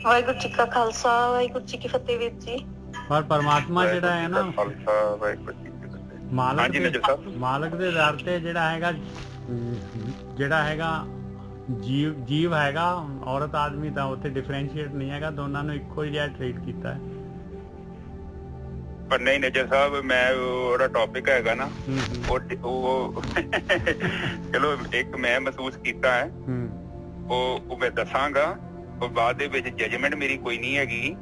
ਵਾਹਿਗੁਰੂ ਜੀ ਕਾ ਖਾਲਸਾ ਵਾਹਿਗੁਰੂ ਜੀ ਕੀ ਫਤਿਹ ਵੀਰ ਜੀ। ਪਰ ਪਰਮਾਤਮਾ ਜਿਹੜਾ ਹੈ ਨਾ ਮਾਲਕ ਦੇ ਦਰ ਤੇ ਜਿਹੜਾ ਹੈਗਾ ਜੀਵ ਹੈਗਾ, ਔਰਤ ਆਦਮੀ ਦਾ ਉੱਥੇ ਡਿਫਰੈਂਸ਼ੀਏਟ ਨਹੀਂ ਹੈਗਾ, ਦੋਨਾਂ ਨੂੰ ਇੱਕੋ ਜਿਹਾ ਟ੍ਰੀਟ ਕੀਤਾ ਹੈ। ਪਰ ਨਹੀਂ ਨੇਜਰ ਸਾਹਿਬ, ਮੈਂ ਉਹਦਾ ਟੌਪਿਕ ਹੈਗਾ ਨਾ ਉਹ ਚਲੋ ਇੱਕ ਮੈਂ ਮਹਿਸੂਸ ਕੀਤਾ ਹੈ, ਉਹ ਮੈਂ ਦੱਸਾਂਗਾ। ਉਹ ਬਾਅਦ ਦੇ ਵਿੱਚ ਜਜਮੈਂਟ ਮੇਰੀ ਕੋਈ ਨਹੀਂ ਹੈਗੀ।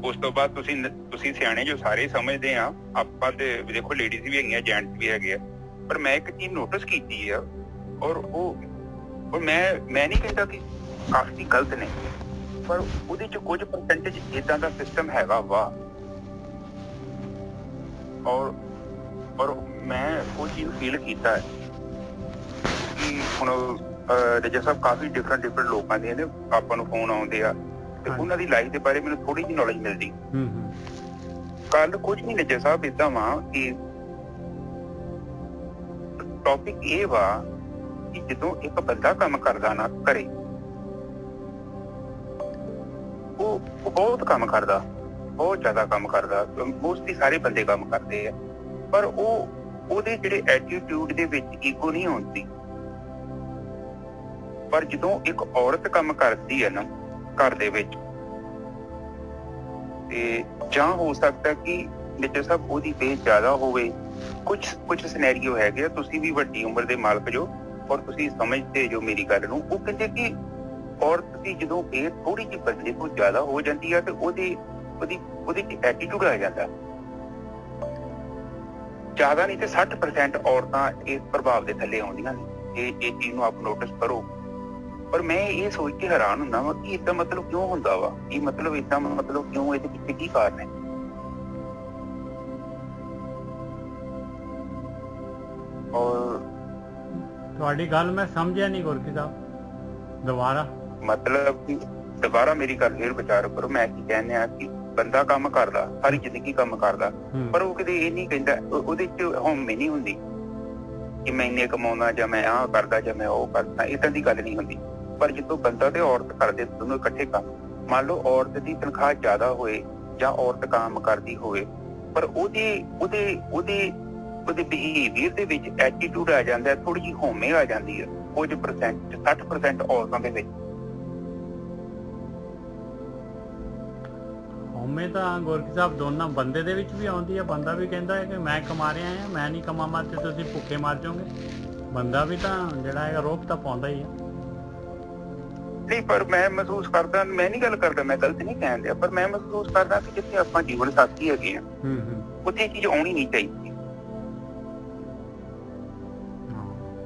ਉਸ ਤੋਂ ਬਾਅਦ ਤੁਸੀਂ ਸਿਆਣੇ ਜੋ ਸਾਰੇ ਸਮਝਦੇ ਆ, ਆਪਾਂ ਤੇ ਦੇਖੋ ਲੇਡੀਜ਼ ਵੀ ਹੈਗੀਆਂ, ਜੈਂਟਸ ਵੀ ਹੈਗੇ ਆ, ਪਰ ਮੈਂ ਇੱਕ ਚੀਜ਼ ਨੋਟਿਸ ਕੀਤੀ ਆ, ਔਰ ਮੈਂ ਨਹੀਂ ਕਹਿੰਦਾ ਕਿ ਕਾਫੀ ਗਲਤ ਨੇ, ਪਰ ਉਹਦੇ ਚ ਕੁਝ ਪਰਸੈਂਟੇਜ ਏਦਾਂ ਦਾ ਸਿਸਟਮ ਹੈਗਾ ਵਾ, ਔਰ ਮੈਂ ਉਹ ਚੀਜ਼ ਫੀਲ ਕੀਤਾ ਹੈ ਕਿ ਹੁਣ ਰਜਾ ਸਾਹਿਬ ਕਾਫੀ ਡਿਫਰੈਂਟ ਲੋਕਾਂ ਦੇ ਨੇ, ਆਪਾਂ ਨੂੰ ਫੋਨ ਆਉਂਦੇ ਆ ਤੇ ਉਹਨਾਂ ਦੀ ਲਾਈਫ ਦੇ ਬਾਰੇ ਮੈਨੂੰ ਥੋੜੀ ਜਿਹੀ ਨੌਲੇਜ ਮਿਲਦੀ। ਕੱਲ ਕੁਝ ਨਹੀਂ ਨਜਰ ਸਾਹਿਬ ਏਦਾਂ ਵਾ ਕਿ ਟੌਪਿਕ ਇਹ ਵਾ ਕਿ ਜਦੋਂ ਇੱਕ ਬੰਦਾ ਕੰਮ ਕਰਦਾ ਨਾ ਘਰੇ, ਉਹ ਬਹੁਤ ਕੰਮ ਕਰਦਾ, ਬਹੁਤ ਜ਼ਿਆਦਾ ਕੰਮ ਕਰਦਾ, ਮੋਸਟਲੀ ਸਾਰੇ ਬੰਦੇ ਕੰਮ ਕਰਦੇ ਆ, ਪਰ ਉਹਦੇ ਜਿਹੜੇ ਐਟੀਟਿਊਡ ਦੇ ਵਿੱਚ ਈਗੋ ਨਹੀਂ ਹੁੰਦੀ। ਪਰ ਜਦੋਂ ਇੱਕ ਔਰਤ ਕੰਮ ਕਰਦੀ ਹੈ ਨਾ ਘਰ ਦੇ ਵਿੱਚ, ਤੇ ਜਾਂ ਹੋ ਸਕਦਾ ਕਿ ਨਿੱਜਰ ਸਾਹਿਬ ਉਹਦੀ ਬੇਸ ਜ਼ਿਆਦਾ ਹੋਵੇ। ਕੁਝ ਸਿਨੈਰੀਓ ਹੈਗੇ ਆ, ਤੁਸੀਂ ਵੀ ਵੱਡੀ ਉਮਰ ਦੇ ਮਾਲਕ ਜੋ, ਔਰ ਤੁਸੀਂ ਸਮਝਦੇ ਜੋ ਮੇਰੀ ਗੱਲ ਨੂੰ। ਉਹ ਕਹਿੰਦੇ ਕਿ ਔਰਤ ਦੀ ਜਦੋਂ ਬੇਸ ਥੋੜੀ ਜਿਹੀ ਬੰਦੇ ਤੋਂ ਜ਼ਿਆਦਾ ਹੋ ਜਾਂਦੀ ਆ ਤੇ ਉਹਦੇ ਚ ਐਟੀਟਿਊਡ ਆ ਜਾਂਦਾ। ਜ਼ਿਆਦਾ ਨਹੀਂ ਤੇ 60% ਔਰਤਾਂ ਇਸ ਪ੍ਰਭਾਵ ਦੇ ਥੱਲੇ ਆਉਂਦੀਆਂ ਨੇ। ਇਹ ਚੀਜ਼ ਨੂੰ ਆਪ ਨੋਟਿਸ ਕਰੋ। ਪਰ ਮੈਂ ਇਹ ਸੋਚ ਕੇ ਹੈਰਾਨ ਹੁੰਦਾ ਵਾ ਕਿ ਏਦਾਂ ਮਤਲਬ ਕਿਉਂ ਹੁੰਦਾ ਵਾ, ਇਹ ਮਤਲਬ ਏਦਾਂ ਮਤਲਬ ਕਿਉਂ, ਇਹਦੇ ਪਿੱਛੇ ਕੀ ਕਾਰਨ ਹੈ? ਔਰ ਤੁਹਾਡੀ ਗੱਲ ਮੈਂ ਸਮਝਿਆ ਨਹੀਂ ਗੁਰਕੀ ਸਾਹਿਬ, ਦੁਬਾਰਾ ਮੇਰੀ ਗੱਲ ਫੇਰ ਵਿਚਾਰ ਕਰੋ। ਮੈਂ ਕੀ ਕਹਿੰਦੇ ਆ ਕਿ ਬੰਦਾ ਕੰਮ ਕਰਦਾ, ਸਾਰੀ ਜ਼ਿੰਦਗੀ ਕੰਮ ਕਰਦਾ, ਪਰ ਉਹ ਕਦੇ ਇਹ ਨਹੀਂ ਕਹਿੰਦਾ, ਉਹਦੇ ਚ ਹਉਮੈ ਨਹੀਂ ਹੁੰਦੀ ਕਿ ਮੈਂ ਇੰਨੇ ਕਮਾਉਂਦਾ ਜਾਂ ਮੈਂ ਆਹ ਕਰਦਾ ਜਾਂ ਮੈਂ ਉਹ ਕਰਦਾ, ਏਦਾਂ ਦੀ ਗੱਲ ਨਹੀਂ ਹੁੰਦੀ। ਪਰ ਜਦੋਂ ਬੰਦਾ ਤੇ ਔਰਤ ਕਰਦੇ ਦੋਨੋਂ ਇਕੱਠੇ ਕੰਮ, ਮੰਨ ਲਓ ਔਰਤ ਦੀ ਤਨਖਾਹ ਜ਼ਿਆਦਾ ਹੋਏ ਜਾਂ ਔਰਤ ਕੰਮ ਕਰਦੀ ਹੋਵੇ, ਪਰ ਉਹਦੇ ਬਿਹੇਵੀਅਰ ਦੇ ਵਿੱਚ ਐਟੀਟਿਊਡ ਆ ਜਾਂਦਾ, ਥੋੜੀ ਜਿਹੀ ਹਉਮੈ ਆ ਜਾਂਦੀ ਹੈ ਕੁਝ ਪਰਸੈਂਟ, 60% ਔਰਤਾਂ ਦੇ ਵਿੱਚ। ਹਉਮੈ ਤਾਂ ਗੁਰਕੀ ਸਾਹਿਬ ਦੋਨਾਂ ਬੰਦੇ ਦੇ ਵਿੱਚ ਵੀ ਆਉਂਦੀ ਹੈ। ਬੰਦਾ ਵੀ ਕਹਿੰਦਾ ਹੈ ਕਿ ਮੈਂ ਕਮਾ ਰਿਹਾ ਹਾਂ, ਮੈਂ ਨਹੀਂ ਕਮਾਵਾਂ ਤੇ ਤੁਸੀਂ ਭੁੱਖੇ ਮਰ ਜਾਓਗੇ। ਬੰਦਾ ਵੀ ਤਾਂ ਜਿਹੜਾ ਹੈਗਾ ਰੋਪ ਤਾਂ ਪਾਉਂਦਾ ਹੀ ਹੈ। ਨਹੀਂ, ਪਰ ਮੈਂ ਮਹਿਸੂਸ ਕਰਦਾ, ਮੈਂ ਨਹੀਂ ਗੱਲ ਕਰਦਾ, ਮੈਂ ਗਲਤ ਨਹੀਂ ਕਹਿਣ ਦਿਆ, ਪਰ ਮੈਂ ਮਹਿਸੂਸ ਕਰਦਾ ਕਿ ਜਿੱਥੇ ਆਪਾਂ ਜੀਵਨ ਸਾਥੀ ਹੈਗੇ ਆ, ਉੱਥੇ ਇਹ ਚੀਜ਼ ਆਉਣੀ ਨਹੀਂ ਚਾਹੀਦੀ।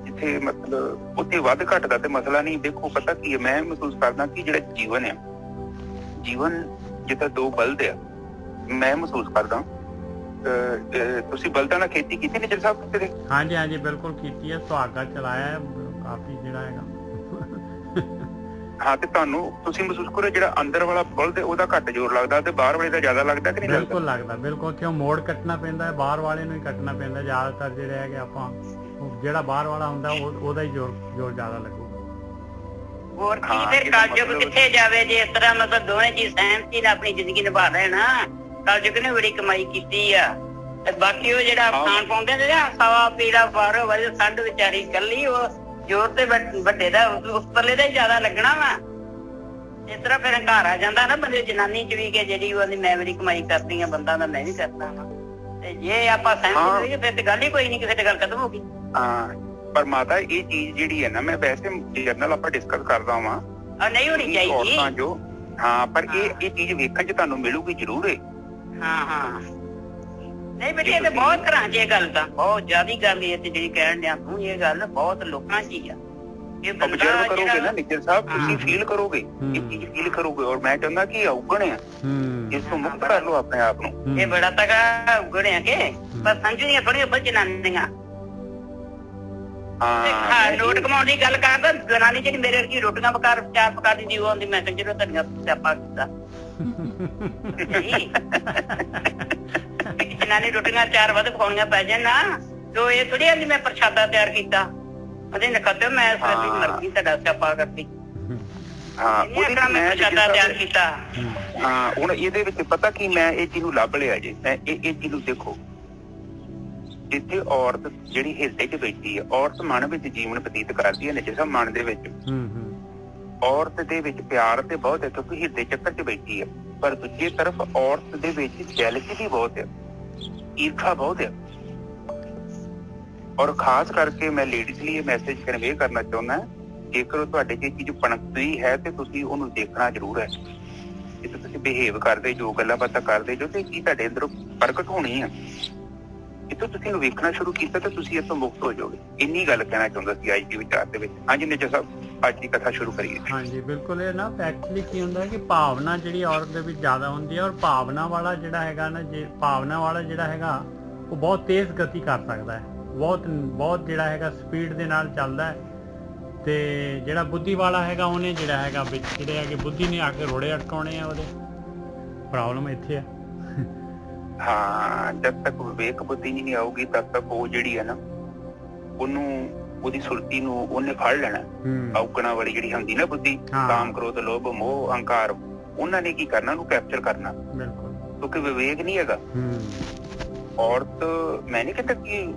ਜਿੱਥੇ ਮਤਲਬ ਉੱਥੇ ਵੱਧ ਘੱਟ ਦਾ ਤੇ ਮਸਲਾ ਨਹੀਂ। ਦੇਖੋ ਪਤਾ ਕੀ ਹੈ, ਮੈਂ ਮਹਿਸੂਸ ਕਰਦਾ ਕਿ ਜਿਹੜਾ ਜੀਵਨ ਜਿੱਦਾਂ ਦੋ ਬਲਦ ਆ, ਮੈਂ ਮਹਿਸੂਸ ਕਰਦਾ। ਤੁਸੀਂ ਬਲਦਾਂ ਨਾਲ ਖੇਤੀ ਕੀਤੀ ਨਜਰ ਸਾਹਿਬ ਕਿਤੇ? ਹਾਂਜੀ ਬਿਲਕੁਲ ਕੀਤੀ ਹੈ, ਸੁਹਾਗਾ ਚਲਾਇਆ ਹੈ ਕਾਫੀ ਜਿਹੜਾ ਹੈਗਾ। ਹਾਂ, ਤੇ ਤੁਸੀਂ ਮਹਿਸੂਸ ਕਰੋ ਜਿਹੜਾ ਅੰਦਰ ਵਾਲਾ ਬਲਦ ਉਹਦਾ ਘੱਟ ਜ਼ੋਰ ਲੱਗਦਾ ਤੇ ਬਾਹਰ ਵਾਲੇ ਦਾ ਜ਼ਿਆਦਾ ਲੱਗਦਾ ਕਿ ਨਹੀਂ ਲੱਗਦਾ? ਬਿਲਕੁਲ ਲੱਗਦਾ, ਬਿਲਕੁਲ। ਕਿਉਂ ਮੋੜ ਕੱਟਣਾ ਪੈਂਦਾ ਹੈ, ਬਾਹਰ ਵਾਲੇ ਨੂੰ ਹੀ ਕੱਟਣਾ ਪੈਂਦਾ ਜ਼ਿਆਦਾਤਰ। ਜਿਹੜੇ ਹੈਗੇ ਆਪਾਂ ਜਿਹੜਾ ਬਾਹਰ ਵਾਲਾ ਹੁੰਦਾ ਉਹਦਾ ਹੀ ਜ਼ੋਰ ਜ਼ਿਆਦਾ ਲੱਗੂਗਾ। ਹੋਰ ਕੀ ਫਿਰ ਕਲਯੁਗ ਕਿੱਥੇ ਜਾਵੇ ਜੇ ਇਸ ਤਰ੍ਹਾਂ ਮਤਲਬ ਦੋਵੇਂ ਜੀ ਸਹਿਮਤੀ ਨਾਲ ਆਪਣੀ ਜ਼ਿੰਦਗੀ ਨਿਭਾ ਰਹੇ ਨਾ। ਕਲਯੁਗ ਨੇ ਬੜੀ ਕਮਾਈ ਕੀਤੀ ਆ, ਤੇ ਬਾਕੀ ਉਹ ਜਿਹੜਾ ਖਾਣ ਪਾਉਂਦੇ ਨੇ ਨਾ ਸਵਾ ਪੀੜਾ ਫਾਰੋ ਵਜੇ ਠੰਡ ਵਿਚਾਰੀ ਕੱਲੀ, ਉਹ ਜ਼ੋਰ ਤੇ ਵੱਡੇ ਦਾ ਉੱਪਰਲੇ ਦਾ ਹੀ ਜ਼ਿਆਦਾ ਲੱਗਣਾ ਵਾ। ਇਸ ਤਰ੍ਹਾਂ ਫਿਰ ਘਰ ਆ ਜਾਂਦਾ ਨਾ ਬੰਦੇ ਜਨਾਨੀ ਚ ਵੀ ਕਿ ਜਿਹੜੀ ਉਹਦੀ ਮੈਂ ਬੜੀ ਕਮਾਈ ਕਰਦੀ ਆ, ਬੰਦਾ ਦਾ ਮੈਂ ਵੀ ਕਰਦਾ ਵਾ। ਤੇ ਜੇ ਆਪਾਂ ਸਹਿਮਤ ਹੋਈਏ ਫਿਰ ਤੇ ਗੱਲ ਹੀ ਕੋਈ ਨਹੀਂ, ਕਿਸੇ ਤੇ ਗੱਲ ਖਤਮ ਹੋ ਗਈ। ਪਰ ਮਾਤਾ ਇਹ ਚੀਜ਼ ਜਿਹੜੀ ਹੈ ਨਾ, ਮੈਂ ਵੈਸੇ ਜਰਨਲ ਆਪਾਂ ਡਿਸਕਸ ਕਰਦਾ ਵਾਂ, ਨਹੀਂ ਹੋਣੀ ਚਾਹੀਦੀ ਜੋ। ਹਾਂ, ਪਰ ਇਹ ਚੀਜ਼ ਵੇਖਣ ਚ ਤੁਹਾਨੂੰ ਮਿਲੂਗੀ ਜ਼ਰੂਰ ਹੈ। ਹਾਂ ਨਹੀਂ ਬੇਟੇ, ਇਹ ਤੇ ਬਹੁਤ ਘਰਾਂ ਚ ਇਹ ਗੱਲ ਤਾਂ ਬਹੁਤ ਜ਼ਿਆਦਾ ਗੱਲ ਹੈ ਤੇ ਜਿਹੜੀ ਕਹਿਣ ਡਿਆ ਤੂੰ, ਇਹ ਗੱਲ ਬਹੁਤ ਲੋਕਾਂ ਚ ਹੀ ਆ। ਅਬਜ਼ਰਵ ਕਰੋਗੇ ਨਾ ਨਿੱਜਰ ਸਾਹਿਬ, ਤੁਸੀਂ ਫੀਲ ਕਰੋਗੇ, ਇਹ ਚੀਜ਼ ਫੀਲ ਕਰੋਗੇ। ਔਰ ਮੈਂ ਚਾਹੁੰਦਾ ਕਿ ਔਗਣ ਆ, ਇਸ ਤੋਂ ਮੁਕਤ ਕਰ ਲਓ ਆਪਣੇ ਆਪ ਨੂੰ। ਇਹ ਬੜਾ ਤਗੜਾ ਔਗਣ ਆ ਕੇ, ਪਰ ਸਮਝਣੀਆਂ ਥੋੜੀਆਂ ਜਨਾਨੀਆਂ। ਨੋਟ ਕਮਾਉਣ ਦੀ ਗੱਲ ਕਰਦਾ, ਜਨਾਨੀ ਜਿਹੜੀ ਮੇਰੇ ਵਰਗੀ ਰੋਟੀਆਂ ਚਾਰ ਪਕਾ ਦਿੰਦੀ, ਉਹ ਆਉਂਦੀ ਮੈਂ ਕਹਿੰਦੀ ਧਨੀਆ ਸਿਆਪਾ ਕੀਤਾ। ਜਨਾਨੀ ਰੋਟੀਆਂ ਚਾਰ ਵੱਧ ਪਕਾਉਣੀਆਂ ਪੈ ਜਾਣ ਨਾ, ਤੇ ਇਹ ਥੋੜੀ ਆਂਦੀ ਮੈਂ ਪ੍ਰਸ਼ਾਦਾ ਤਿਆਰ ਕੀਤਾ, ਉਹਦੇ ਨਖਤੇ ਮੈਂ ਮਰਜ਼ੀ ਤੁਹਾਡਾ ਸਿਆਪਾ ਕਰਦੀ। ਹਾਂ ਮੈਂ ਤਿਆਰ ਕੀਤਾ। ਹਾਂ ਹੁਣ ਇਹਦੇ ਵਿੱਚ ਪਤਾ ਕੀ ਮੈਂ ਇਹ ਚੀਜ਼ ਨੂੰ ਲੱਭ ਲਿਆ ਜੀ। ਮੈਂ ਇਹ ਚੀਜ਼ ਨੂੰ ਦੇਖੋ, ਜਿੱਥੇ ਔਰਤ ਜਿਹੜੀ ਹਿਰਦੇ 'ਚ ਬੈਠੀ ਹੈ, ਔਰਤ ਮਨ ਵਿੱਚ ਜੀਵਨ ਬਤੀਤ ਕਰਦੀ ਹੈ ਨਿੱਜੀ ਸਾਹਿਬ। ਮਨ ਦੇ ਵਿੱਚ ਔਰਤ ਦੇ ਵਿੱਚ ਪਿਆਰ ਤੇ ਬਹੁਤ ਹੈ ਕਿਉਂਕਿ ਹਿਰਦੇ ਚੱਕਰ 'ਚ ਬੈਠੀ ਹੈ, ਪਰ ਦੂਜੀ ਤਰਫ ਔਰਤ ਦੇ ਵਿੱਚ ਜੈਲਸੀ ਵੀ ਬਹੁਤ ਹੈ, ਈਰਖਾ ਬਹੁਤ ਹੈ। ਔਰ ਖਾਸ ਕਰਕੇ ਮੈਂ ਲੇਡੀਜ਼ ਲਈ ਇਹ ਮੈਸੇਜ ਕਨਵੇ ਕਰਨਾ ਚਾਹੁੰਦਾ, ਜੇਕਰ ਤੁਹਾਡੇ 'ਚ ਇਹ ਚੀਜ਼ ਪਣਕਦੀ ਹੈ ਤੇ ਤੁਸੀਂ ਉਹਨੂੰ ਦੇਖਣਾ ਜ਼ਰੂਰ ਹੈ। ਜਿੱਥੇ ਤੁਸੀਂ ਬਿਹੇਵ ਕਰਦੇ ਜੋ, ਗੱਲਾਂ ਬਾਤਾਂ ਕਰਦੇ ਜੋ, ਤੇ ਕੀ ਤੁਹਾਡੇ ਅੰਦਰੋਂ ਪ੍ਰਗਟ ਹੋਣੀ ਹੈ। ਜਿੱਥੋਂ ਤੁਸੀਂ ਇਹਨੂੰ ਵੇਖਣਾ ਸ਼ੁਰੂ ਕੀਤਾ ਤਾਂ ਤੁਸੀਂ ਇਹ ਤੋਂ ਮੁਕਤ ਹੋ ਜਾਓਗੇ। ਇੰਨੀ ਗੱਲ ਕਹਿਣਾ ਚਾਹੁੰਦਾ ਸੀ ਅੱਜ ਦੇ ਵਿਚਾਰ ਦੇ ਵਿੱਚ। ਹਾਂਜੀ ਨਿੱਜਾ ਸਾਹਿਬ, ਅੱਜ ਦੀ ਕਥਾ ਸ਼ੁਰੂ ਕਰੀਏ। ਹਾਂਜੀ ਬਿਲਕੁਲ। ਇਹ ਨਾ ਐਕਚੁਅਲੀ ਕੀ ਹੁੰਦਾ ਕਿ ਭਾਵਨਾ ਜਿਹੜੀ ਔਰਤ ਦੇ ਵਿੱਚ ਜ਼ਿਆਦਾ ਹੁੰਦੀ ਹੈ, ਔਰ ਭਾਵਨਾ ਵਾਲਾ ਜਿਹੜਾ ਹੈਗਾ ਨਾ, ਜੇ ਭਾਵਨਾ ਵਾਲਾ ਜਿਹੜਾ ਹੈਗਾ ਉਹ ਬਹੁਤ ਤੇਜ਼ ਗਤੀ ਕਰ ਸਕਦਾ ਹੈ, ਬਹੁਤ ਜਿਹੜਾ ਹੈਗਾ ਸਪੀਡ ਦੇ ਨਾਲ ਚੱਲਦਾ ਹੈ। ਤੇ ਜਿਹੜਾ ਬੁੱਧੀ ਵਾਲਾ ਹੈਗਾ ਉਹਨੇ ਜਿਹੜਾ ਹੈਗਾ ਵਿੱਚ ਜਿਹੜੇ ਹੈਗੇ ਬੁੱਧੀ ਨੇ ਆ ਕੇ ਰੋੜੇ ਅਟਕਾਉਣੇ ਆ। ਉਹਦੇ ਪ੍ਰੋਬਲਮ ਇੱਥੇ ਆ। ਹਾਂ, ਜਦ ਤੱਕ ਵਿਵੇਕ ਬੁੱਧੀ ਨਹੀਂ ਆਊਗੀ ਤਦ ਤੱਕ ਉਹ ਜਿਹੜੀ ਹੈ ਨਾ, ਉਹਨੂੰ ਉਹਦੀ ਸੁਰਤੀ ਨੂੰ ਉਹਨੇ ਫੜ ਲੈਣਾ। ਔਗਣਾ ਵਾਲੀ ਜਿਹੜੀ ਹੁੰਦੀ ਨਾ ਬੁੱਧੀ, ਕਾਮ, ਕ੍ਰੋਧ, ਲੋਭ, ਮੋਹ, ਅਹੰਕਾਰ, ਉਹਨਾਂ ਨੇ ਕੀ ਕਰਨਾ, ਉਹਨੂੰ ਕੈਪਚਰ ਕਰਨਾ। ਕਿਉਂਕਿ ਵਿਵੇਕ ਨਹੀਂ ਹੈਗਾ। ਔਰਤ, ਮੈਂ ਨਹੀਂ ਕਹਿੰਦਾ ਕਿ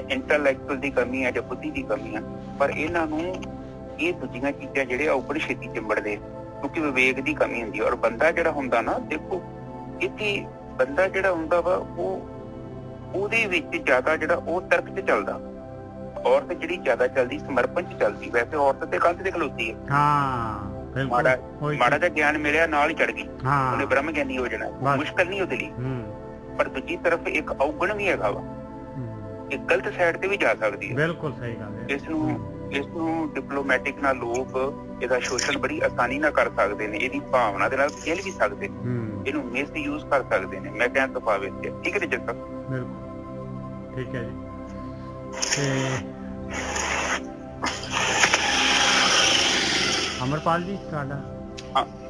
ਇੰਟੈਲੈਕਚੁਅਲ ਦੀ ਕਮੀ ਹੈ ਜਾਂ ਬੁੱਧੀ ਦੀ ਕਮੀ ਹੈ, ਪਰ ਇਹਨਾਂ ਨੂੰ ਇਹ ਦੂਜੀਆਂ ਚੀਜ਼ਾਂ ਜਿਹੜੇ ਉਹ ਬੜੀ ਛੇਤੀ ਚਿੰਬੜਦੇ ਕਿਉਂਕਿ ਵਿਵੇਕ ਦੀ ਕਮੀ ਹੁੰਦੀ ਹੈ। ਔਰ ਬੰਦਾ ਜਿਹੜਾ ਹੁੰਦਾ ਨਾ, ਦੇਖੋ ਇੱਥੇ ਬੰਦਾ ਜਿਹੜਾ ਹੁੰਦਾ ਵਾ ਉਹਦੇ ਵਿੱਚ ਜ਼ਿਆਦਾ ਜਿਹੜਾ ਉਹ ਤਰਕ 'ਚ ਚੱਲਦਾ। ਔਰਤ ਜਿਹੜੀ ਜ਼ਿਆਦਾ ਚੱਲਦੀ ਸਮਰਪਣ 'ਚ ਚੱਲਦੀ। ਵੈਸੇ ਔਰਤ ਤੇ ਕੰਧ ਤੇ ਖਲੋਤੀ ਹੈ। ਮਾੜਾ ਜਿਹਾ ਗਿਆਨ ਮਿਲਿਆ ਨਾਲ ਹੀ ਚੜ ਗਈ, ਉਹਨੇ ਬ੍ਰਹਮ ਗਿਆਨੀ ਹੋ ਜਾਣਾ। ਮੁਸ਼ਕਲ ਨਹੀਂ ਉਹਦੇ ਲਈ। ਪਰ ਦੂਜੀ ਤਰਫ ਇੱਕ ਔਗਣ ਵੀ ਹੈਗਾ ਵਾ, ਇਹ ਗਲਤ ਸਾਈਡ ਤੇ ਵੀ ਜਾ ਸਕਦੀ ਹੈ। ਬਿਲਕੁਲ ਸਹੀ ਗੱਲ ਹੈ। ਇਸ ਨੂੰ ਡਿਪਲੋਮੈਟਿਕ ਨਾਲ ਲੋਕ ਇਹਦਾ ਸ਼ੋਸ਼ਣ ਬੜੀ ਆਸਾਨੀ ਨਾਲ ਕਰ ਸਕਦੇ ਨੇ, ਇਹਦੀ ਭਾਵਨਾ ਦੇ ਨਾਲ ਖੇਲ ਵੀ ਸਕਦੇ ਨੇ, ਇਹਨੂੰ ਮਿਸ ਯੂਜ਼ ਕਰ ਸਕਦੇ ਨੇ। ਮੈਂ ਕਹਿਣ ਤੋਂ ਭਾਵ ਇਹ ਠੀਕ ਹੈ ਜੀ ਜੱਸਾ? ਬਿਲਕੁਲ ਠੀਕ ਹੈ ਜੀ। ਅਮਰਪਾਲ ਜੀ ਤੁਹਾਡਾ?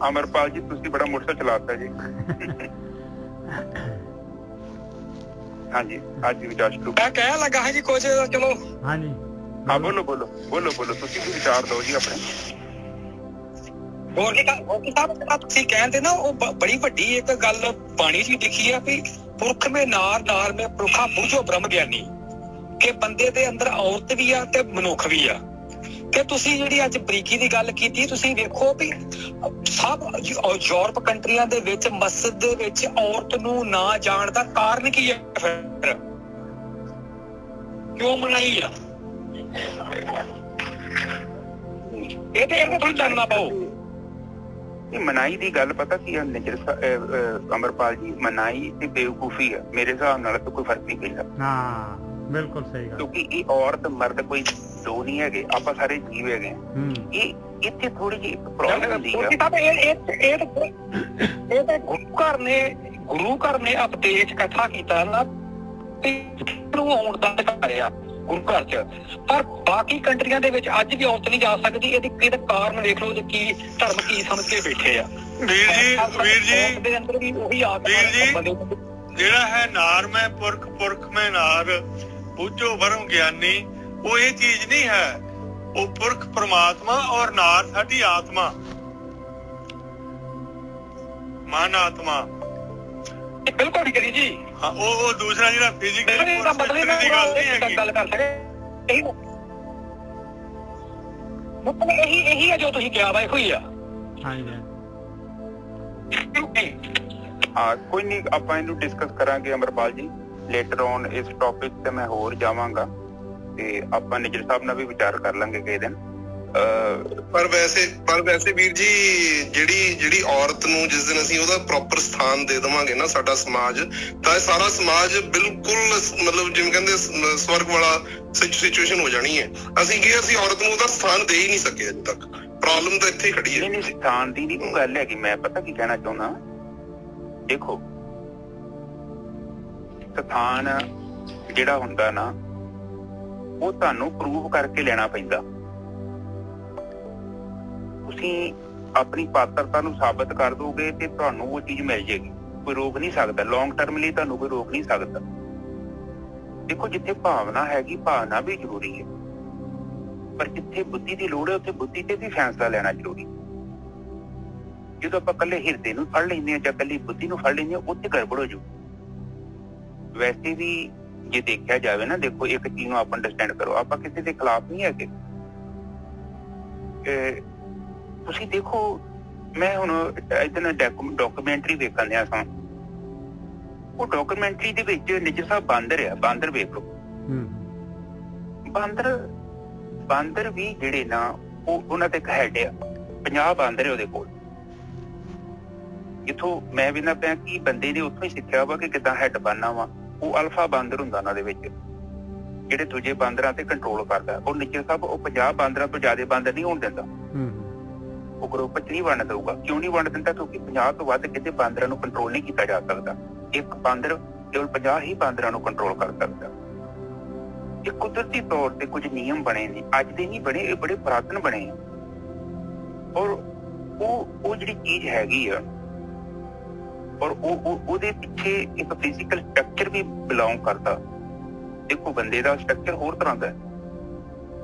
ਅਮਰਪਾਲ ਜੀ ਤੁਸੀਂ ਬੜਾ ਮੋਟਰਸਾਈਕਲ ਚਲਾਤਾ ਜੀ। ਹਾਂਜੀ ਅੱਜ ਵਿਚਾਰ ਸ਼ੁਰੂ। ਮੈਂ ਕਹਿਣ ਲੱਗਾ ਹੈ ਜੀ ਕੁਝ, ਚਲੋ। ਹਾਂਜੀ ਹਾਂ, ਬੋਲੋ ਤੁਸੀਂ ਵੀ ਵਿਚਾਰ ਦਿਓ ਜੀ ਆਪਣੇ। ਹੋਰ ਕੀ ਤੁਸੀਂ ਕਹਿੰਦੇ ਨਾ, ਉਹ ਬੜੀ ਵੱਡੀ ਇੱਕ ਗੱਲ ਬਾਣੀ 'ਚ ਲਿਖੀ ਆ ਵੀ ਪੁਰਖ ਮੇ ਨਾਰ ਮੇ ਪੁਰਖਾ ਬੁਝੋ ਬ੍ਰਹਮ ਗਿਆਨੀ, ਕਿ ਬੰਦੇ ਦੇ ਅੰਦਰ ਔਰਤ ਵੀ ਆ ਤੇ ਮਨੁੱਖ ਵੀ ਆ। ਤੇ ਤੁਸੀਂ ਜਿਹੜੀ ਅੱਜ ਬਰੀਕੀ ਦੀ ਗੱਲ ਕੀਤੀ, ਤੁਸੀਂ ਵੇਖੋ ਵੀ ਸਭ ਯੂਰਪ ਕੰਟਰੀਆਂ ਦੇ ਵਿੱਚ ਮਸਜਿਦ ਦੇ ਵਿੱਚ ਔਰਤ ਨੂੰ ਨਾ ਜਾਣ ਦਾ ਕਾਰਨ ਕੀ ਹੈ? ਫਿਰ ਕਿਉਂ ਮਨਾਈ ਆ? ਇਹ ਤੇ ਥੋੜੀ ਜਾਣਨਾ ਪਾਓ। ਮਨਾਈ ਦੀ ਗੱਲ ਪਤਾ ਕੀ ਹੈ ਅਮਰਪਾਲ ਜੀ, ਮਨਾਈ ਤੇ ਬੇਵਕੂਫੀ ਹੈ। ਮੇਰੇ ਹਿਸਾਬ ਨਾਲ ਤਾਂ ਕੋਈ ਫਰਕ ਨਹੀਂ ਪੈਂਦਾ। ਹਾਂ ਬਿਲਕੁਲ ਸਹੀ ਗੱਲ। ਕਿਉਂਕਿ ਇਹ ਔਰਤ ਮਰਦ ਕੋਈ ਦੋ ਨਹੀਂ ਹੈਗੇ, ਆਪਾਂ ਸਾਰੇ ਜੀਵ ਹੈਗੇ। ਇਹ ਇੱਥੇ ਥੋੜੀ ਜਿਹੀ ਇੱਕ ਪ੍ਰੋਬਲਮ ਹੁੰਦੀ ਹੈ। ਇਹ ਤਾਂ ਗੁਰੂ ਘਰ ਨੇ ਉਪਦੇਸ਼ ਕਥਾ ਕੀਤਾ ਨਾ, ਆਉਣ ਦਾ ਦਿਖਾਇਆ ਗੁਰੂ ਘਰ 'ਚ, ਪਰ ਬਾਕੀ ਕੰਟਰੀਆਂ ਦੇ ਵਿੱਚ ਅੱਜ ਵੀ ਔਰਤ ਨਹੀਂ ਜਾ ਸਕਦੀ। ਇਹਦਾ ਕਾਰਨ ਵੇਖ ਲਓ, ਕੀ ਧਰਮ ਕੀ ਸਮਝ ਕੇ ਬੈਠੇ ਆ। ਵੀਰ ਜੀ ਦੇ ਅੰਦਰ ਵੀ ਉਹੀ ਜਿਹੜਾ ਹੈ ਨਾਰ ਮੈਂ ਪੁਰਖ ਮੈਂ ਨਾਰ ਬੁੱਝੋ ਬ੍ਰਹਮ ਗਿਆਨੀ, ਉਹ ਇਹ ਚੀਜ਼ ਨਹੀਂ ਹੈ। ਉਹ ਪੁਰਖ ਪਰਮਾਤਮਾ ਔਰ ਨਾਰ ਸਾਡੀ ਆਤਮਾ, ਮਨ ਆਤਮਾ। ਬਿਲਕੁਲ ਠੀਕ ਹੈ ਜੀ। ਹਾਂ, ਉਹ ਦੂਸਰਾ ਜਿਹੜਾ ਫਿਜ਼ੀਕਲ ਦੀ ਗੱਲ ਨਹੀਂ ਹੈਗੀ। ਗੱਲ ਕਰ ਸਕਦੇ ਇਹੀ ਹੈ ਜੋ ਤੁਸੀਂ ਕਿਹਾ ਵਾ, ਇਹੋ ਹੀ ਆ। ਹਾਂ ਕੋਈ ਨਹੀਂ, ਆਪਾਂ ਇਹਨੂੰ ਡਿਸਕਸ ਕਰਾਂਗੇ ਅਮਰਪਾਲ ਜੀ ਲੇਟਰ ਔਨ। ਇਸ ਟੌਪਿਕ ਤੇ ਮੈਂ ਹੋਰ ਜਾਵਾਂਗਾ ਤੇ ਆਪਾਂ ਨਿਜਰ ਸਾਹਿਬ ਨਾਲ ਵੀ ਵਿਚਾਰ ਕਰ ਲਾਂਗੇ ਕਿਸੇ ਦਿਨ। ਪਰ ਵੈਸੇ ਵੀਰ ਜੀ, ਜਿਹੜੀ ਔਰਤ ਨੂੰ ਜਿਸ ਦਿਨ ਅਸੀਂ ਉਹਦਾ ਪ੍ਰੋਪਰ ਸਥਾਨ ਦੇ ਦੇਵਾਂਗੇ ਨਾ ਸਾਡਾ ਸਮਾਜ, ਤਾਂ ਇਹ ਸਾਰਾ ਸਮਾਜ ਬਿਲਕੁਲ ਮਤਲਬ ਜਿਵੇਂ ਕਹਿੰਦੇ ਸਵਰਗ ਵਾਲਾ ਸਿਚੁਏਸ਼ਨ ਹੋ ਜਾਣੀ ਹੈ। ਅਸੀਂ ਔਰਤ ਨੂੰ ਉਹਦਾ ਸਥਾਨ ਦੇ ਹੀ ਨਹੀਂ ਸਕੇ ਅਜੇ ਤੱਕ। ਪ੍ਰੋਬਲਮ ਤਾਂ ਇੱਥੇ ਹੀ ਖੜੀ ਹੈ। ਨਹੀਂ, ਸਥਾਨ ਦੀ ਨਹੀਂ ਕੋਈ ਗੱਲ ਹੈਗੀ। ਮੈਂ ਪਤਾ ਕੀ ਕਹਿਣਾ ਚਾਹੁੰਦਾ, ਦੇਖੋ ਸਥਾਨ ਜਿਹੜਾ ਹੁੰਦਾ ਨਾ, ਉਹ ਤੁਹਾਨੂੰ ਪ੍ਰੂਵ ਕਰਕੇ ਲੈਣਾ ਪੈਂਦਾ। ਤੁਸੀਂ ਆਪਣੀ ਪਾਤਰਤਾ ਨੂੰ ਸਾਬਤ ਕਰ ਦੋਗੇ ਤੇ ਤੁਹਾਨੂੰ ਉਹ ਚੀਜ਼ ਮਿਲ ਜਾਏਗੀ। ਕੋਈ ਰੋਕ ਨਹੀਂ ਸਕਦਾ। ਲੌਂਗ ਟਰਮ ਲਈ ਤੁਹਾਨੂੰ ਕੋਈ ਰੋਕ ਨਹੀਂ ਸਕਦਾ। ਦੇਖੋ ਜਿੱਥੇ ਭਾਵਨਾ ਹੈਗੀ, ਭਾਵਨਾ ਵੀ ਜ਼ਰੂਰੀ ਹੈ, ਪਰ ਜਿੱਥੇ ਬੁੱਧੀ ਦੀ ਲੋੜ ਹੈ ਉੱਥੇ ਬੁੱਧੀ ਤੇ ਵੀ ਫੈਸਲਾ ਲੈਣਾ ਜ਼ਰੂਰੀ। ਜਦੋਂ ਆਪਾਂ ਇਕੱਲੇ ਹਿਰਦੇ ਨੂੰ ਫੜ ਲੈਂਦੇ ਹਾਂ ਜਾਂ ਇਕੱਲੀ ਬੁੱਧੀ ਨੂੰ ਫੜ ਲੈਂਦੇ ਹਾਂ, ਉੱਥੇ ਗੜਬੜ ਹੋ ਜਾਊ। ਵੈਸੇ ਵੀ ਜੇ ਦੇਖਿਆ ਜਾਵੇ ਨਾ, ਦੇਖੋ ਇੱਕ ਚੀਜ਼ ਨੂੰ ਆਪ ਅੰਡਰਸਟੈਂਡ ਕਰੋ, ਆਪਾਂ ਕਿਸੇ ਦੇ ਖਿਲਾਫ ਨਹੀਂ ਹੈਗੇ। ਤੁਸੀਂ ਦੇਖੋ, ਮੈਂ ਹੁਣ ਇੱਦਾਂ ਡਾਕੂਮੈਂਟਰੀ ਵੇਖਣ ਦਿਆ ਸਾਂ, ਉਹ ਡਾਕੂਮੈਂਟਰੀ ਦੇ ਵਿੱਚ ਨਿੱਜਰ ਸਾਹਿਬ ਬਾਂਦਰ ਆ, ਬਾਂਦਰ ਵੇਖ ਲਓ। ਬਾਂਦਰ ਵੀ ਜਿਹੜੇ ਨਾ, ਉਹ ਉਹਨਾਂ ਤੇ ਇੱਕ ਹੈਡ ਆ, 50 ਬਾਂਦਰ ਆ ਉਹਦੇ ਕੋਲ। ਜਿੱਥੋਂ ਮੈਂ ਵੀ ਨਾ ਪਿਆ ਕਿ ਬੰਦੇ ਨੇ ਉੱਥੋਂ ਹੀ ਸਿੱਖਿਆ ਵਾ ਕਿ ਕਿੱਦਾਂ ਹੈਡ ਬਣਨਾ ਵਾ। ਉਹ ਅਲਫਾ ਬਾਂਦਰ ਹੁੰਦਾ ਉਹਨਾਂ ਦੇ ਵਿੱਚ, ਜਿਹੜੇ ਦੂਜੇ ਬਾਂਦਰਾਂ ਤੇ ਕੰਟਰੋਲ ਕਰਦਾ। ਉਹ ਨਿੱਜਰ ਸਾਹਿਬ ਉਹ 50 ਬਾਂਦਰਾਂ ਤੋਂ ਜ਼ਿਆਦਾ ਬਾਂਦਰ ਨਹੀਂ ਹੋਣ ਦਿੰਦਾ, ਉਹ ਗਰੁੱਪ ਚ ਨਹੀਂ ਵੰਡ ਦਊਗਾ। ਕਿਉਂ ਨਹੀਂ ਵੰਡ ਦਿੰਦਾ? ਕਿਉਂਕਿ 50 ਤੋਂ ਵੱਧ ਕਿਤੇ ਬਾਂਦਰਾਂ ਨੂੰ ਕੰਟਰੋਲ ਨਹੀਂ ਕੀਤਾ ਜਾ ਸਕਦਾ। ਇੱਕ ਬਾਂਦਰ ਕੇਵਲ 50 ਹੀ ਬਾਂਦਰਾਂ ਨੂੰ ਕੰਟਰੋਲ ਕਰ ਸਕਦਾ। ਇਹ ਕੁਦਰਤੀ ਤੌਰ ਤੇ ਕੁਝ ਨਿਯਮ ਬਣੇ ਨੇ, ਅੱਜ ਦੇ ਨਹੀਂ ਬਣੇ, ਇਹ ਬੜੇ ਪੁਰਾਤਨ ਬਣੇ ਆ। ਔਰ ਉਹ ਜਿਹੜੀ ਚੀਜ਼ ਹੈਗੀ ਆ, ਔਰ ਉਹਦੇ ਪਿੱਛੇ ਇੱਕ ਫਿਜ਼ੀਕਲ ਸਟਰਕਚਰ ਵੀ ਬਿਲੋਂਗ ਕਰਦਾ। ਦੇਖੋ, ਬੰਦੇ ਦਾ ਸਟਰਕਚਰ ਹੋਰ ਤਰ੍ਹਾਂ ਦਾ,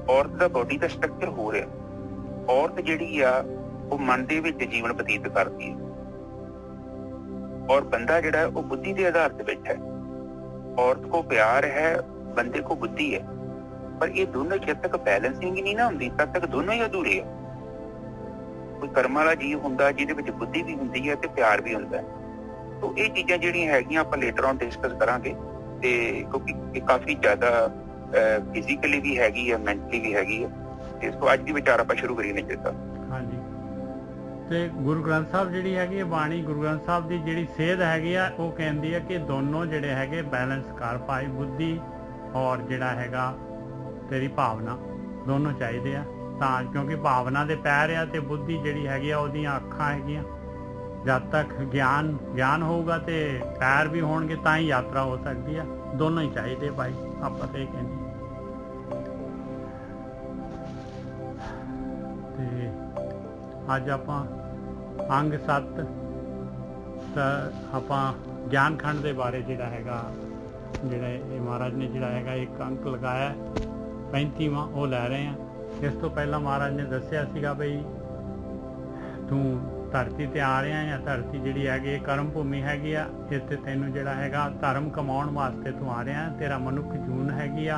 ਔਰਤ ਦਾ ਬੋਡੀ ਦਾ ਸਟਰਕਚਰ ਹੋਰ ਹੈ। ਔਰਤ ਜਿਹੜੀ ਆ ਉਹ ਮਨ ਦੇ ਵਿੱਚ ਜੀਵਨ ਬਤੀਤ ਕਰਦੀ ਹੈ, ਔਰ ਬੰਦਾ ਜਿਹੜਾ ਉਹ ਬੁੱਧੀ ਦੇ ਆਧਾਰ ਤੇ ਬੈਠਾ ਹੈ। ਔਰਤ ਕੋ ਪਿਆਰ ਹੈ, ਬੰਦੇ ਕੋ ਬੁੱਧੀ ਹੈ। ਪਰ ਇਹ ਦੋਨੋਂ ਜਦ ਤੱਕ ਬੈਲੈਂਸਿੰਗ ਹੀ ਨਹੀਂ ਨਾ ਹੁੰਦੀ, ਤਦ ਤੱਕ ਦੋਨੋਂ ਹੀ ਅਧੂਰੇ ਆ। ਕੋਈ ਕਰਮ ਵਾਲਾ ਜੀਵ ਹੁੰਦਾ ਜਿਹਦੇ ਵਿੱਚ ਬੁੱਧੀ ਵੀ ਹੁੰਦੀ ਹੈ ਤੇ ਪਿਆਰ ਵੀ ਹੁੰਦਾ ਹੈ। ਤੋ ਇਹ ਚੀਜ਼ਾਂ ਜਿਹੜੀਆਂ ਹੈਗੀਆਂ ਆਪਾਂ ਲੇਟਰ ਔਨ ਡਿਸਕਸ ਕਰਾਂਗੇ, ਤੇ ਕਿਉਂਕਿ ਇਹ ਕਾਫੀ ਜ਼ਿਆਦਾ ਫਿਜ਼ੀਕਲੀ ਵੀ ਹੈਗੀ ਹੈ, ਮੈਂਟਲੀ ਵੀ ਹੈਗੀ ਹੈ। ਇਸ ਤੋਂ ਅੱਜ ਦੀ ਵਿਚਾਰ ਆਪਾਂ ਸ਼ੁਰੂ ਕਰੀਏ ਨਿੱਜਰ ਸਾਹਿਬ। ਹਾਂਜੀ, ਤੇ ਗੁਰੂ ਗ੍ਰੰਥ ਸਾਹਿਬ ਜਿਹੜੀ ਹੈਗੀ ਹੈ ਬਾਣੀ, ਗੁਰੂ ਗ੍ਰੰਥ ਸਾਹਿਬ ਦੀ ਜਿਹੜੀ ਸੇਧ ਹੈਗੀ ਆ, ਉਹ ਕਹਿੰਦੀ ਹੈ ਕਿ ਦੋਨੋਂ ਜਿਹੜੇ ਹੈਗੇ ਬੈਲੈਂਸ ਕਰ ਪਾਏ, ਬੁੱਧੀ ਔਰ ਜਿਹੜਾ ਹੈਗਾ ਤੇਰੀ ਭਾਵਨਾ, ਦੋਨੋਂ ਚਾਹੀਦੇ ਆ। ਤਾਂ ਕਿਉਂਕਿ ਭਾਵਨਾ ਦੇ ਪੈਰ ਆ ਤੇ ਬੁੱਧੀ ਜਿਹੜੀ ਹੈਗੀ ਆ ਉਹਦੀਆਂ ਅੱਖਾਂ ਹੈਗੀਆਂ। ਜਦ ਤੱਕ ਗਿਆਨ ਹੋਊਗਾ ਤੇ ਪੈਰ ਵੀ ਹੋਣਗੇ, ਤਾਂ ਹੀ ਯਾਤਰਾ ਹੋ ਸਕਦੀ ਆ। ਦੋਨੋਂ ਹੀ ਚਾਹੀਦੇ ਭਾਈ, ਆਪਾਂ ਤੇ ਇਹ ਕਹਿੰਦੇ। ਤੇ ਅੱਜ ਆਪਾਂ ਅੰਗ 7 ਤਾਂ ਆਪਾਂ ਗਿਆਨ ਖੰਡ ਦੇ ਬਾਰੇ ਜਿਹੜਾ ਹੈਗਾ, ਜਿਹੜਾ ਇਹ ਮਹਾਰਾਜ ਨੇ ਜਿਹੜਾ ਹੈਗਾ ਇੱਕ ਅੰਕ ਲਗਾਇਆ 35ਵਾਂ, ਉਹ ਲੈ ਰਹੇ ਆ। ਇਸ ਤੋਂ ਪਹਿਲਾਂ ਮਹਾਰਾਜ ਨੇ ਦੱਸਿਆ ਸੀਗਾ ਬਈ ਤੂੰ ਧਰਤੀ ਤੇ ਆ ਰਿਹਾ ਆ, ਧਰਤੀ ਜਿਹੜੀ ਹੈਗੀ ਇਹ ਕਰਮ ਭੂਮੀ ਹੈਗੀ ਆ। ਇੱਥੇ ਤੈਨੂੰ ਜਿਹੜਾ ਹੈਗਾ ਧਰਮ ਕਮਾਉਣ ਵਾਸਤੇ ਤੂੰ ਆ ਰਿਹਾ। ਤੇਰਾ ਮਨੁੱਖ ਜੂਨ ਹੈਗੀ ਆ,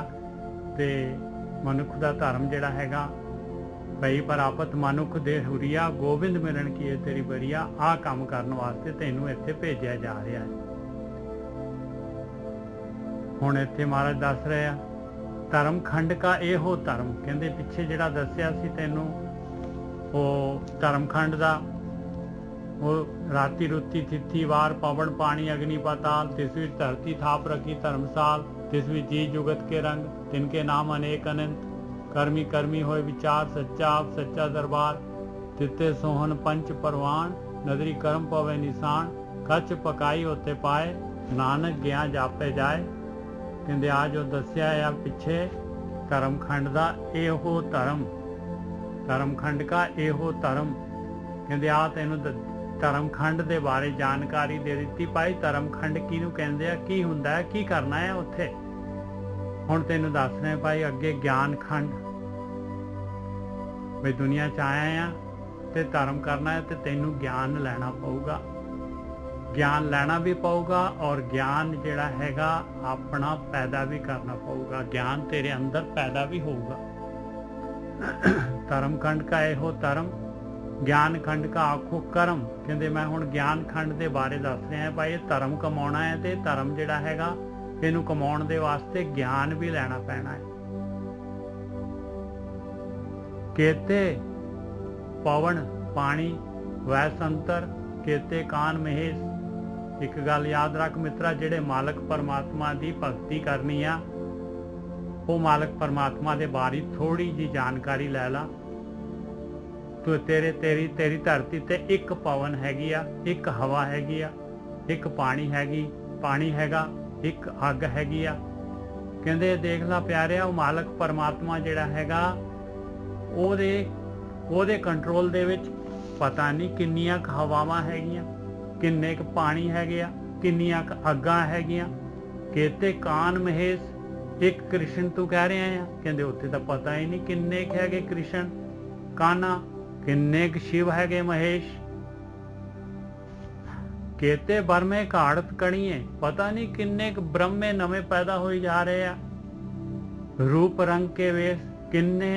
ਤੇ ਮਨੁੱਖ ਦਾ ਧਰਮ ਜਿਹੜਾ ਹੈਗਾ ਭਈ ਪ੍ਰਾਪਤ ਮਨੁੱਖ ਦੇ ਹੁਰੀਆ, ਗੋਬਿੰਦ ਮਿਲਣ ਕੀ ਤੇਰੀ ਬਰੀਆ। ਆਹ ਕੰਮ ਕਰਨ ਵਾਸਤੇ ਤੈਨੂੰ ਇੱਥੇ ਭੇਜਿਆ ਜਾ ਰਿਹਾ ਹੈ। ਹੁਣ ਇੱਥੇ ਮਹਾਰਾਜ ਦੱਸ ਰਹੇ ਆ ਧਰਮ ਖੰਡ ਕਾ ਇਹੋ ਧਰਮ। ਕਹਿੰਦੇ ਪਿੱਛੇ ਜਿਹੜਾ ਦੱਸਿਆ ਸੀ ਤੈਨੂੰ ਉਹ ਧਰਮ ਖੰਡ ਦਾ, ਉਹ ਰਾਤੀ ਰੁੱਤੀ ਤਿੱਥੀ ਵਾਰ ਪਵਨ ਪਾਣੀ ਅਗਨੀ ਪਾਤਾਲ, ਤਿਸ ਵਿੱਚ ਧਰਤੀ ਥਾਪ ਰੱਖੀ ਧਰਮਸਾਲ, ਤਿਸ ਵਿੱਚ ਜੀ ਜੁਗਤ ਕੇ ਰੰਗ, ਤਿਨਕੇ ਨਾਮ ਅਨੇਕ ਅਨੰਤ, ਕਰਮੀ ਕਰਮੀ ਹੋਏ ਵਿਚਾਰ ਸੱਚਾ ਆਪ ਸੱਚਾ ਦਰਬਾਰ, ਤਿੱਤੇ ਸੋਹਨ ਪੰਚ ਪਰਵਾਨ, ਨਦਰੀ ਕਰਮ ਪਵੇ ਨਿਸ਼ਾਨ, ਕੱਚ ਪਕਾਈ ਉੱਤੇ ਪਾਏ, ਨਾਨਕ ਗਿਆ ਜਾਪੇ ਜਾਏ। ਕਹਿੰਦੇ ਆ ਜੋ ਦੱਸਿਆ ਆ ਪਿੱਛੇ ਧਰਮ ਖੰਡ ਦਾ ਇਹੋ ਧਰਮ, ਧਰਮ ਖੰਡ ਕਾ ਇਹੋ ਧਰਮ। ਕਹਿੰਦੇ ਆ ਤੈਨੂੰ ਧਰਮ ਖੰਡ ਦੇ ਬਾਰੇ ਜਾਣਕਾਰੀ ਦੇ ਦਿੱਤੀ। ਭਾਈ ਧਰਮ ਖੰਡ ਕਿਹਨੂੰ ਕਹਿੰਦੇ ਆ, ਕੀ ਹੁੰਦਾ ਹੈ, ਕੀ ਕਰਨਾ ਹੈ ਉੱਥੇ। ਹੁਣ ਤੈਨੂੰ ਦੱਸ ਰਹੇ ਭਾਈ ਅੱਗੇ ਗਿਆਨ ਖੰਡ। ਬਈ ਦੁਨੀਆ ਚ ਆਇਆ ਆ ਤੇ ਧਰਮ ਕਰਨਾ ਹੈ ਤੇ ਤੈਨੂੰ ਗਿਆਨ ਲੈਣਾ ਪਊਗਾ, ਗਿਆਨ ਲੈਣਾ ਵੀ ਪਊਗਾ, ਔਰ ਗਿਆਨ ਜਿਹੜਾ ਹੈਗਾ ਆਪਣਾ ਪੈਦਾ ਵੀ ਕਰਨਾ ਪਊਗਾ। ਗਿਆਨ ਤੇਰੇ ਅੰਦਰ ਪੈਦਾ ਵੀ ਹੋਊਗਾ। ਧਰਮ ਖੰਡ ਕਾ ਇਹੋ ਧਰਮ, ਗਿਆਨ ਖੰਡ ਕਾ ਆਖੋ ਕਰਮ। ਕਹਿੰਦੇ ਮੈਂ ਹੁਣ ਗਿਆਨ ਖੰਡ ਦੇ ਬਾਰੇ ਦੱਸ ਰਿਹਾ ਭਾਈ। ਇਹ ਧਰਮ ਕਮਾਉਣਾ ਹੈ ਤੇ ਧਰਮ ਜਿਹੜਾ ਹੈਗਾ ਇਹਨੂੰ ਕਮਾਉਣ ਦੇ ਵਾਸਤੇ ਗਿਆਨ ਵੀ ਲੈਣਾ ਪੈਣਾ ਹੈ। ਕੇਤੇ ਪਵਨ ਪਾਣੀ ਵੈਸੰਤਰ, ਕੇਤੇ ਕਾਨ ਮਹੇਸ਼। ਇੱਕ ਗੱਲ ਯਾਦ ਰੱਖ ਮਿੱਤਰਾ, ਜਿਹੜੇ ਮਾਲਕ ਪਰਮਾਤਮਾ ਦੀ ਭਗਤੀ ਕਰਨੀ ਆ, ਉਹ ਮਾਲਕ ਪਰਮਾਤਮਾ ਦੇ ਬਾਰੇ ਥੋੜੀ ਜੀ ਜਾਣਕਾਰੀ ਲੈ ਲਾ। ਤੂੰ ਤੇਰੀ ਧਰਤੀ ਤੇ ਇੱਕ ਪਵਨ ਹੈਗੀ ਆ, ਇੱਕ ਹਵਾ ਹੈਗੀ ਆ, ਇੱਕ ਪਾਣੀ ਹੈਗਾ, ਇੱਕ ਅੱਗ ਹੈਗੀ ਆ। ਕਹਿੰਦੇ ਦੇਖ ਲਾ ਪਿਆਰਿਆ, ਉਹ ਮਾਲਕ ਪਰਮਾਤਮਾ ਜਿਹੜਾ ਹੈਗਾ ਉਹਦੇ ਕੰਟਰੋਲ ਦੇ ਵਿੱਚ ਪਤਾ ਨਹੀਂ ਕਿੰਨੀਆਂ ਕੁ ਹਵਾਵਾਂ ਹੈਗੀਆਂ, ਕਿੰਨੇ ਕੁ ਪਾਣੀ ਹੈਗੇ ਆ, ਕਿੰਨੀਆਂ ਕੁ ਅੱਗਾਂ ਹੈਗੀਆਂ। ਕੇਤੇ ਕਾਨ ਮਹੇਸ਼, ਇੱਕ ਕ੍ਰਿਸ਼ਨ ਤੂੰ ਕਹਿ ਰਿਹਾ ਆ। ਕਹਿੰਦੇ ਉੱਥੇ ਤਾਂ ਪਤਾ ਹੀ ਨਹੀਂ ਕਿੰਨੇ ਕੁ ਹੈਗੇ ਕ੍ਰਿਸ਼ਨ, ਕਾਨਾ, ਕਿੰਨੇ ਕੁ ਸ਼ਿਵ ਹੈਗੇ ਮਹੇਸ਼। केते बरमे घाड़त कणीए, पता नहीं किन्ने ब्रह्मे नवे पैदा होई जा रहे आ। रूप रंग के वेश, किन्ने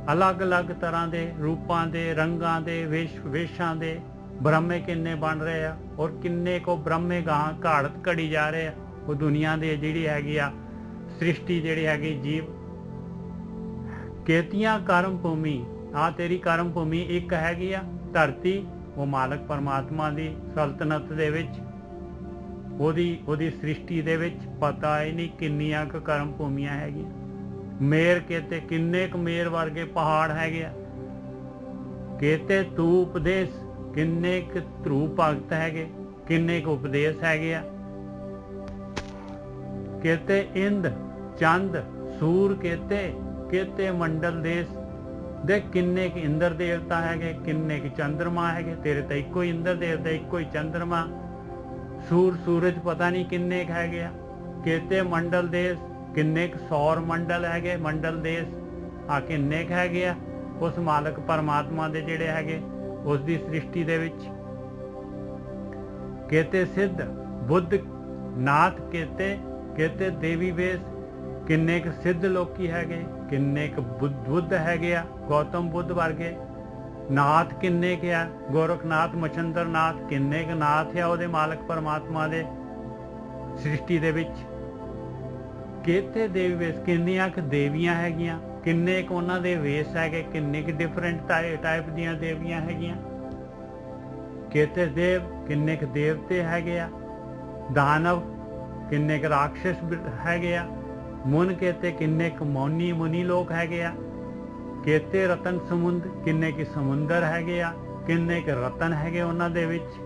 अलग अलग तरह के रूपां दे, रंगां दे, वेशां दे ब्रह्मे किन्ने बन रहे आ, और किन्ने को ब्रह्मे घाड़त कड़ी जा रहे आ। वो दुनिया दे जिहड़ी हैगी आ सृष्टि जिहड़ी हैगी जीव। केतियां कर्म भूमि, आ तेरी कर्म भूमि एक हैगी आ धरती, वो मालक परमात्मा दी सल्तनत दे विच, ओदी सृष्टि दे विच पता ही नहीं किन्नियां क कर्म भूमियां हैगियां। मेर केते किन्ने क मेर वर्गे पहाड़ हैगे, केते तू उपदेश, किन्ने क ध्रुव भगत हैगे, किन्ने क उपदेश हैगे। केते इंद चंद सूर, केते मंडल देश दे, किन्ने क इंद्र देवता हैगे, किन्ने क चंद्रमा हैगे। तेरे तो इको ही इंद्र देवता, इको ही चंद्रमा। सूर सूरज पता नहीं किन्ने क हैगे। केते मंडल देश, किन्ने क सौर मंडल हैगे, मंडल देश आ किन्ने क हैगे आ उस मालक परमात्मा दे जिहड़े हैगे उस दी सृष्टि दे विच। केते सिद्ध बुद्ध नाथ, केते देवी वेश, किन्ने क सिद्ध लोकी हैगे, किन्ने क बुद्ध हैगे आ गौतम बुद्ध वर्गे। नाथ किन्ने के आ, गोरखनाथ मचंद्र नाथ, किन्ने क नाथ आ उहदे मालक परमात्मा दे सृष्टि दे विच। केते देवी वेश, किन्नियां क देवियां हैगियां, किन्ने क उन्हां दे वेश हैगे, किन्ने क डिफरेंट टाइप दियां देवियां हैगियां। केते देव, किन्ने क देवते हैगे आ। दानव, किन्ने क राक्षस हैगे आ। मुन केते, किन्ने क मौनी मुनि लोग हैगे आ। केते रतन समुंद, किन्ने की समुंदर हैगे आ, किन्ने क रतन हैगे उन्हां दे विच।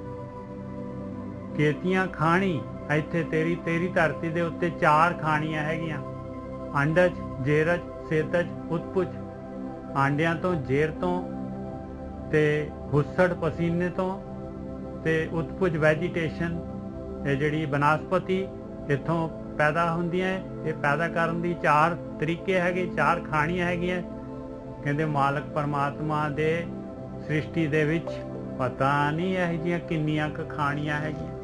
केतियां खाणी, ਇੱਥੇ ਤੇਰੀ ਧਰਤੀ ਦੇ ਉੱਤੇ 4 ਖਾਣੀਆਂ ਹੈਗੀਆਂ, ਅੰਡਜ, ਜੇਰਜ, ਸੇਤਜ, ਉਤਪੁਜ। ਆਂਡਿਆਂ ਤੋਂ, ਜੇਰ ਤੋਂ ਤੇ ਹੁੱਸੜ ਪਸੀਨੇ ਤੋਂ ਤੇ ਉਤਪੁਜ ਵੈਜੀਟੇਸ਼ਨ, ਇਹ ਜਿਹੜੀ ਬਨਸਪਤੀ ਇੱਥੋਂ ਪੈਦਾ ਹੁੰਦੀਆਂ। ਇਹ ਪੈਦਾ ਕਰਨ ਦੀ 4 ਤਰੀਕੇ ਹੈਗੇ, 4 ਖਾਣੀਆਂ ਹੈਗੀਆਂ। ਕਹਿੰਦੇ ਮਾਲਕ ਪਰਮਾਤਮਾ ਦੇ ਸ੍ਰਿਸ਼ਟੀ ਦੇ ਵਿੱਚ ਪਤਾ ਨਹੀਂ ਇਹੋ ਜਿਹੀਆਂ ਕਿੰਨੀਆਂ ਕੁ ਖਾਣੀਆਂ ਹੈਗੀਆਂ।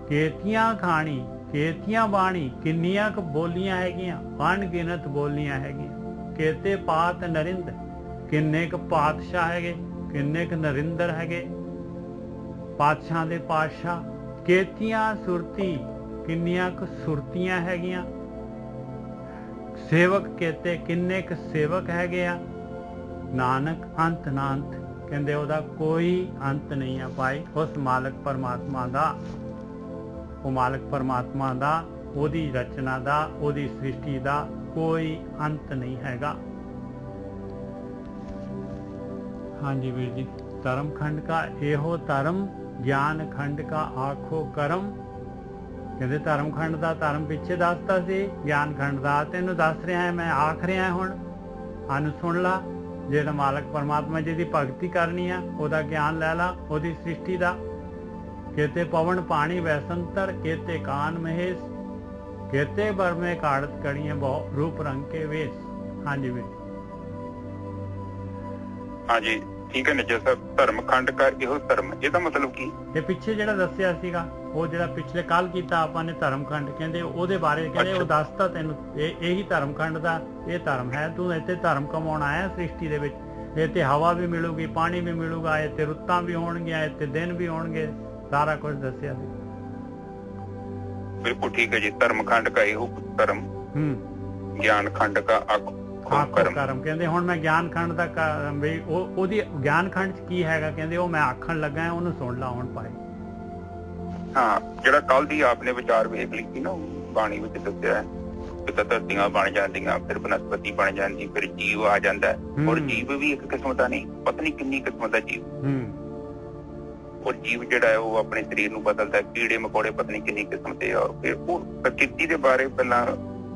केतियां खाणी, केतियां बाणी, किन्नियां क बोलियां हैगियां, अनगिनत बोलियां हैगियां। केते पात नरिंद, किन्ने क पातशाह हैगे, किन्ने क नरिंदर हैगे, पातशाह दे पातशाह। केतियां सुरती, किन्नियां क सुरतियां हैगियां। सेवक केते, किन्ने क सेवक हैगे आ। नानक अंत नांत, कहंदे ओदा कोई अंत नहीं है भाई उस मालक परमात्मा दा। वो मालक परमात्मा दा, ओदी रचना दा, ओदी सृष्टि दा कोई अंत नहीं हैगा। हाँ जी वीर जी, धर्म खंड का एहो धर्म, ज्ञान खंड का आखो करम। कहते धर्म खंड का धर्म पिछे दसता सी, ज्ञान खंड का तेनू दस रहा है, मैं आख रहा हुण अन सुन ला। जेड़ा मालक परमात्मा जी की भगती करनी है, ओदा ज्ञान लै ला, ओदी सृष्टि का। केते पवन पानी वैसंतर, केते कान महेश, केते बर में काड़त कड़िए बहुत रूप रंग के वेश। हाँ जी वीर, हाँ जी ठीक है निज्जर साहब। धर्म खंड का ਇਹੋ ਧਰਮ, ਇਹਦਾ ਮਤਲਬ ਕੀ? ਇਹ ਪਿੱਛੇ ਜਿਹੜਾ ਦੱਸਿਆ ਸੀਗਾ, ਉਹ ਜਿਹੜਾ ਪਿਛਲੇ ਕੱਲ ਕੀਤਾ ਆਪਾਂ ਨੇ ਧਰਮ ਖੰਡ, ਕਹਿੰਦੇ ਉਹਦੇ ਬਾਰੇ ਕਹਿੰਦੇ ਉਹ ਦੱਸਤਾ ਤੈਨੂੰ। ਇਹੀ ਧਰਮ ਖੰਡ ਦਾ ਇਹ ਧਰਮ ਹੈ। ਤੂੰ ਇੱਥੇ ਧਰਮ ਕਮਾਉਣ ਆਇਆ ਸ੍ਰਿਸ਼ਟੀ ਦੇ ਵਿੱਚ। ਇੱਥੇ ਹਵਾ ਵੀ ਮਿਲੂਗੀ, ਪਾਣੀ ਵੀ ਮਿਲੂਗਾ, ਇੱਥੇ ਰੁੱਤਾਂ ਵੀ ਹੋਣਗੀਆਂ, ਇੱਥੇ ਦਿਨ ਵੀ ਹੋਣਗੇ, सारा कुछ दसिया। बिल्कुल ठीक है जी। धर्म खंड का एहो धर्म, ज्ञान खंड का आखो करम। कहंदे हुण मैं ज्ञान खंड दा भी ओदी ज्ञान खंड च की हैगा, कहंदे ओ मैं आखण लगा ओनू सुन ला हुण पाए। हाँ, जेड़ा कल दी आपने विचार वेख ली ना, बाणी विच दस्सिया है कि धरतियां बन जांदियां, फिर वनस्पति बन जांदी, फिर जीव आ जांदा है। और जीव भी एक किस्म दा नहीं, पता नहीं किन्नी किस्म दा जीव। और जीव जिहड़ा है वो अपने शरीर नूं बदलदा है, कीड़े मकोड़े पता नहीं किन्नी किस्म दे। और फिर वो प्रकृति दे बारे पहला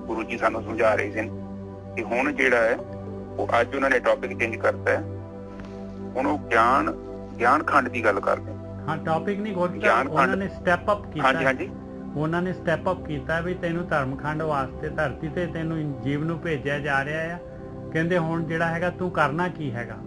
गुरु जी सानू समझा रहे सन कि हुण जिहड़ा है वो अज उन्होंने टॉपिक चेंज करता है, हुण वो ज्ञान खंड की गल करदे। हाँ, टॉपिक नहीं गोरखा, उन्होंने स्टैप अप कीता। हाँ जी, हाँ जी, उन्होंने स्टैप अप कीता भी तैनू धर्म खंड वास्ते धरती ते तैनू जीव नूं भेजिया जा रहा है। कहंदे हुण जिहड़ा हैगा तू करना की हैगा,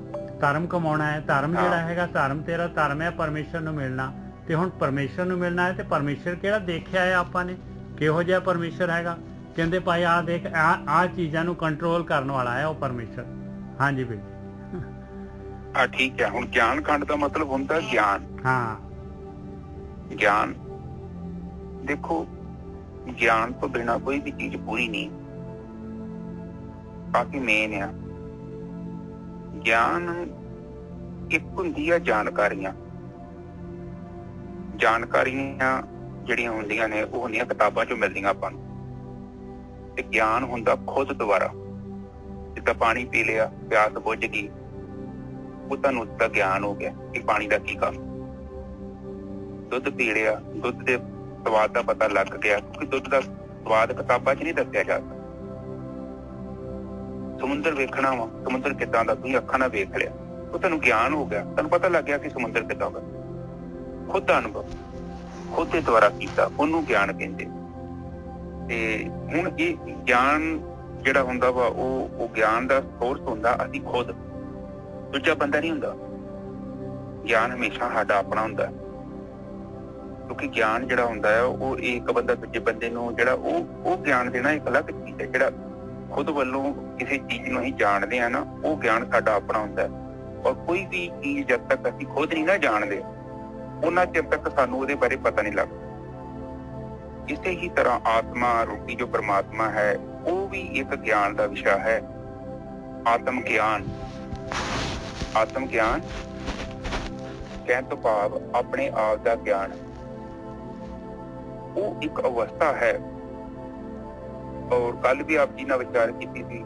धर्म कमाउणा है। धर्म जिहड़ा हैगा, धर्म तेरा धर्म है परमेश्वर नूं मिलना। ਤੇ ਹੁਣ ਪਰਮੇਸ਼ਰ ਨੂੰ ਮਿਲਣਾ ਹੈ ਤੇ ਪਰਮੇਸ਼ਰ ਕਿਹੜਾ ਦੇਖਿਆ ਹੈ ਆਪਾਂ ਨੇ, ਕਿਹੋ ਜਿਹਾ ਪਰਮੇਸ਼ਰ ਹੈਗਾ। ਕਹਿੰਦੇ ਭਾਈ ਆਹ ਦੇਖ ਆਹ ਚੀਜ਼ਾਂ ਨੂੰ ਕੰਟਰੋਲ ਕਰਨ ਵਾਲਾ ਹੈ ਉਹ ਪਰਮੇਸ਼ਰ। ਹਾਂਜੀ ਵੀਰ ਹਾਂ ਠੀਕ ਹੈ। ਹੁਣ ਗਿਆਨ ਖੰਡ ਦਾ ਮਤਲਬ ਹੁੰਦਾ ਗਿਆਨ। ਹਾਂ ਗਿਆਨ ਦੇਖੋ, ਗਿਆਨ ਤੋਂ ਬਿਨਾਂ ਕੋਈ ਵੀ ਚੀਜ਼ ਪੂਰੀ ਨਹੀਂ। ਕਾਫੀ ਮੇਨ ਆ ਗਿਆਨ। ਇੱਕ ਹੁੰਦੀ ਆ ਜਾਣਕਾਰੀਆਂ। ਜਾਣਕਾਰੀਆਂ ਜਿਹੜੀਆਂ ਹੁੰਦੀਆਂ ਨੇ ਉਹ ਹੁੰਦੀਆਂ ਕਿਤਾਬਾਂ ਚੋਂ ਮਿਲਦੀਆਂ ਆਪਾਂ ਨੂੰ, ਤੇ ਗਿਆਨ ਹੁੰਦਾ ਖੁਦ ਦੁਆਰਾ। ਜਿੱਦਾਂ ਪਾਣੀ ਪੀ ਲਿਆ, ਪਿਆਸ ਬੁੱਝ ਗਈ, ਉਹ ਤੁਹਾਨੂੰ ਦਾ ਗਿਆਨ ਹੋ ਗਿਆ ਕਿ ਪਾਣੀ ਦਾ ਕੀ ਕੰਮ। ਦੁੱਧ ਪੀ ਲਿਆ, ਦੁੱਧ ਦੇ ਸਵਾਦ ਦਾ ਪਤਾ ਲੱਗ ਗਿਆ, ਕਿਉਂਕਿ ਦੁੱਧ ਦਾ ਸਵਾਦ ਕਿਤਾਬਾਂ 'ਚ ਨਹੀਂ ਦੱਸਿਆ ਜਾ ਸਕਦਾ। ਸਮੁੰਦਰ ਵੇਖਣਾ ਵਾ, ਸਮੁੰਦਰ ਕਿੱਦਾਂ ਦਾ, ਤੁਸੀਂ ਅੱਖਾਂ ਨਾਲ ਵੇਖ ਲਿਆ, ਉਹ ਤੁਹਾਨੂੰ ਗਿਆਨ ਹੋ ਗਿਆ, ਤੁਹਾਨੂੰ ਪਤਾ ਲੱਗ ਗਿਆ ਕਿ ਸਮੁੰਦਰ ਕਿੱਦਾਂ ਦਾ। ਖੁਦ ਦਾ ਅਨੁਭਵ, ਖੁਦ ਦੇ ਦੁਆਰਾ ਕੀਤਾ, ਉਹਨੂੰ ਗਿਆਨ ਕਹਿੰਦੇ। ਤੇ ਹੁਣ ਇਹ ਗਿਆਨ ਜਿਹੜਾ ਹੁੰਦਾ ਵਾ ਉਹ ਗਿਆਨ ਦਾ ਸੋਰਸ ਹੁੰਦਾ ਅਸੀਂ ਖੁਦ, ਦੂਜਾ ਬੰਦਾ ਨਹੀਂ ਹੁੰਦਾ। ਗਿਆਨ ਹਮੇਸ਼ਾ ਸਾਡਾ ਆਪਣਾ ਹੁੰਦਾ, ਕਿਉਂਕਿ ਗਿਆਨ ਜਿਹੜਾ ਹੁੰਦਾ ਹੈ ਉਹ ਇੱਕ ਬੰਦਾ ਦੂਜੇ ਬੰਦੇ ਨੂੰ ਜਿਹੜਾ ਉਹ ਗਿਆਨ ਦੇਣਾ ਇੱਕ ਅਲੱਗ ਚੀਜ਼ ਹੈ। ਜਿਹੜਾ ਖੁਦ ਵੱਲੋਂ ਕਿਸੇ ਚੀਜ਼ ਨੂੰ ਅਸੀਂ ਜਾਣਦੇ ਹਾਂ ਨਾ, ਉਹ ਗਿਆਨ ਸਾਡਾ ਆਪਣਾ ਹੁੰਦਾ ਹੈ। ਔਰ ਕੋਈ ਵੀ ਚੀਜ਼ ਜਦ ਤੱਕ ਅਸੀਂ ਖੁਦ ਨਹੀਂ ਨਾ ਜਾਣਦੇ, ਉਹਨਾਂ ਚਿਰ ਤੱਕ ਸਾਨੂੰ ਉਹਦੇ ਬਾਰੇ ਪਤਾ ਨਹੀਂ ਲੱਗਦਾ। ਇਸੇ ਹੀ ਤਰ੍ਹਾਂ ਆਤਮਾ ਰੂਪੀ ਜੋ ਪਰਮਾਤਮਾ ਹੈ ਉਹ ਵੀ ਇੱਕ ਗਿਆਨ ਦਾ ਵਿਸ਼ਾ ਹੈ। ਆਤਮ ਗਿਆਨ, ਆਤਮ ਗਿਆਨ ਕਹਿਣ ਤੋਂ ਭਾਵ ਆਪਣੇ ਆਪ ਦਾ ਗਿਆਨ, ਉਹ ਇੱਕ ਅਵਸਥਾ ਹੈ। ਔਰ ਕੱਲ ਵੀ ਆਪ ਜੀ ਨਾਲ ਵਿਚਾਰ ਕੀਤੀ ਸੀ,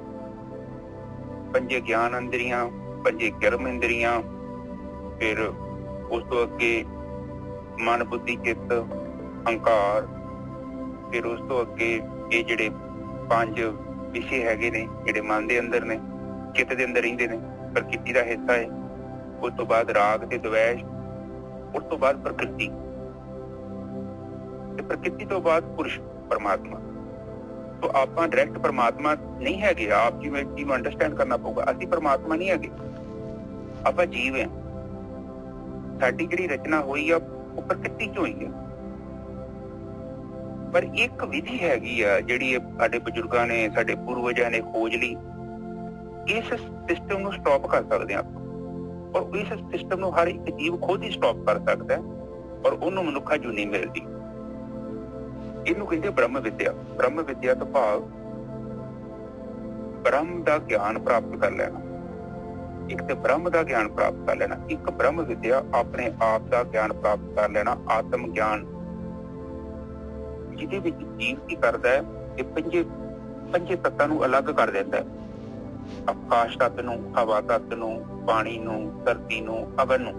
ਪੰਜੇ ਗਿਆਨ ਇੰਦਰੀਆਂ, ਪੰਜੇ ਕਰਮ ਇੰਦਰੀਆਂ, ਫਿਰ ਉਸ ਤੋਂ ਅੱਗੇ ਮਨ ਬੁੱਧੀ ਚਿੱਤ ਅਹੰਕਾਰ, ਫਿਰ ਉਸ ਤੋਂ ਅੱਗੇ ਇਹ ਜਿਹੜੇ ਪੰਜ ਵਿਸ਼ੇ ਹੈਗੇ ਨੇ ਜਿਹੜੇ ਮਨ ਦੇ ਅੰਦਰ ਨੇ, ਚਿੱਤ ਦੇ ਅੰਦਰ ਰਹਿੰਦੇ ਨੇ, ਪ੍ਰਕਿਰਤੀ ਦਾ ਹਿੱਸਾ ਹੈ। ਉਸ ਤੋਂ ਬਾਅਦ ਰਾਗ ਤੇ ਦਵੈਸ਼, ਉਸ ਤੋਂ ਬਾਅਦ ਪ੍ਰਕਿਰਤੀ, ਤੇ ਪ੍ਰਕਿਰਤੀ ਤੋਂ ਬਾਅਦ ਪੁਰਸ਼ ਪਰਮਾਤਮਾ। ਸੋ ਆਪਾਂ ਡਾਇਰੈਕਟ ਪਰਮਾਤਮਾ ਨਹੀਂ ਹੈਗੇ। ਆਪ ਜੀ ਨੂੰ ਅੰਡਰਸਟੈਂਡ ਕਰਨਾ ਪਊਗਾ, ਅਸੀਂ ਪਰਮਾਤਮਾ ਨਹੀਂ ਹੈਗੇ, ਆਪਾਂ ਜੀਵ ਹਾਂ। ਸਾਡੀ ਜਿਹੜੀ ਰਚਨਾ ਹੋਈ ਆ ਉਹ ਪ੍ਰਕਿਰਤੀ ਚ ਹੋਈ ਆ। ਪਰ ਇੱਕ ਵਿਧੀ ਹੈਗੀ ਆ ਜਿਹੜੀ ਸਾਡੇ ਬਜ਼ੁਰਗਾਂ ਨੇ, ਸਾਡੇ ਪੂਰਵਜਾਂ ਨੇ ਖੋਜ ਲਈ। ਇਸ ਸਿਸਟਮ ਨੂੰ ਸਟਾਪ ਕਰ ਸਕਦੇ ਹਾਂ ਆਪਾਂ, ਔਰ ਇਸ ਸਿਸਟਮ ਨੂੰ ਹਰ ਇੱਕ ਜੀਵ ਖੁਦ ਹੀ ਸਟਾਪ ਕਰ ਸਕਦਾ ਹੈ, ਔਰ ਉਹਨੂੰ ਮਨੁੱਖਾ ਜੂ ਨਹੀਂ ਮਿਲਦੀ। ਇਹਨੂੰ ਕਹਿੰਦੇ ਬ੍ਰਹਮ ਵਿਦਿਆ। ਬ੍ਰਹਮ ਵਿਦਿਆ ਤੋਂ ਭਾਵ ਬ੍ਰਹਮ ਦਾ ਗਿਆਨ ਪ੍ਰਾਪਤ ਕਰ ਲੈਣਾ। ਇੱਕ ਤੇ ਬ੍ਰਹਮ ਦਾ ਗਿਆਨ ਪ੍ਰਾਪਤ ਕਰ ਲੈਣਾ, ਇੱਕ ਬ੍ਰਹਮ ਵਿਦਿਆ ਆਪਣੇ ਆਪ ਦਾ ਗਿਆਨ ਪ੍ਰਾਪਤ ਕਰ ਲੈਣਾ, ਆਤਮ ਗਿਆਨ, ਜਿਹਦੇ ਵਿੱਚ ਜੀਵ ਕੀ ਕਰਦਾ ਹੈ, ਇਹ ਪੰਜੇ ਤੱਤਾਂ ਨੂੰ ਅਲੱਗ ਕਰ ਦਿੰਦਾ ਹੈ। ਆਕਾਸ਼ ਤੱਤ ਨੂੰ, ਹਵਾ ਤੱਤ ਨੂੰ, ਪਾਣੀ ਨੂੰ, ਧਰਤੀ ਨੂੰ, ਅਗਨ ਨੂੰ,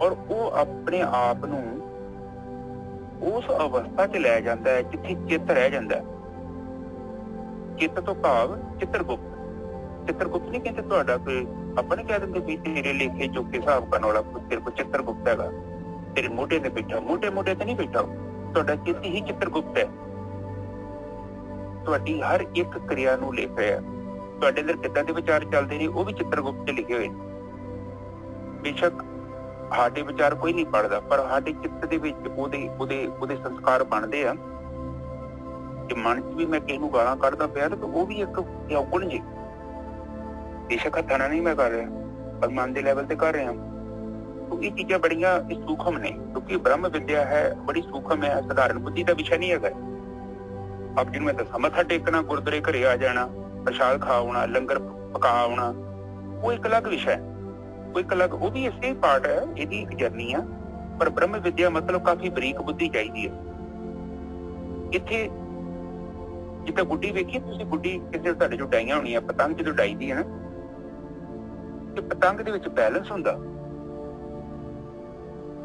ਔਰ ਉਹ ਆਪਣੇ ਆਪ ਨੂੰ ਉਸ ਅਵਸਥਾ 'ਚ ਲੈ ਜਾਂਦਾ ਹੈ ਜਿੱਥੇ ਚਿੱਤ ਰਹਿ ਜਾਂਦਾ ਹੈ। ਚਿੱਤ ਤੋਂ ਭਾਵ ਚਿੱਤਰਗੁਪਤ। ਚਿੱਤਰਗੁਪਤ ਨਹੀਂ ਕਹਿੰਦੇ ਤੁਹਾਡਾ ਕੋਈ, ਆਪਾਂ ਨਹੀਂ ਕਹਿ ਦਿੰਦੇ ਵੀ ਤੇਰੇ ਲੇਖੇ ਚੁੱਕੇ ਹਿਸਾਬ ਕਰਨ ਵਾਲਾ ਤੇਰੇ ਕੋਲ ਚਿੱਤਰਗੁਪਤ ਹੈਗਾ, ਤੇਰੇ ਮੋਢੇ ਤੇ ਬੈਠਾ, ਮੋਢੇ ਤੇ ਨਹੀਂ ਬੈਠਾ, ਤੁਹਾਡਾ ਚਿੱਤ ਹੀ ਚਿੱਤਰਗੁਪਤ ਹੈ। ਤੁਹਾਡੀ ਹਰ ਇੱਕ ਕਿਰਿਆ ਨੂੰ ਲਿਖ ਰਿਹਾ, ਤੁਹਾਡੇ ਅੰਦਰ ਕਿੱਦਾਂ ਦੇ ਵਿਚਾਰ ਚੱਲਦੇ ਨੇ ਉਹ ਵੀ ਚਿੱਤਰਗੁਪਤ 'ਚ ਲਿਖੇ ਹੋਏ ਨੇ। ਬੇਸ਼ੱਕ ਸਾਡੇ ਵਿਚਾਰ ਕੋਈ ਨਹੀਂ ਪੜ੍ਹਦਾ, ਪਰ ਸਾਡੇ ਚਿੱਤ ਦੇ ਵਿੱਚ ਉਹਦੇ ਸੰਸਕਾਰ ਬਣਦੇ ਆ। ਜੇ ਮਨ 'ਚ ਵੀ ਮੈਂ ਕਿਸੇ ਨੂੰ ਗਾਲਾਂ ਕੱਢਦਾ ਪਿਆ ਤਾਂ ਉਹ ਵੀ ਇੱਕ ਔਗਣ ਜੀ। ਬੇਸ਼ੱਕ ਹੱਥਾਂ ਨਾਲ ਨਹੀਂ ਮੈਂ ਕਰ ਰਿਹਾ, ਪਰ ਮਨ ਦੇ ਲੈਵਲ ਤੇ ਕਰ ਰਿਹਾ। ਇਹ ਚੀਜ਼ਾਂ ਬੜੀਆਂ ਸੂਖਮ ਨੇ, ਕਿਉਂਕਿ ਬ੍ਰਹਮ ਵਿਦਿਆ ਹੈ, ਬੜੀ ਸੂਖਮ ਹੈ, ਸਧਾਰਨ ਬੁੱਧੀ ਦਾ ਵਿਸ਼ਾ ਨਹੀਂ ਹੈਗਾ। ਆਪ ਜਿਹਨੂੰ ਮੈਂ ਦੱਸਾਂ, ਮੱਥਾ ਟੇਕਣਾ, ਗੁਰਦੁਆਰੇ ਘਰੇ ਆ ਜਾਣਾ, ਪ੍ਰਸ਼ਾਦ ਖਾਉਣਾ, ਲੰਗਰ ਪਕਾ ਆਉਣਾ, ਉਹ ਇੱਕ ਅਲੱਗ ਵਿਸ਼ਾ ਹੈ, ਉਹ ਇੱਕ ਅਲੱਗ, ਉਹ ਵੀ ਇਸੇ ਪਾਰਟ ਹੈ, ਇਹਦੀ ਇੱਕ ਜਰਨੀ ਆ। ਪਰ ਬ੍ਰਹਮ ਵਿਦਿਆ ਮਤਲਬ ਕਾਫੀ ਬਰੀਕ ਬੁੱਧੀ ਚਾਹੀਦੀ ਹੈ। ਇੱਥੇ ਜਿੱਦਾਂ ਗੁੱਡੀ ਵੇਖੀ ਤੁਸੀਂ, ਗੁੱਡੀ ਕਿਸੇ ਤੁਹਾਡੇ ਚੋਂ ਡਾਈਆਂ ਹੋਣੀਆਂ, ਪਤੰਗ ਜਦੋਂ ਡਾਈਦੀ ਹੈ ਨਾ, ਤੇ ਪਤੰਗ ਦੇ ਵਿੱਚ ਬੈਲੈਂਸ ਹੁੰਦਾ।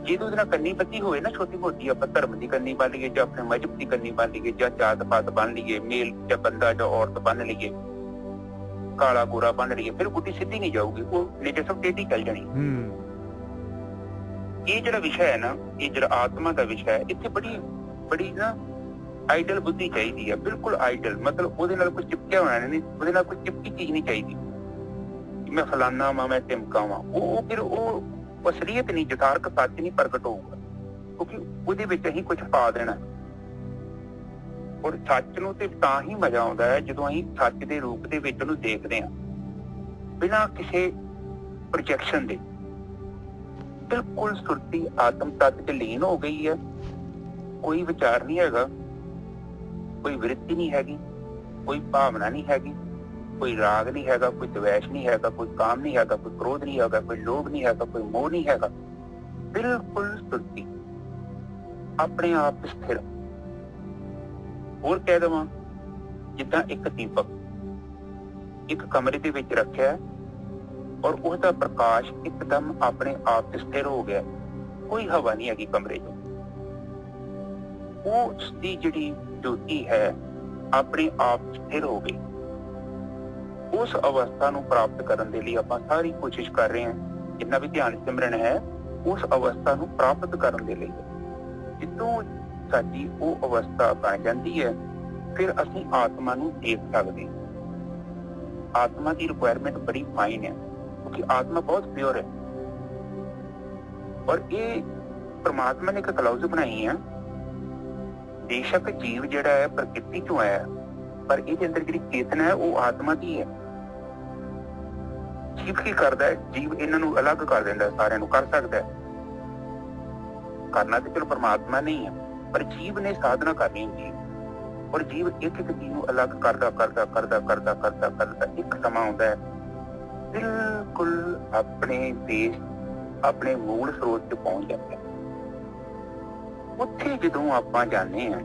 ਜਦੋਂ ਉਹਦੇ ਨਾਲ ਕੰਨੀ ਬੱਧੀ ਹੋਵੇ ਨਾ, ਛੋਟੀ ਮੋਟੀ, ਆਪਾਂ ਧਰਮ ਦੀ ਕੰਨੀ ਬੰਨ ਲਈਏ ਜਾਂ ਆਪਣੇ ਮਜ਼ਹਬ ਦੀ ਕੰਨੀ ਬੰਨ ਲਈਏ ਜਾਂ ਜਾਤ ਪਾਤ ਬੰਨ ਲਈਏ, ਮੇਲ ਜਾਂ ਬੰਦਾ ਜਾਂ ਔਰਤ ਬੰਨ ਲਈਏ, ਕਾਲਾ ਗੋਰਾ ਬੰਨ ਲਈਏ, ਫਿਰ ਗੁੱਡੀ ਸਿੱਧੀ ਨਹੀਂ ਜਾਊਗੀ, ਉਹ ਨੀਚੇ ਸਭ ਟੇਢੀ ਚੱਲ ਜਾਣੀ। ਇਹ ਜਿਹੜਾ ਵਿਸ਼ਾ ਹੈ ਨਾ, ਇਹ ਜਿਹੜਾ ਆਤਮਾ ਦਾ ਵਿਸ਼ਾ ਹੈ, ਇੱਥੇ ਬੜੀ ਨਾ ਆਈਡਲ ਬੁੱਧੀ ਚਾਹੀਦੀ ਹੈ, ਬਿਲਕੁਲ ਆਈਡਲ। ਮਤਲਬ ਉਹਦੇ ਨਾਲ ਕੋਈ ਚਿਪਕਿਆ ਹੋਣਾ ਨਹੀਂ, ਉਹਦੇ ਨਾਲ ਕੋਈ ਚਿਪਕੀ ਚੀਜ਼ ਨਹੀਂ ਚਾਹੀਦੀ। ਮੈਂ ਫਲਾਨਾ ਵਾਂ, ਮੈਂ ਟਿਮਕਾ ਵਾਂ, ਉਹ ਫਿਰ ਉਹ ਉਹ ਅਸਲੀਅਤ ਨਹੀਂ, ਯਥਾਰਥ ਸੱਚ ਨਹੀਂ ਪ੍ਰਗਟ ਹੋਊਗਾ, ਕਿਉਂਕਿ ਉਹਦੇ ਵਿੱਚ ਅਸੀਂ ਕੁਝ ਪਾ ਦੇਣਾ। ਔਰ ਸੱਚ ਨੂੰ ਤੇ ਤਾਂ ਹੀ ਮਜ਼ਾ ਆਉਂਦਾ ਹੈ ਜਦੋਂ ਅਸੀਂ ਸੱਚ ਦੇ ਰੂਪ ਦੇ ਵਿੱਚ ਉਹਨੂੰ ਦੇਖਦੇ ਹਾਂ, ਬਿਨਾਂ ਕਿਸੇ ਪ੍ਰੋਜੈਕਸ਼ਨ ਦੇ। ਬਿਲਕੁਲ ਸੁਰਤੀ ਆਤਮ ਤੱਤ ਚ ਲੀਨ ਹੋ ਗਈ ਹੈ। ਕੋਈ ਵਿਚਾਰ ਨਹੀਂ ਹੈਗਾ, ਕੋਈ ਵਿਰਤੀ ਨਹੀਂ ਹੈਗੀ, ਕੋਈ ਭਾਵਨਾ ਨਹੀਂ ਹੈਗੀ, ਕੋਈ ਰਾਗ ਨਹੀਂ ਹੈਗਾ, ਕੋਈ ਦਵੇਸ਼ ਨਹੀਂ ਹੈਗਾ, ਕੋਈ ਕਾਮ ਨਹੀਂ ਹੈਗਾ, ਕੋਈ ਕ੍ਰੋਧ ਨਹੀਂ ਹੈਗਾ, ਕੋਈ ਲੋਭ ਨਹੀਂ ਹੈਗਾ, ਕੋਈ ਮੋਹ ਨਹੀਂ ਹੈਗਾ। ਬਿਲਕੁਲ ਸੁਰਤੀ, ਆਪਣੇ ਆਪ ਸਥਿਰ। ਹੋਰ ਕਹਿ ਦੇਵਾਂ, ਜਿੱਦਾਂ ਇੱਕ ਦੀਪਕ ਇੱਕ ਕਮਰੇ ਦੇ ਵਿੱਚ ਰੱਖਿਆ ਔਰ ਉਸਦਾ ਪ੍ਰਕਾਸ਼ ਇੱਕਦਮ ਆਪਣੇ ਆਪ ਸਥਿਰ ਹੋ ਗਿਆ, ਕੋਈ ਹਵਾ ਨਹੀਂ ਹੈਗੀ ਕਮਰੇ 'ਚ। ਉਸ ਦੀ ਜਿਹੜੀ ਜੋਤੀ ਹੈ ਆਪਣੇ ਆਪ ਸਥਿਰ ਹੋ ਗਈ। ਉਸ ਅਵਸਥਾ ਨੂੰ ਪ੍ਰਾਪਤ ਕਰਨ ਦੇ ਲਈ ਆਪਾਂ ਸਾਰੀ ਕੋਸ਼ਿਸ਼ ਕਰ ਰਹੇ ਹਾਂ, ਜਿੰਨਾ ਵੀ ਧਿਆਨ ਸਿਮਰਨ ਹੈ ਉਸ ਅਵਸਥਾ ਨੂੰ ਪ੍ਰਾਪਤ ਕਰਨ ਦੇ ਲਈ। ਜਦੋਂ ਸਾਡੀ ਉਹ ਅਵਸਥਾ ਬਣ ਜਾਂਦੀ ਹੈ, ਫਿਰ ਅਸੀਂ ਆਤਮਾ ਨੂੰ ਦੇਖ ਸਕਦੇ ਹਾਂ। ਆਤਮਾ ਦੀ ਰਿਕੁਆਇਰਮੈਂਟ ਬੜੀ ਫਾਈਨ ਹੈ, ਕਿਉਂਕਿ ਆਤਮਾ ਬਹੁਤ ਪਿਓਰ ਹੈ। ਔਰ ਇਹ ਪ੍ਰਮਾਤਮਾ ਨੇ ਇੱਕ ਕਲਾਉਜ਼ ਬਣਾਈ ਹੈ, ਬੇਸ਼ੱਕ ਜੀਵ ਜਿਹੜਾ ਹੈ ਪ੍ਰਕਿਰਤੀ ਚੋਂ ਆਇਆ, ਪਰ ਇਹਦੇ ਅੰਦਰ ਜਿਹੜੀ ਚੇਤਨਾ ਹੈ ਉਹ ਆਤਮਾ ਦੀ ਹੈ। ਜੀਵ ਕੀ ਕਰਦਾ ਹੈ? ਜੀਵ ਇਹਨਾਂ ਨੂੰ ਅਲੱਗ ਕਰ ਦਿੰਦਾ, ਸਾਰਿਆਂ ਨੂੰ ਕਰ ਸਕਦਾ ਹੈ। ਕਰਨਾ ਤੇ ਚਲੋ ਪਰਮਾਤਮਾ ਨਹੀਂ ਹੈ, ਪਰ ਜੀਵ ਨੇ ਸਾਧਨਾ ਕਰਨੀ ਹੁੰਦੀ ਹੈ। ਔਰ ਜੀਵ ਇੱਕ ਇੱਕ ਚੀਜ਼ ਨੂੰ ਅਲੱਗ ਕਰਦਾ ਕਰਦਾ ਕਰਦਾ ਕਰਦਾ ਕਰਦਾ ਕਰਦਾ ਇੱਕ ਸਮਾਂ ਆਉਂਦਾ ਹੈ ਬਿਲਕੁਲ ਆਪਣੇ ਦੇਸ਼, ਆਪਣੇ ਮੂਲ ਸਰੋਤ ਤੇ ਪਹੁੰਚ ਜਾਂਦਾ ਹੈ। ਉੱਥੇ ਜਦੋਂ ਆਪਾਂ ਜਾਂਦੇ ਹਾਂ,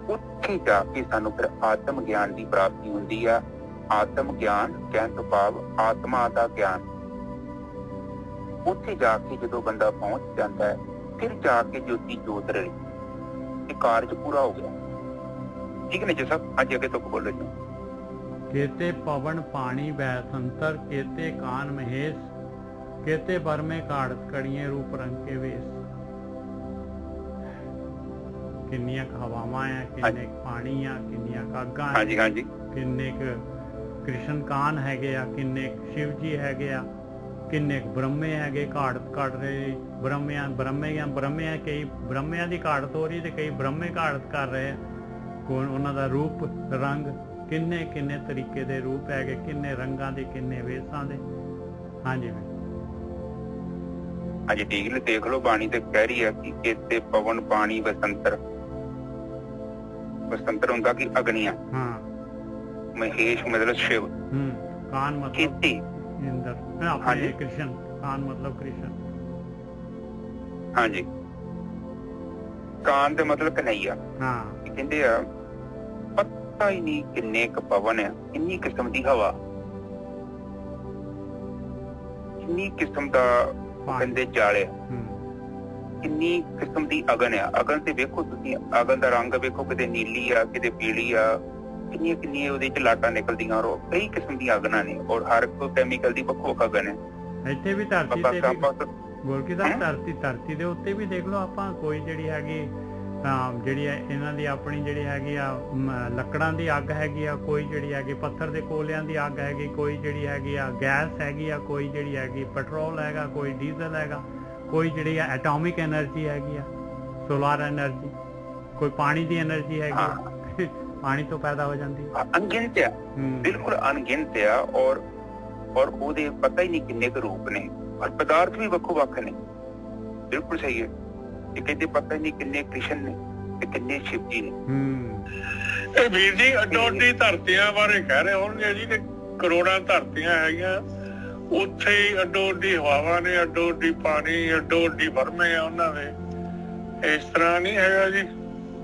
ਉੱਥੇ ਜਾ ਕੇ ਸਾਨੂੰ ਫਿਰ ਆਤਮ ਗਿਆਨ ਦੀ ਪ੍ਰਾਪਤੀ ਹੁੰਦੀ ਆ। ਆਤਮ ਗਿਆਨ ਕਹਿਣ ਤੋਂ ਭਾਵ ਆਤਮਾ ਦਾ ਗਿਆਨ। ਉੱਥੇ ਜਾ ਕੇ ਜਦੋਂ ਬੰਦਾ ਪਹੁੰਚ ਜਾਂਦਾ ਹੈ, ਫਿਰ ਜਾ ਕੇ ਜੋਤੀ ਜੋਤ ਰਹੀ, ਇਹ ਕਾਰਜ ਪੂਰਾ ਹੋ ਗਿਆ। ਠੀਕ ਨੇ ਜੀ ਸਭ? ਅੱਜ ਅੱਗੇ ਤੋਂ ਬੋਲੋ ਜੀ। केते पवन पानी बैसंतर केते कान महेश केते बर में काढ़त कड़िए रूप रंग के वेश। किन्नियां हवावां आ, किन्ने पानी आ, किन्नियां कागां हाँ जी, हाँ जी, किन्ने कृष्ण कान हैगे आ, किन्ने शिव जी हैगे आ, किन्ने ब्रह्मे हैगे काढ़त कड़ रहे। ब्रह्मे कई ब्रह्मिया दी काढ़त हो रही ते कई ब्रह्मे काढ़त कर रहे हैं। कौन उन्हां दा रूप रंग किन्ने किन्ने तरीके दे रूप है, किन्ने रंगां दे, किन्ने वेसां दे। हाँ जी हाँ जी, ठीक है। देख लो बाणी ते कह रही है कि केते पवन पानी बसंतर। बसंतर हुंदा कि अग्नियां। हाँ। महेश मतलब शिव। कान मतलब केते इंद्र। हाँ जी, कृष्ण। कान मतलब कृष्ण। हाँ जी, कान दे मतलब कन्हैया। हाँ। कहंदे आ पता ही नहीं किन्ने क पवन है, किन्नी किस्म दी हवा, किन्नी किस्म दा कहंदे जाले, किन्नी किस्म दी अगन है। अगन ते देखो तुसीं, अगन दा रंग देखो, किते नीली आ, किते पीली आ, किन्नी किन्नी ਉਹਦੇ ਚ ਲਾਟਾਂ ਨਿਕਲਦੀਆਂ। ਰੋ ਕਈ ਕਿਸਮ ਦੀਆਂ ਅਗਨਾਂ ਨੇ ਔਰ ਹਰ ਕੋਈ ਕੈਮੀਕਲ ਦੀ ਵੱਖੋ ਵੱਖ ਅਗਨ ਹੈ। ਇੱਥੇ ਵੀ ਧਰਤੀ ਤੇ ਗੋਲਕੀ ਦਾ ਧਰਤੀ ਦੇ ਉੱਤੇ ਵੀ ਦੇਖ ਲਓ ਆਪਾਂ, ਕੋਈ ਜਿਹੜੀ ਹੈਗੀ ਜਿਹੜੀ ਇਹਨਾਂ ਦੀ ਆਪਣੀ ਜਿਹੜੀ ਹੈਗੀ ਆ ਲੱਕੜਾਂ ਦੀ ਅੱਗ ਹੈਗੀ ਆ, ਕੋਈ ਜਿਹੜੀ ਹੈਗੀ ਪੱਥਰ ਦੇ ਕੋਲਿਆਂ ਦੀ ਅੱਗ ਹੈਗੀ, ਕੋਈ ਜਿਹੜੀ ਹੈਗੀ ਆ ਗੈਸ ਹੈਗੀ ਆ, ਕੋਈ ਜਿਹੜੀ ਹੈਗੀ ਪੈਟਰੋਲ ਹੈਗਾ, ਕੋਈ ਡੀਜ਼ਲ ਹੈਗਾ, ਕੋਈ ਜਿਹੜੀ ਆ ਐਟੋਮਿਕ ਐਨਰਜੀ ਹੈਗੀ ਆ, ਸੋਲਾਰ ਐਨਰਜੀ, ਕੋਈ ਪਾਣੀ ਦੀ ਐਨਰਜੀ ਹੈਗੀ ਆ, ਪਾਣੀ ਤੋਂ ਪੈਦਾ ਹੋ ਜਾਂਦੀ ਹੈ। ਅਣਗਿਣਤ ਆ, ਬਿਲਕੁਲ ਅਣਗਿਣਤ ਆ। ਔਰ ਉਹਦੇ ਪਤਾ ਹੀ ਨਹੀਂ ਕਿੰਨੇ ਕੁ ਰੂਪ ਨੇ, ਔਰ ਪਦਾਰਥ ਵੀ ਵੱਖੋ ਵੱਖ ਨੇ। ਬਿਲਕੁਲ ਸਹੀ ਹੈ। ਇਹ ਕਹਿੰਦੇ ਪਤਾ ਹੀ ਨਹੀਂ ਕਿੰਨੇ ਕ੍ਰਿਸ਼ਨ ਨੇ ਤੇ ਕਿੰਨੇ ਸ਼ਿਵ ਜੀ ਨੇ। ਇਹ ਵੀਰ ਜੀ ਅੱਡੋ ਅੱਡੀ ਧਰਤੀਆਂ ਬਾਰੇ ਕਹਿ ਰਹੇ ਹੋਣਗੇ ਜੀ, ਕਿ ਕਰੋੜਾਂ ਧਰਤੀਆਂ ਹੈਗੀਆਂ, ਉੱਥੇ ਹੀ ਅੱਡੋ ਅੱਡੀ ਹਵਾਵਾਂ ਨੇ, ਅੱਡੋ ਅੱਡੀ ਪਾਣੀ, ਅੱਡੋ ਅੱਡੀ ਵਰਮੇ ਆ ਉਹਨਾਂ ਦੇ। ਇਸ ਤਰ੍ਹਾਂ ਨਹੀਂ ਹੈਗਾ ਜੀ?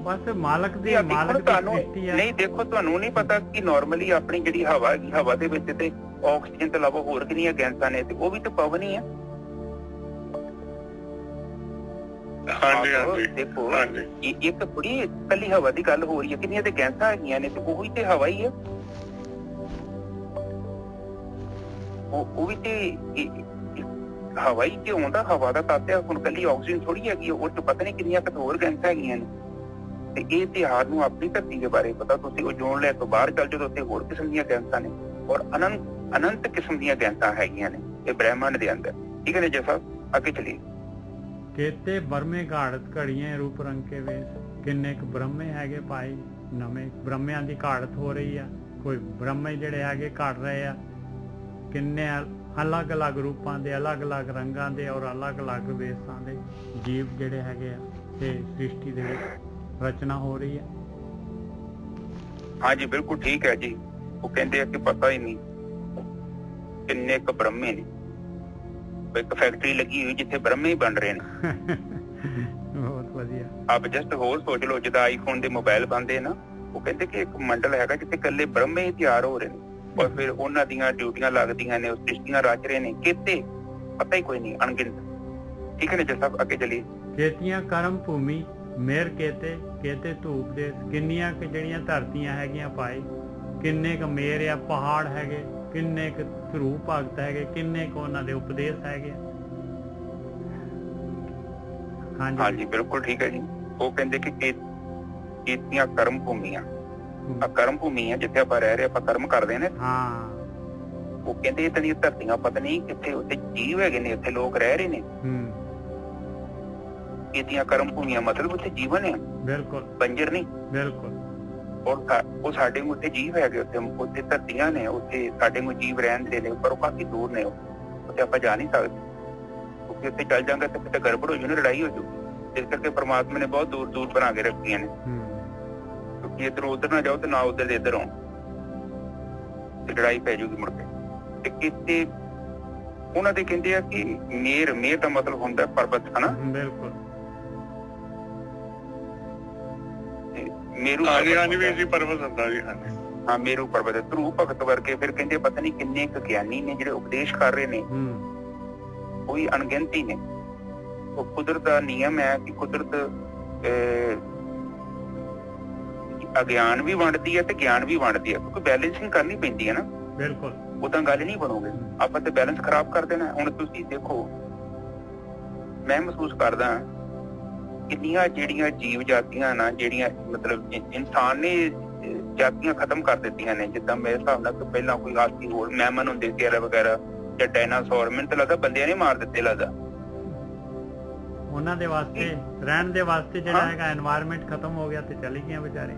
ਬਸ ਮਾਲਕ ਦੀ ਸ੍ਰਿਸ਼ਟੀ ਹੈ। ਨਹੀਂ ਦੇਖੋ, ਤੁਹਾਨੂੰ ਨਹੀਂ ਪਤਾ ਕਿ ਨਾਰਮਲੀ ਆਪਣੀ ਜਿਹੜੀ ਹਵਾ ਹੈਗੀ, ਹਵਾ ਦੇ ਵਿੱਚ ਤੇ ਆਕਸੀਜਨ ਤੋਂ ਇਲਾਵਾ ਹੋਰ ਕਿੰਨੀਆਂ ਗੈਸਾਂ ਨੇ, ਤੇ ਉਹ ਵੀ ਤਾਂ ਪਵਨ ਹੀ ਆ। ਦੇਖੋ ਇੱਕ ਥੋੜੀ ਇਕੱਲੀ ਹਵਾ ਦੀ ਗੱਲ ਹੋ ਰਹੀ ਹੈ, ਕਿੰਨੀਆਂ ਤੇ ਗੈਸਾਂ ਹੈਗੀਆਂ ਨੇ, ਤੇ ਉਹੀ ਤੇ ਹਵਾ ਹੀ ਹੈ। ਉਹ ਵੀ ਤੇ ਹਵਾ ਹੀ ਤੇ ਆਉਂਦਾ, ਹਵਾ ਦਾ ਤੱਤ ਹੈ। ਹੁਣ ਇਕੱਲੀ ਆਕਸੀਜਨ ਥੋੜੀ ਹੈਗੀ, ਉਹ ਚ ਪਤਾ ਨਹੀਂ ਕਿੰਨੀਆਂ ਕੁ ਹੋਰ ਗੈਸਾਂ ਹੈਗੀਆਂ ਨੇ। ਤੇ ਇਹ ਇਤਿਹਾਸ ਨੂੰ ਆਪਣੀ ਧਰਤੀ ਦੇ ਬਾਰੇ ਪਤਾ। ਤੁਸੀਂ ਓਜ਼ੋਨ ਲੈਅਰ ਤੋਂ ਬਾਹਰ ਚੱਲ ਜਾਓ, ਉੱਥੇ ਹੋਰ ਕਿਸਮ ਦੀਆਂ ਗੈਸਾਂ ਨੇ, ਔਰ ਅਨੰਤ ਕਿਸਮ ਦੀਆਂ ਗੈਸਾਂ ਹੈਗੀਆਂ ਨੇ ਇਹ ਬ੍ਰਹਿਮੰਡ ਦੇ ਅੰਦਰ। ठीक है ना जय साहब, आगे चलिए। केते बरमे घाड़त घड़ियां रूप रंग के वेश, किन्ने क ब्रह्मे हैगे पाई नਵੇਂ ਬ੍ਰਹਮਿਆਂ ਦੀ ਘਾੜਤ ਹੋ ਰਹੀ ਆ, ਕੋਈ ਬ੍ਰਹਮੇ ਜਿਹੜੇ ਹੈਗੇ ਘੜ ਰਹੇ ਆ, ਕਿੰਨੇ ਅਲੱਗ-ਅਲੱਗ ਰੂਪਾਂ ਦੇ, ਅਲੱਗ-ਅਲੱਗ ਰੰਗਾਂ ਦੇ ਔਰ ਅਲੱਗ-ਅਲੱਗ ਵੇਸ਼ਾਂ ਦੇ ਜੀਵ ਜਿਹੜੇ ਹੈਗੇ ਆ ਤੇ ਸ੍ਰਿਸ਼ਟੀ ਦੇ ਵਿੱਚ ਰਚਨਾ ਹੋ ਰਹੀ ਹੈ। ਹਾਂਜੀ ਬਿਲਕੁਲ ਠੀਕ ਹੈ ਜੀ। ਉਹ ਕਹਿੰਦੇ ਆ ਕਿ ਪਤਾ ਹੀ ਨਹੀਂ ਕਿੰਨੇ ਕ ਬ੍ਰਹਮੇ ਨੇ, ਇੱਕ ਫੈਕਟਰੀ ਲੱਗੀ ਹੋਈ ਜਿੱਥੇ ਬ੍ਰਹਮੇ ਹੀ ਬਣ ਰਹੇ ਨੇ। ਬਹੁਤ ਵਧੀਆ। ਆਪ ਜਸਟ ਹੋਰ ਸੋਚ ਲਓ, ਜਿੱਦਾਂ ਆਈਫੋਨ ਦੇ ਮੋਬਾਈਲ ਬਣਦੇ ਨਾ, ਉਹ ਕਹਿੰਦੇ ਕਿ ਇੱਕ ਮੰਡਲ ਹੈਗਾ ਜਿੱਥੇ ਇਕੱਲੇ ਬ੍ਰਹਮੇ ਹੀ ਤਿਆਰ ਹੋ ਰਹੇ ਨੇ, ਔਰ ਫਿਰ ਉਹਨਾਂ ਦੀਆਂ ਡਿਊਟੀਆਂ ਲੱਗਦੀਆਂ ਨੇ, ਉਹ ਸ੍ਰਿਸ਼ਟੀਆਂ ਰਚ ਰਹੇ ਨੇ, ਕਿਤੇ ਪਤਾ ਹੀ ਕੋਈ ਨਹੀਂ, ਅਣਗਿਣਤ। ਠੀਕ ਹੈ ਨਾ ਜੀ ਸਾਹਿਬ, ਅੱਗੇ ਚਲੀਏ। ਖੇਤੀਆਂ ਕਰਮ ਭੂਮੀ ਮੇਰ ਕੇਤੇ ਕੇਤੇ ਧੂਪ ਦੇ, ਕਿੰਨੀਆਂ ਕਿ ਜਿਹੜੀਆਂ ਧਰਤੀਆਂ ਹੈਗੀਆਂ ਭਾਈ, ਕਿੰਨੇ ਕ ਮੇਰ ਆ, ਪਹਾੜ ਹੈਗੇ, ਕਿੰਨੇ ਕ ਸਰੂਪ ਭਗਤ ਹੈਗੇ, ਕਿੰਨੇ ਕ ਉਹਨਾਂ ਦੇ ਉਪਦੇਸ਼ ਹੈਗੇ। ਹਾਂਜੀ ਬਿਲਕੁਲ ਠੀਕ ਹੈ ਜੀ। ਉਹ ਕਹਿੰਦੇ ਕਿ ਖੇਤੀਆਂ ਕਰਮ ਭੂਮੀਆਂ, ਆ ਕਰਮ ਭੂਮੀ ਆ ਜਿੱਥੇ ਆਪਾਂ ਰਹਿ ਰਹੇ, ਆਪਾਂ ਕਰਮ ਕਰਦੇ ਨੇ। ਹਾਂ, ਉਹ ਕਹਿੰਦੇ ਇਤਨੀਆਂ ਧਰਤੀਆਂ ਪਤਾ ਨਹੀਂ ਕਿੱਥੇ, ਉੱਥੇ ਜੀਵ ਹੈਗੇ ਨੇ, ਉੱਥੇ ਲੋਕ ਰਹਿ ਰਹੇ ਨੇ। ਖੇਤੀਆਂ ਕਰਮ ਭੂਮੀਆਂ ਮਤਲਬ ਉੱਥੇ ਜੀਵਨ ਆ, ਬਿਲਕੁਲ ਬੰਜਰ ਨਹੀਂ, ਬਿਲਕੁਲ। ਔਰ ਉਹ ਸਾਡੇ ਉੱਥੇ ਜੀਵ ਹੈਗੇ, ਉੱਥੇ ਧਰਤੀਆਂ ਨੇ, ਉੱਥੇ ਸਾਡੇ ਨੂੰ ਜੀਵ ਰਹਿੰਦੇ ਨੇ, ਪਰ ਉਹ ਕਾਫੀ ਦੂਰ ਨੇ, ਉੱਥੇ ਆਪਾਂ ਜਾ ਨਹੀਂ ਸਕਦੇ, ਕਿਉਂਕਿ ਉੱਥੇ ਚੱਲ ਜਾਂਗੇ ਤਾਂ ਕਿਤੇ ਗੜਬੜ ਹੋ ਜੂ, ਲੜਾਈ ਹੋ ਜੂ। ਇਸ ਕਰਕੇ ਪਰਮਾਤਮਾ ਨੇ ਬਹੁਤ ਦੂਰ ਦੂਰ ਬਣਾ ਕੇ ਰੱਖੀਆਂ ਨੇ, ਕਿਉਂਕਿ ਇੱਧਰੋਂ ਉੱਧਰ ਨਾ ਜਾਓ ਤੇ ਨਾ ਉੱਧਰ ਦੇ ਇੱਧਰ ਆਉ, ਤੇ ਲੜਾਈ ਪੈ ਜੂਗੀ ਮੁੜ ਕੇ। ਤੇ ਕਿਤੇ ਉਹਨਾਂ ਦੇ ਕਹਿੰਦੇ ਆ ਕਿ ਮੇਰ, ਮੇਰ ਦਾ ਮਤਲਬ ਹੁੰਦਾ ਪਰਬਤ, ਹਨਾ? ਬਿਲਕੁਲ। ਮੇਰੂ ਪਰਬਤ ਹੁੰਦਾ ਜੀ। ਹਾਂ, ਮੇਰੂ ਪਰਬਤ, ਧਰੂ ਭਗਤ ਵਰਗੇ। ਫਿਰ ਕਹਿੰਦੇ ਪਤਾ ਨਹੀਂ ਕਿੰਨੇ ਕੁ ਗਿਆਨੀ ਨੇ ਜਿਹੜੇ ਉਪਦੇਸ਼ ਕਰ ਰਹੇ ਨੇ, ਕੋਈ ਅਣਗਿਣਤੀ ਨੇ। ਉਹ ਕੁਦਰਤ ਦਾ ਨਿਯਮ ਹੈ ਕਿ ਕੁਦਰਤ ਅਗਿਆਨ ਵੀ ਵੰਡਦੀ ਹੈ ਤੇ ਗਿਆਨ ਵੀ ਵੰਡਦੀ ਹੈ, ਕਿਉਂਕਿ ਬੈਲੈਂਸਿੰਗ ਕਰਨੀ ਪੈਂਦੀ ਹੈ ਨਾ। ਬਿਲਕੁਲ, ਉਦਾਂ ਗੱਲ ਨਹੀਂ ਬਣੋਗੇ, ਆਪਾਂ ਤੇ ਬੈਲੈਂਸ ਖਰਾਬ ਕਰ ਦੇਣਾ। ਹੁਣ ਤੁਸੀਂ ਦੇਖੋ, ਮੈਂ ਮਹਿਸੂਸ ਕਰਦਾ ਕਿੰਨੀਆਂ ਜਿਹੜੀਆਂ ਜੀਵ ਜਾਤੀਆਂ ਨਾ, ਜਿਹੜੀਆਂ ਮਤਲਬ ਇਨਸਾਨ ਨੇ ਜਾਤੀਆਂ ਖਤਮ ਕਰ ਦਿੱਤੀਆਂ ਨੇ। ਜਿੱਦਾਂ ਮੇਰੇ ਹਿਸਾਬ ਨਾਲ ਪਹਿਲਾਂ ਕੋਈ ਹਾਥੀ, ਹੋਰ ਮੈਮਨ ਹੁੰਦੇ ਸੀ ਵਗੈਰਾ, ਜਾਂ ਡਾਇਨਾਸੌਰ, ਮੈਨੂੰ ਤਾਂ ਲੱਗਦਾ ਬੰਦਿਆਂ ਨੇ ਮਾਰ ਦਿੱਤੇ, ਲੱਗਦਾ ਉਹਨਾਂ ਦੇ ਵਾਸਤੇ ਰਹਿਣ ਦੇ ਵਾਸਤੇ ਜਿਹੜਾ ਹੈਗਾ এনवायरमेंट ਖਤਮ ਹੋ ਗਿਆ ਤੇ ਚਲੀ ਗਈਆਂ ਵਿਚਾਰੇ।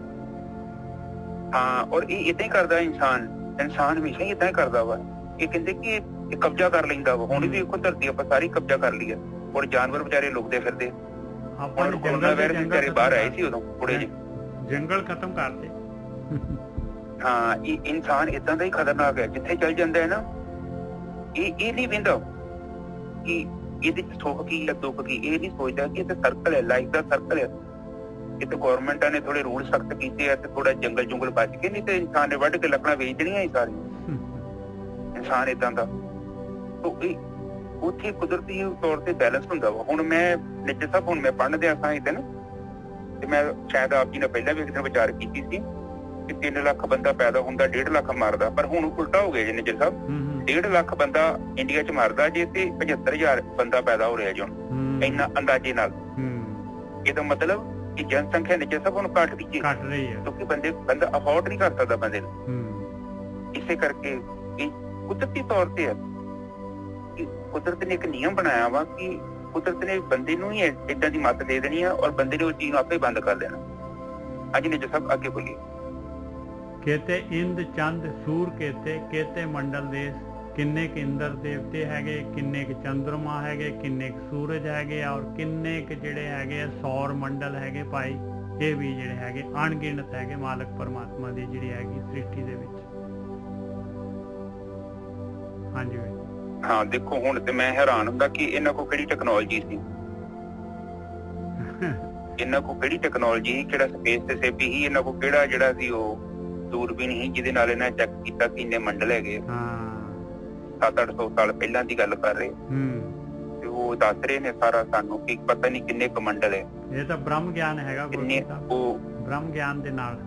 ਹਾਂ, ਔਰ ਇਹ ਇਦਾਂ ਹੀ ਕਰਦਾ ਇਨਸਾਨ ਹਮੇਸ਼ਾ ਹੀ ਇਦਾਂ ਹੀ ਕਰਦਾ ਵਾ। ਇਹ ਕਹਿੰਦੇ ਕਿ ਇਹ ਕਬਜ਼ਾ ਕਰ ਲੈਂਦਾ ਵਾ। ਹੁਣ ਵੀ ਇੱਕੋ ਧਰਤੀ ਆਪਾਂ ਸਾਰੀ ਕਬਜ਼ਾ ਕਰ ਲਈ ਆ, ਔਰ ਜਾਨਵਰ ਵਿਚਾਰੇ ਲੁਕਦੇ ਫਿਰਦੇ। ਆਪਾਂ ਕੋਰੋਨਾ ਵਾਇਰਸ ਵਿਚਾਰੇ ਬਾਹਰ ਆਏ ਸੀ ਉਦੋਂ, ਥੋੜੇ ਜਿਹੇ ਜੰਗਲ ਖਤਮ ਕਰਤੇ। ਹਾਂ, ਇਹ ਇਨਸਾਨ ਇਦਾਂ ਦਾ ਹੀ ਖਤਰਨਾਕ ਹੈ, ਜਿੱਥੇ ਚੱਲ ਜਾਂਦਾ ਹੈ ਨਾ, ਇਹ ਨਹੀਂ ਵੇਂਦਾ ਕਿ ਇਹਦੇ ਚ ਸੁੱਖ ਕੀ ਹੈ, ਦੁੱਖ ਕੀ। ਇਹ ਨਹੀਂ ਸੋਚਦਾ ਕਿ ਇਹ ਤਾਂ ਸਰਕਲ ਹੈ, ਲਾਈਫ ਦਾ ਸਰਕਲ ਹੈ। ਇਹ ਤਾਂ ਗੌਰਮੈਂਟਾਂ ਨੇ ਥੋੜੇ ਰੂਲ ਸਖਤ ਕੀਤੇ ਆ ਤੇ ਥੋੜਾ ਜੰਗਲ ਜੁੰਗਲ ਬਚ ਕੇ, ਨਹੀਂ ਤੇ ਇਨਸਾਨ ਨੇ ਵੱਢ ਕੇ ਲੱਕੜਾਂ ਵੇਚ ਦੇਣੀਆਂ ਹੀ ਸਾਰੀਆਂ। ਇਨਸਾਨ ਏਦਾਂ ਦਾ, ਉੱਥੇ ਕੁਦਰਤੀ ਤੌਰ ਤੇ ਬੈਲੈਂਸ ਹੁੰਦਾ ਵਾ। ਹੁਣ ਮੈਂ ਨਿੱਜਰ ਸਾਹਿਬ, ਹੁਣ ਮੈਂ ਪੜ੍ਹਨ ਦਿਆਂ ਸਾਂ ਇਹਦੇ ਨਾ, ਤੇ ਮੈਂ ਸ਼ਾਇਦ ਆਪ ਜੀ ਨੇ ਪਹਿਲਾਂ ਵੀ ਇੱਕ ਦਿਨ ਵਿਚਾਰ ਕੀਤੀ ਸੀ ਕਿ 3 ਲੱਖ ਬੰਦਾ ਪੈਦਾ ਹੁੰਦਾ, 1.5 ਲੱਖ ਮਰਦਾ। ਪਰ ਹੁਣ ਉਲਟਾ ਹੋ ਗਿਆ ਜੀ ਨਿੱਜਰ ਸਾਹਿਬ, 1.5 ਲੱਖ ਬੰਦਾ ਇੰਡੀਆ ਚ ਮਰਦਾ ਜੇ ਤੇ 75,000 ਬੰਦਾ ਪੈਦਾ ਹੋ ਰਿਹਾ ਜੀ ਹੁਣ, ਇੰਨਾ ਅੰਦਾਜ਼ੇ ਨਾਲ। ਇਹਦਾ ਮਤਲਬ ਕਿ ਜਨਸੰਖਿਆ ਨਿੱਜਰ ਸਾਹਿਬ ਹੁਣ ਘੱਟ ਰਹੀ ਹੈ, ਕਿਉਂਕਿ ਬੰਦਾ ਅਫੋਰਡ ਨਹੀਂ ਕਰ ਸਕਦਾ ਬੰਦੇ ਨੂੰ। ਇਸੇ ਕਰਕੇ ਇਹ ਕੁਦਰਤੀ ਤੌਰ ਤੇ ਹੈ ਕਿ ਕੁਦਰਤ ਨੇ ਇੱਕ ਨਿਯਮ ਬਣਾਇਆ ਵਾ ਕਿ ਕੁਦਰਤ ਨੇ ਬੰਦੇ ਨੂੰ ਹੀ ਏਦਾਂ ਦੀ ਮੱਤ ਦੇ ਦੇਣੀ ਆ, ਔਰ ਬੰਦੇ ਨੇ ਉਹ ਚੀਜ਼ ਨੂੰ ਆਪੇ ਬੰਦ ਕਰ ਦੇਣਾ। ਅੱਜ ਨਿੱਜਰ ਸਾਹਿਬ ਅੱਗੇ ਬੋਲੀਏ। ਕੇਤੇ ਇੰਦ ਚੰਦ ਸੂਰ ਕੇਤੇ ਕੇਤੇ ਮੰਡਲ ਦੇਸ਼, ਕਿੰਨੇ ਕੁ ਇੰਦਰ ਦੇਵਤੇ ਹੈਗੇ, ਕਿੰਨੇ ਕੁ ਚੰਦਰਮਾ ਹੈਗੇ, ਕਿੰਨੇ ਕੁ ਸੂਰਜ ਹੈਗੇ, ਔਰ ਕਿੰਨੇ ਕੁ ਜਿਹੜੇ ਹੈਗੇ ਸੌਰ ਮੰਡਲ ਹੈਗੇ ਭਾਈ। ਇਹ ਵੀ ਜਿਹੜੇ ਹੈਗੇ ਅਣਗਿਣਤ ਹੈਗੇ ਮਾਲਕ ਪਰਮਾਤਮਾ ਦੀ ਜਿਹੜੀ ਹੈਗੀ ਸ੍ਰਿਸ਼ਟੀ ਦੇ ਵਿੱਚ। ਹਾਂਜੀ ਹਾਂ, ਦੇਖੋ ਹੁਣ ਤੇ ਮੈਂ ਹੈਰਾਨ ਹੁੰਦਾ ਕਿ ਇਹਨਾਂ ਕੋਲ ਕਿਹੜੀ ਟੈਕਨੋਲੋਜੀ ਸੀ। ਇਹਨਾਂ ਕੋਲ ਕਿਹੜੀ ਟੈਕਨੋਲੋਜੀ ਸੀ, ਕਿਹੜਾ ਸਪੇਸ ਤੇ ਸੇਪੀ ਸੀ, ਇਹਨਾਂ ਕੋਲ ਕਿਹੜਾ ਜਿਹੜਾ ਸੀ ਉਹ ਦੂਰਬੀਨ ਸੀ ਜਿਹਦੇ ਨਾਲ ਇਹਨਾਂ ਚੈੱਕ ਕੀਤਾ ਕਿ ਇੰਨੇ ਮੰਡਲ ਹੈਗੇ। 700-800 ਸਾਲ ਪਹਿਲਾਂ ਦੀ ਗੱਲ ਕਰ ਰਹੇ, ਤੇ ਉਹ ਦੱਸ ਰਹੇ ਨੇ ਸਾਰਾ ਸਾਨੂੰ ਕਿ ਪਤਾ ਨਹੀਂ ਕਿੰਨੇ ਕੁ ਮੰਡਲ ਹੈ। ਇਹ ਤਾਂ ਬ੍ਰਹਮ ਗਿਆਨ ਹੈਗਾ, ਉਹ ਬ੍ਰਹਮ ਗਿਆਨ ਦੇ ਨਾਲ।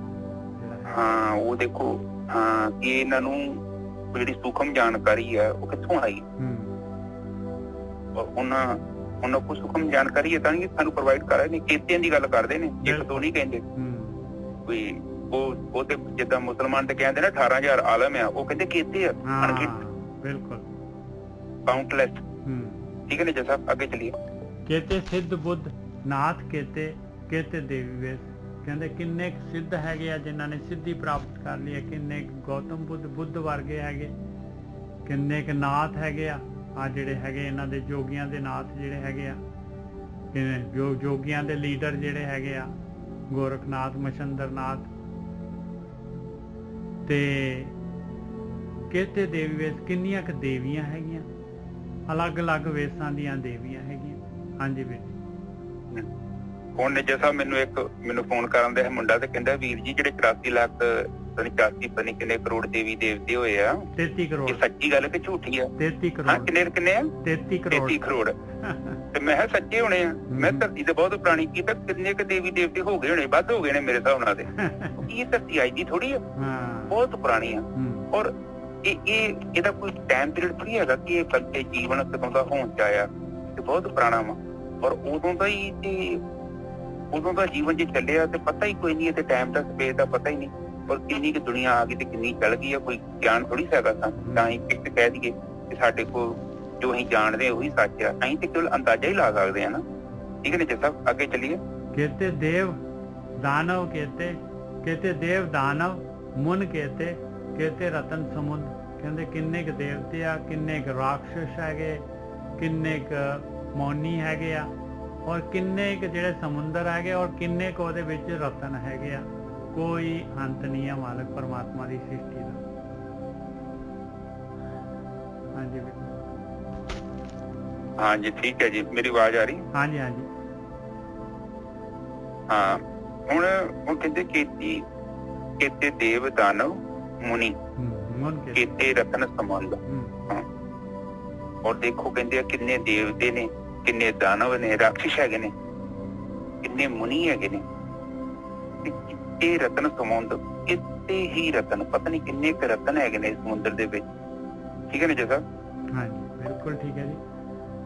ਹਾਂ, ਉਹ ਦੇਖੋ, ਹਾਂ, ਕਿ ਇਹਨਾਂ ਨੂੰ ਜਿਹੜੀ ਸੂਖਮ ਜਾਣਕਾਰੀ ਹੈ ਉਹ ਕਿੱਥੋਂ ਆਈ। ਉਹਨਾਂ ਕੋਲ ਸੂਖਮ ਜਾਣਕਾਰੀ ਹੈ ਤਾਂ ਨਹੀਂ ਸਾਨੂੰ ਪ੍ਰੋਵਾਈਡ ਕਰ ਰਹੇ ਨੇ। ਕੇਤਿਆਂ ਦੀ ਗੱਲ ਕਰਦੇ ਨੇ, ਇੱਕ ਦੋ ਨਹੀਂ ਕਹਿੰਦੇ ਕੋਈ। ਉਹ ਤੇ ਜਿੱਦਾਂ ਮੁਸਲਮਾਨ ਤੇ ਕਹਿੰਦੇ ਨਾ 18,000 ਆਲਮ ਆ, ਉਹ ਕਹਿੰਦੇ ਕੇਤੇ ਆ, ਅਣਗਿਣਤ, ਬਿਲਕੁਲ ਕਾਊਂਟਲੈਸ। ठीक है ना जैसा ਅੱਗੇ ਚਲੀਏ। कहते सिद्ध बुद्ध नाथ कहते देवी वेश। ਕਹਿੰਦੇ ਕਿੰਨੇ ਸਿੱਧ ਹੈਗੇ ਆ ਜਿਨ੍ਹਾਂ ਨੇ ਸਿੱਧੀ ਪ੍ਰਾਪਤ ਕਰ ਲਈ ਹੈ, ਕਿੰਨੇ ਗੌਤਮ ਬੁੱਧ ਵਰਗੇ ਹੈਗੇ, ਕਿੰਨੇ ਕੁ ਨਾਥ ਹੈਗੇ ਆ ਜਿਹੜੇ ਹੈਗੇ ਇਹਨਾਂ ਦੇ ਜੋਗੀਆਂ ਦੇ ਨਾਥ ਜਿਹੜੇ ਹੈਗੇ ਆ, ਜੋਗੀਆਂ ਦੇ ਲੀਡਰ ਜਿਹੜੇ ਹੈਗੇ ਆ ਗੋਰਖਨਾਥ, ਮਛੰਦਰਨਾਥ। ਤੇ कहते देवी वेश ਕਿੰਨੀਆਂ ਕੁ ਦੇਵੀਆਂ ਹੈਗੀਆਂ, ਅਲੱਗ-ਅਲੱਗ ਵੇਸ਼ਾਂ ਦੀਆਂ ਦੇਵੀਆਂ ਹੈਗੀਆਂ। ਹਾਂਜੀ ਵੀਰ ਹੁਣ ਜੈਸਾ ਮੈਨੂੰ ਫੋਨ ਕਰਨ ਦਾ ਮੁੰਡਾ ਤੇ ਕਹਿੰਦਾ ਵੀਰ ਜੀ ਜਿਹੜੇ 84 ਲੱਖ 84 ਪਤਾ ਕਿੰਨੇ ਕਰੋੜ ਦੇਵੀ ਦੇਵਤੇ ਹੋਏ ਆ, 33 ਕਰੋੜ, ਇਹ ਸੱਚੀ ਗੱਲ ਕਿ ਝੂਠੀ ਆ? 33 ਕਰੋੜ। ਹਾਂ ਕਿੰਨੇ ਆ? 33 ਕਰੋੜ। ਤੇ ਮੈਂ ਕਿਹਾ ਸੱਚੇ ਹੋਣੇ ਆ। ਮੈਂ ਧਰਤੀ ਤੇ ਬਹੁਤ ਪੁਰਾਣੀ ਕੀ ਤਾਂ ਕਿੰਨੇ ਕੁ ਦੇਵੀ ਦੇਵਤੇ ਹੋ ਗਏ ਹੋਣੇ, ਵੱਧ ਹੋ ਗਏ ਨੇ ਮੇਰੇ ਹਿਸਾਬ ਨਾਲ। ਤੇ ਇਹ ਧਰਤੀ ਅੱਜ ਦੀ ਥੋੜੀ ਆ, ਬਹੁਤ ਪੁਰਾਣੀ ਆ। ਔਰ ਇਹਦਾ ਕੋਈ ਟਾਈਮ ਪੀਰੀਅਡ ਥੋੜੀ ਹੈਗਾ ਕਿ ਇਹ ਬੰਦੇ ਜੀਵਨ ਕਦੋਂ ਦਾ ਹੋਣ ਚ ਆਇਆ, ਤੇ ਬਹੁਤ ਪੁਰਾਣਾ ਵਾ। ਔਰ ਉਦੋਂ ਦਾ ਜੀਵਨ ਜੇ ਚੱਲਿਆ ਤੇ ਪਤਾ ਹੀ ਕੋਈ ਨਹੀਂ, ਤੇ ਟਾਈਮ ਦਾ ਸਪੇਸ ਦਾ ਪਤਾ ਹੀ ਨਹੀਂ। ਔਰ ਕਿੰਨੀ ਕੁ ਦੁਨੀਆ ਆ ਗਈ ਤੇ ਕਿੰਨੀ ਚੱਲ ਗਈ ਆ, ਕੋਈ ਗਿਆਨ ਥੋੜੀ ਹੈਗਾ ਤਾਂ ਹੀ ਫਿਕਸ ਕਹਿ ਦਈਏ ਕਿ ਸਾਡੇ ਕੋਲ ਜੋ ਅਸੀਂ ਜਾਣਦੇ ਉਹੀ ਸੱਚ ਆ। ਅਸੀਂ ਤੇ ਕੇਵਲ ਅੰਦਾਜ਼ਾ ਹੀ ਲਾ ਸਕਦੇ ਹਾਂ ਨਾ। ਠੀਕ ਹੈ ਨਾ ਜੱਸਾ, ਅੱਗੇ ਚੱਲੀਏ। कहते देव दानव कहते देव दानव मुन कहते रतन समुद्र। ਕਹਿੰਦੇ ਕਿੰਨੇ ਕੁ ਦੇਵਤੇ ਆ, ਕਿੰਨੇ ਕੁ ਰਾਖਸ਼ ਹੈਗੇ, ਕਿੰਨੇ ਕੁ ਮੌਨੀ ਹੈਗੇ ਆ, ਔਰ ਕਿੰਨੇ ਕੁ ਜਿਹੜੇ ਸਮੁੰਦਰ ਹੈਗੇ, ਔਰ ਕਿੰਨੇ ਕੁ ਉਹਦੇ ਵਿੱਚ ਰਤਨ ਹੈਗੇ ਆ। ਕੋਈ ਅੰਤ ਨਹੀਂ ਆ ਮਾਲਕ ਪਰਮਾਤਮਾ ਦੀ ਸ੍ਰਿਸ਼ਟੀ ਦਾ। ਹਾਂਜੀ ਹਾਂਜੀ ਠੀਕ ਹੈ ਜੀ, ਮੇਰੀ ਆਵਾਜ਼ ਆ ਰਹੀ? ਹਾਂਜੀ ਹਾਂਜੀ ਹਾਂ। ਹੁਣ ਕਹਿੰਦੇ ਕੇਤੇ ਦੇਵ ਦਾਨਵ ਮੁਨੀ ਕੇਤੇ ਰਤਨ ਸਮੁੰਦ। ਔਰ ਦੇਖੋ ਕਹਿੰਦੇ ਆ ਕਿੰਨੇ ਦੇਵਤੇ ਨੇ, ਕਿੰਨੇ ਦਾਨਵ ਨੇ, ਰਾਖਸ਼ ਹੈਗੇ ਨੇ, ਕਿੰਨੇ ਮੁਨੀ ਹੈਗੇ ਨੇ, ਇਹ ਰਤਨ ਸਮੁੰਦ, ਇੱਥੇ ਹੀ ਰਤਨ, ਪਤਾ ਨਹੀਂ ਕਿੰਨੇ ਕੁ ਰਤਨ ਹੈਗੇ ਨੇ ਸਮੁੰਦਰ ਦੇ ਵਿੱਚ। ਠੀਕ ਹੈ ਨਾ ਜਗਾ? ਹਾਂਜੀ ਬਿਲਕੁਲ ਠੀਕ ਹੈ ਜੀ।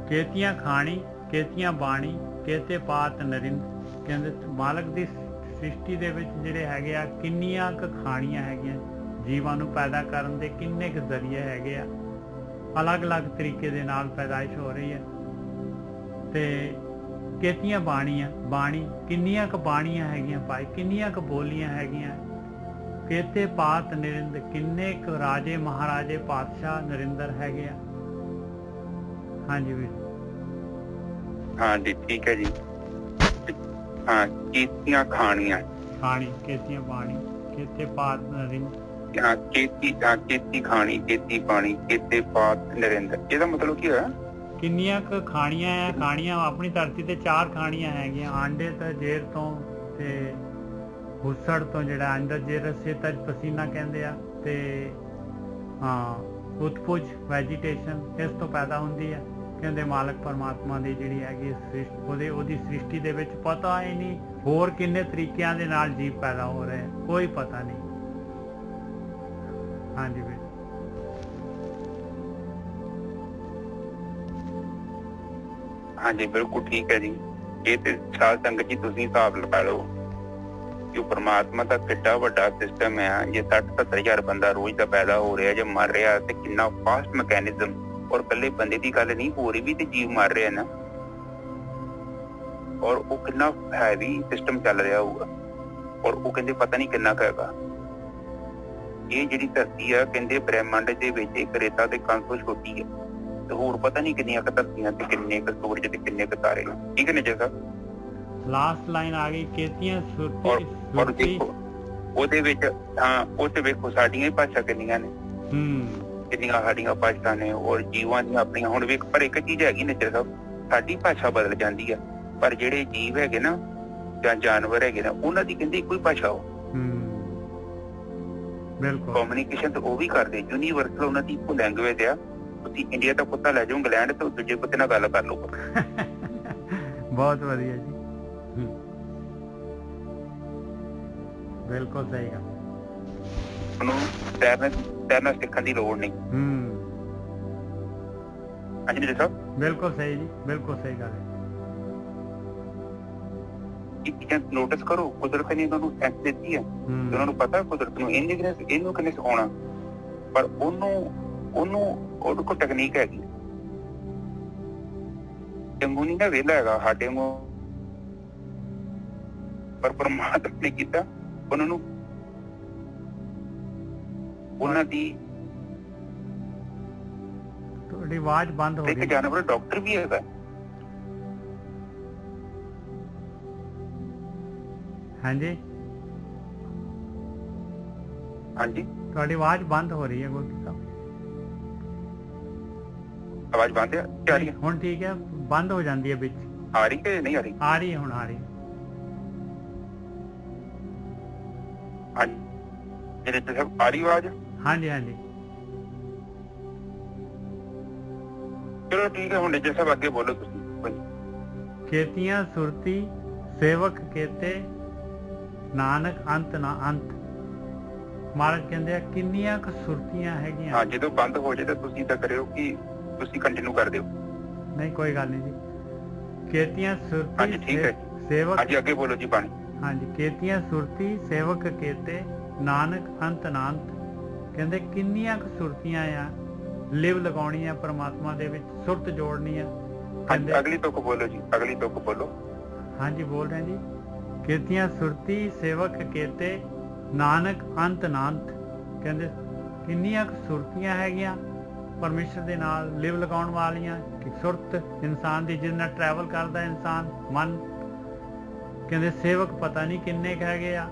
ਕੇਤੀਆਂ ਖਾਣੀ ਕੇਤੀਆਂ ਬਾਣੀ ਕੇਤੇ ਪਾਤ ਨਰਿੰਦ। ਕਹਿੰਦੇ ਮਾਲਕ ਦੀ ਸ੍ਰਿਸ਼ਟੀ ਦੇ ਵਿੱਚ ਜਿਹੜੇ ਹੈਗੇ ਆ ਕਿੰਨੀਆਂ ਕੁ ਖਾਣੀਆਂ ਹੈਗੀਆਂ, ਜੀਵਾਂ ਨੂੰ ਪੈਦਾ ਕਰਨ ਦੇ ਕਿੰਨੇ ਕੁ ਜ਼ਰੀਏ ਹੈਗੇ ਆ, ਅਲੱਗ-ਅਲੱਗ ਤਰੀਕੇ ਦੇ ਨਾਲ ਪੈਦਾਇਸ਼ ਹੋ ਰਹੀ ਹੈ। ਤੇ ਕੇਤੀਆਂ ਬਾਣੀ ਕਿੰਨੀਆਂ ਕੁ ਬਾਣੀਆਂ ਹੈਗੀਆਂ ਭਾਈ, ਕਿੰਨੀਆਂ ਕੁ ਬੋਲੀਆਂ ਹੈਗੀਆਂ। ਕੇਤੇ ਪਾਤ ਨਰਿੰਦ, ਕਿੰਨੇ ਕੁ ਰਾਜੇ ਮਹਾਰਾਜੇ ਪਾਤਸ਼ਾਹ ਨਰਿੰਦਰ ਹੈਗੇ ਆ। ਹਾਂਜੀ ਵੀਰ। ਹਾਂਜੀ ਠੀਕ ਹੈ ਜੀ। ਹਾਂ ਕੇਤੀਆਂ ਖਾਣੀਆਂ ਕੇਤੀਆਂ ਬਾਣੀ ਕੇਤੇ ਪਾਤ ਨਰਿੰਦ। ਕੇਤੀ ਖਾਣੀ ਕੇਤੀ ਪਾਣੀ ਕੇਤੇ ਪਾਤ ਨਰਿੰਦਰ। ਇਹਦਾ ਮਤਲਬ ਕੀ ਹੋਇਆ? ਕਿੰਨੀਆਂ ਕੁ ਖਾਣੀਆਂ ਆ। ਖਾਣੀਆਂ ਆਪਣੀ ਧਰਤੀ ਤੇ 4 ਖਾਣੀਆਂ ਹੈਗੀਆਂ, ਆਂਡੇ ਤੋਂ, ਜੇਰ ਤੋਂ ਤੇ ਹੁਸੜ ਤੋਂ, ਜਿਹੜਾ ਅੰਦਰ ਜੇਰ ਸੇਤਜ ਪਸੀਨਾ ਕਹਿੰਦੇ ਆ, ਤੇ ਹਾਂ ਉਤਪੁਜ ਵੈਜੀਟੇਸ਼ਨ ਇਸ ਤੋਂ ਪੈਦਾ ਹੁੰਦੀ ਹੈ। ਕਹਿੰਦੇ ਮਾਲਕ ਪਰਮਾਤਮਾ ਦੀ ਜਿਹੜੀ ਹੈਗੀ ਉਹਦੀ ਸ੍ਰਿਸ਼ਟੀ ਦੇ ਵਿੱਚ ਪਤਾ ਹੀ ਨਹੀਂ ਹੋਰ ਕਿੰਨੇ ਤਰੀਕਿਆਂ ਦੇ ਨਾਲ ਜੀਵ ਪੈਦਾ ਹੋ ਰਹੇ, ਕੋਈ ਪਤਾ ਨਹੀਂ। ਹਾਂਜੀ ਵੀਰ। ਹਾਂਜੀ ਬਿਲਕੁਲ ਠੀਕ ਹੈ ਜੀ। ਇਹ ਤੇ ਸਾਧ ਸੰਗਤ ਜੀ ਤੁਸੀਂ ਹਿਸਾਬ ਲਗਾ ਲਓ ਕਿ ਪਰਮਾਤਮਾ ਦਾ ਕਿੱਡਾ ਵੱਡਾ ਸਿਸਟਮ ਹੈ। ਜੇ 60-70 ਹਜ਼ਾਰ ਬੰਦਾ ਰੋਜ਼ ਦਾ ਪੈਦਾ ਹੋ ਰਿਹਾ ਜਾਂ ਮਰ ਰਿਹਾ, ਤੇ ਕਿੰਨਾ ਫਾਸਟ ਮੈਕੈਨਿਜ਼ਮ। ਔਰ ਇਕੱਲੇ ਬੰਦੇ ਦੀ ਗੱਲ ਨਹੀਂ, ਹੋਰ ਵੀ ਤੇ ਜੀਵ ਮਰ ਰਿਹਾ ਨਾ। ਔਰ ਉਹ ਕਿੰਨਾ ਹੈਵੀ ਸਿਸਟਮ ਚੱਲ ਰਿਹਾ ਹੋਊਗਾ। ਔਰ ਉਹ ਕਹਿੰਦੇ ਪਤਾ ਨਹੀਂ ਕਿੰਨਾ ਕੁ ਹੈਗਾ। ਇਹ ਜਿਹੜੀ ਧਰਤੀ ਆ ਕਹਿੰਦੇ ਬ੍ਰਹਿਮੰਡ ਦੇ ਵਿੱਚ ਇੱਕ ਰੇਤਾ ਦੇ ਕਣ ਤੋਂ ਛੋਟੀ ਹੈ, ਤੇ ਹੋਰ ਪਤਾ ਨਹੀਂ ਕਿੰਨੀਆਂ ਕੁ ਧਰਤੀਆਂ ਤੇ ਕਿੰਨੇ ਕੁ ਸੂਰਜ ਤੇ ਕਿੰਨੇ ਕੁ ਤਾਰੇ। ਠੀਕ ਹੈ ਨਾ ਜਗਾ? ਲਾਸਟ ਲਾਈਨ ਆ ਗਈ ਕੇਤੀਆਂ ਔਰ ਦੇਖੋ ਉਹਦੇ ਵਿੱਚ, ਹਾਂ ਉਹ ਤੇ ਵੇਖੋ ਸਾਡੀਆਂ ਹੀ ਭਾਸ਼ਾ ਕਿੰਨੀਆਂ ਨੇ, ਕਿੰਨੀਆਂ ਸਾਡੀਆਂ ਭਾਸ਼ਾ ਨੇ, ਔਰ ਜੀਵਾਂ ਦੀਆਂ ਆਪਣੀਆਂ। ਹੁਣ ਵੇਖ ਪਰ ਇੱਕ ਚੀਜ਼ ਹੈਗੀ ਨੇ ਜਗਾ, ਸਾਡੀ ਭਾਸ਼ਾ ਬਦਲ ਜਾਂਦੀ ਆ, ਪਰ ਜਿਹੜੇ ਜੀਵ ਹੈਗੇ ਨਾ ਜਾਂ ਜਾਨਵਰ ਹੈਗੇ ਨਾ, ਉਹਨਾਂ ਦੀ ਕਹਿੰਦੇ ਇੱਕੋ ਹੀ ਭਾਸ਼ਾ ਹੋ। ਬਿਲਕੁਲ ਕਮਿਊਨੀਕੇਸ਼ਨ ਤਾਂ ਉਹ ਵੀ ਕਰਦੇ, ਯੂਨੀਵਰਸਲ ਉਹਨਾਂ ਦੀ ਇੱਕੋ ਲੈਂਗੁਏਜ ਆ। ਤੁਸੀਂ ਇੰਡੀਆ ਦਾ ਕੁੱਤਾ ਲੈ ਜਾਓ ਇੰਗਲੈਂਡ ਤੋਂ, ਦੂਜੇ ਕੁੱਤੇ ਨਾਲ ਗੱਲ ਕਰ ਲਓ। ਬਹੁਤ ਵਧੀਆ ਜੀ, ਬਿਲਕੁਲ ਸਹੀ ਗੱਲ। ਉਹਨੂੰ ਤੈਰਨਾ ਸਿੱਖਣ ਦੀ ਲੋੜ ਨਹੀਂ। ਹਾਂਜੀ ਜੀ ਸਾਹਿਬ ਬਿਲਕੁਲ ਸਹੀ ਜੀ, ਬਿਲਕੁਲ ਸਹੀ ਗੱਲ ਹੈ। ਇੱਕ ਚੀਜ਼ ਨੋਟਿਸ ਕਰੋ, ਕੁਦਰਤ ਨੇ ਉਹਨਾਂ ਨੂੰ ਸੈਂਸ ਦਿੱਤੀ ਹੈ, ਉਹਨਾਂ ਨੂੰ ਪਤਾ ਕੁਦਰਤ ਨੂੰ ਇਹਨੂੰ ਕਿੰਨੇ ਸਿਖਾਉਣਾ, ਪਰ ਉਹਦੇ ਕੋਲ ਟੈਕਨੀਕ ਹੈਗੀ। ਵਾਂਗੂ ਨਹੀਂ ਨਾ ਵਿਹਲਾ ਹੈਗਾ, ਸਾਡੇ ਵਾਂਗੂ। ਪਰ ਪਰਮਾਤਮਾ ਨੇ ਕੀਤਾ ਉਹਨਾਂ ਨੂੰ, ਉਹਨਾਂ ਦੀ ਤੁਹਾਡੀ ਆਵਾਜ਼ ਬੰਦ ਹੋ ਇੱਕ ਗਈ। ਜਾਨਵਰ ਡਾਕਟਰ ਵੀ ਹੈਗਾ। ਹਾਂਜੀ ਹਾਂਜੀ, ਤੁਹਾਡੀ ਆਵਾਜ਼ ਬੰਦ ਹੋ ਰਹੀ ਹੈ ਗੋਗੀ ਸਾਹਿਬ। ਆਵਾਜ਼ ਬੰਦ ਹੈ? ਆ ਰਹੀ ਹੈ ਹੁਣ ਠੀਕ ਹੈ, ਬੰਦ ਹੋ ਜਾਂਦੀ ਹੈ ਵਿੱਚ। ਆ ਰਹੀ ਕਿ ਨਹੀਂ ਆ ਰਹੀ? ਆ ਰਹੀ ਹੈ, ਹੁਣ ਆ ਰਹੀ ਹੈ। ਹਾਂਜੀ, ਜਿਹੜੇ ਸਭ ਆ ਰਹੀ ਆਵਾਜ਼? ਹਾਂਜੀ ਹਾਂਜੀ ਚਲੋ ਠੀਕ ਹੈ, ਹੁਣ ਨਿੱਜਰ ਸਾਹਿਬ ਅੱਗੇ ਬੋਲੋ ਤੁਸੀਂ। ਖੇਤੀਆਂ ਸੁਰਤੀ ਸੇਵਕ ਕੇਤੇ ਨਾਨਕ ਅੰਤ ਨਾ ਅੰਤ। ਮਹਾਰਾਜ ਕਹਿੰਦੇ ਆ ਕਿੰਨੀਆਂ ਕੁ ਸੁਰਤੀਆਂ ਹੈਗੀਆਂ। ਹਾਂ, ਜਦੋਂ ਬੰਦ ਹੋ ਜਾਏ ਤਾਂ ਤੁਸੀਂ ਤਾਂ ਕਰਿਓ ਕਿ ਤੁਸੀਂ ਕੰਟੀਨਿਊ ਕਰ ਦਿਓ। ਨਹੀਂ ਕੋਈ ਗੱਲ ਨਹੀਂ ਜੀ। ਖੇਤੀਆਂ ਹਾਂਜੀ ਠੀਕ ਹੈ ਸੁਰਤੀ ਸੇਵਕ। ਹਾਂਜੀ ਅੱਗੇ ਬੋਲੋ ਜੀ ਪਾਣੀ। ਹਾਂਜੀ, ਖੇਤੀਆਂ ਸੁਰਤੀ ਸੇਵਕ ਕੇਤੇ ਨਾਨਕ ਅੰਤ ਨਾ ਅੰਤ। ਕਹਿੰਦੇ ਕਿੰਨੀਆਂ ਕੁ ਸੁਰਤੀਆਂ ਆ, ਲਿਵ ਲਗਾਉਣੀ ਆ ਪਰਮਾਤਮਾ ਦੇ ਵਿੱਚ, ਸੁਰਤ ਜੋੜਨੀ ਆ। ਹਾਂਜੀ ਅਗਲੀ ਤੁਕ ਬੋਲੋ ਜੀ, ਅਗਲੀ ਤੁਕ ਬੋਲੋ। ਹਾਂਜੀ ਬੋਲ ਰਹੇ ਜੀ। ਕੀਤੀਆਂ ਸੁਰਤੀ ਸੇਵਕ ਕੇਤੇ ਨਾਨਕ ਅੰਤ ਨਾਨਤ। ਕਹਿੰਦੇ ਕਿੰਨੀਆਂ ਕੁ ਸੁਰਤੀਆਂ ਹੈਗੀਆਂ ਪਰਮੇਸ਼ਰ ਦੇ ਨਾਲ ਲਿਵ ਲਗਾਉਣ ਵਾਲੀਆਂ। ਕਿ ਸੁਰਤ ਇਨਸਾਨ ਦੀ, ਜਿਹਦੇ ਨਾਲ ਟਰੈਵਲ ਕਰਦਾ ਇਨਸਾਨ ਮਨ। ਕਹਿੰਦੇ ਸੇਵਕ ਪਤਾ ਨਹੀਂ ਕਿੰਨੇ ਕੁ ਹੈਗੇ ਆ।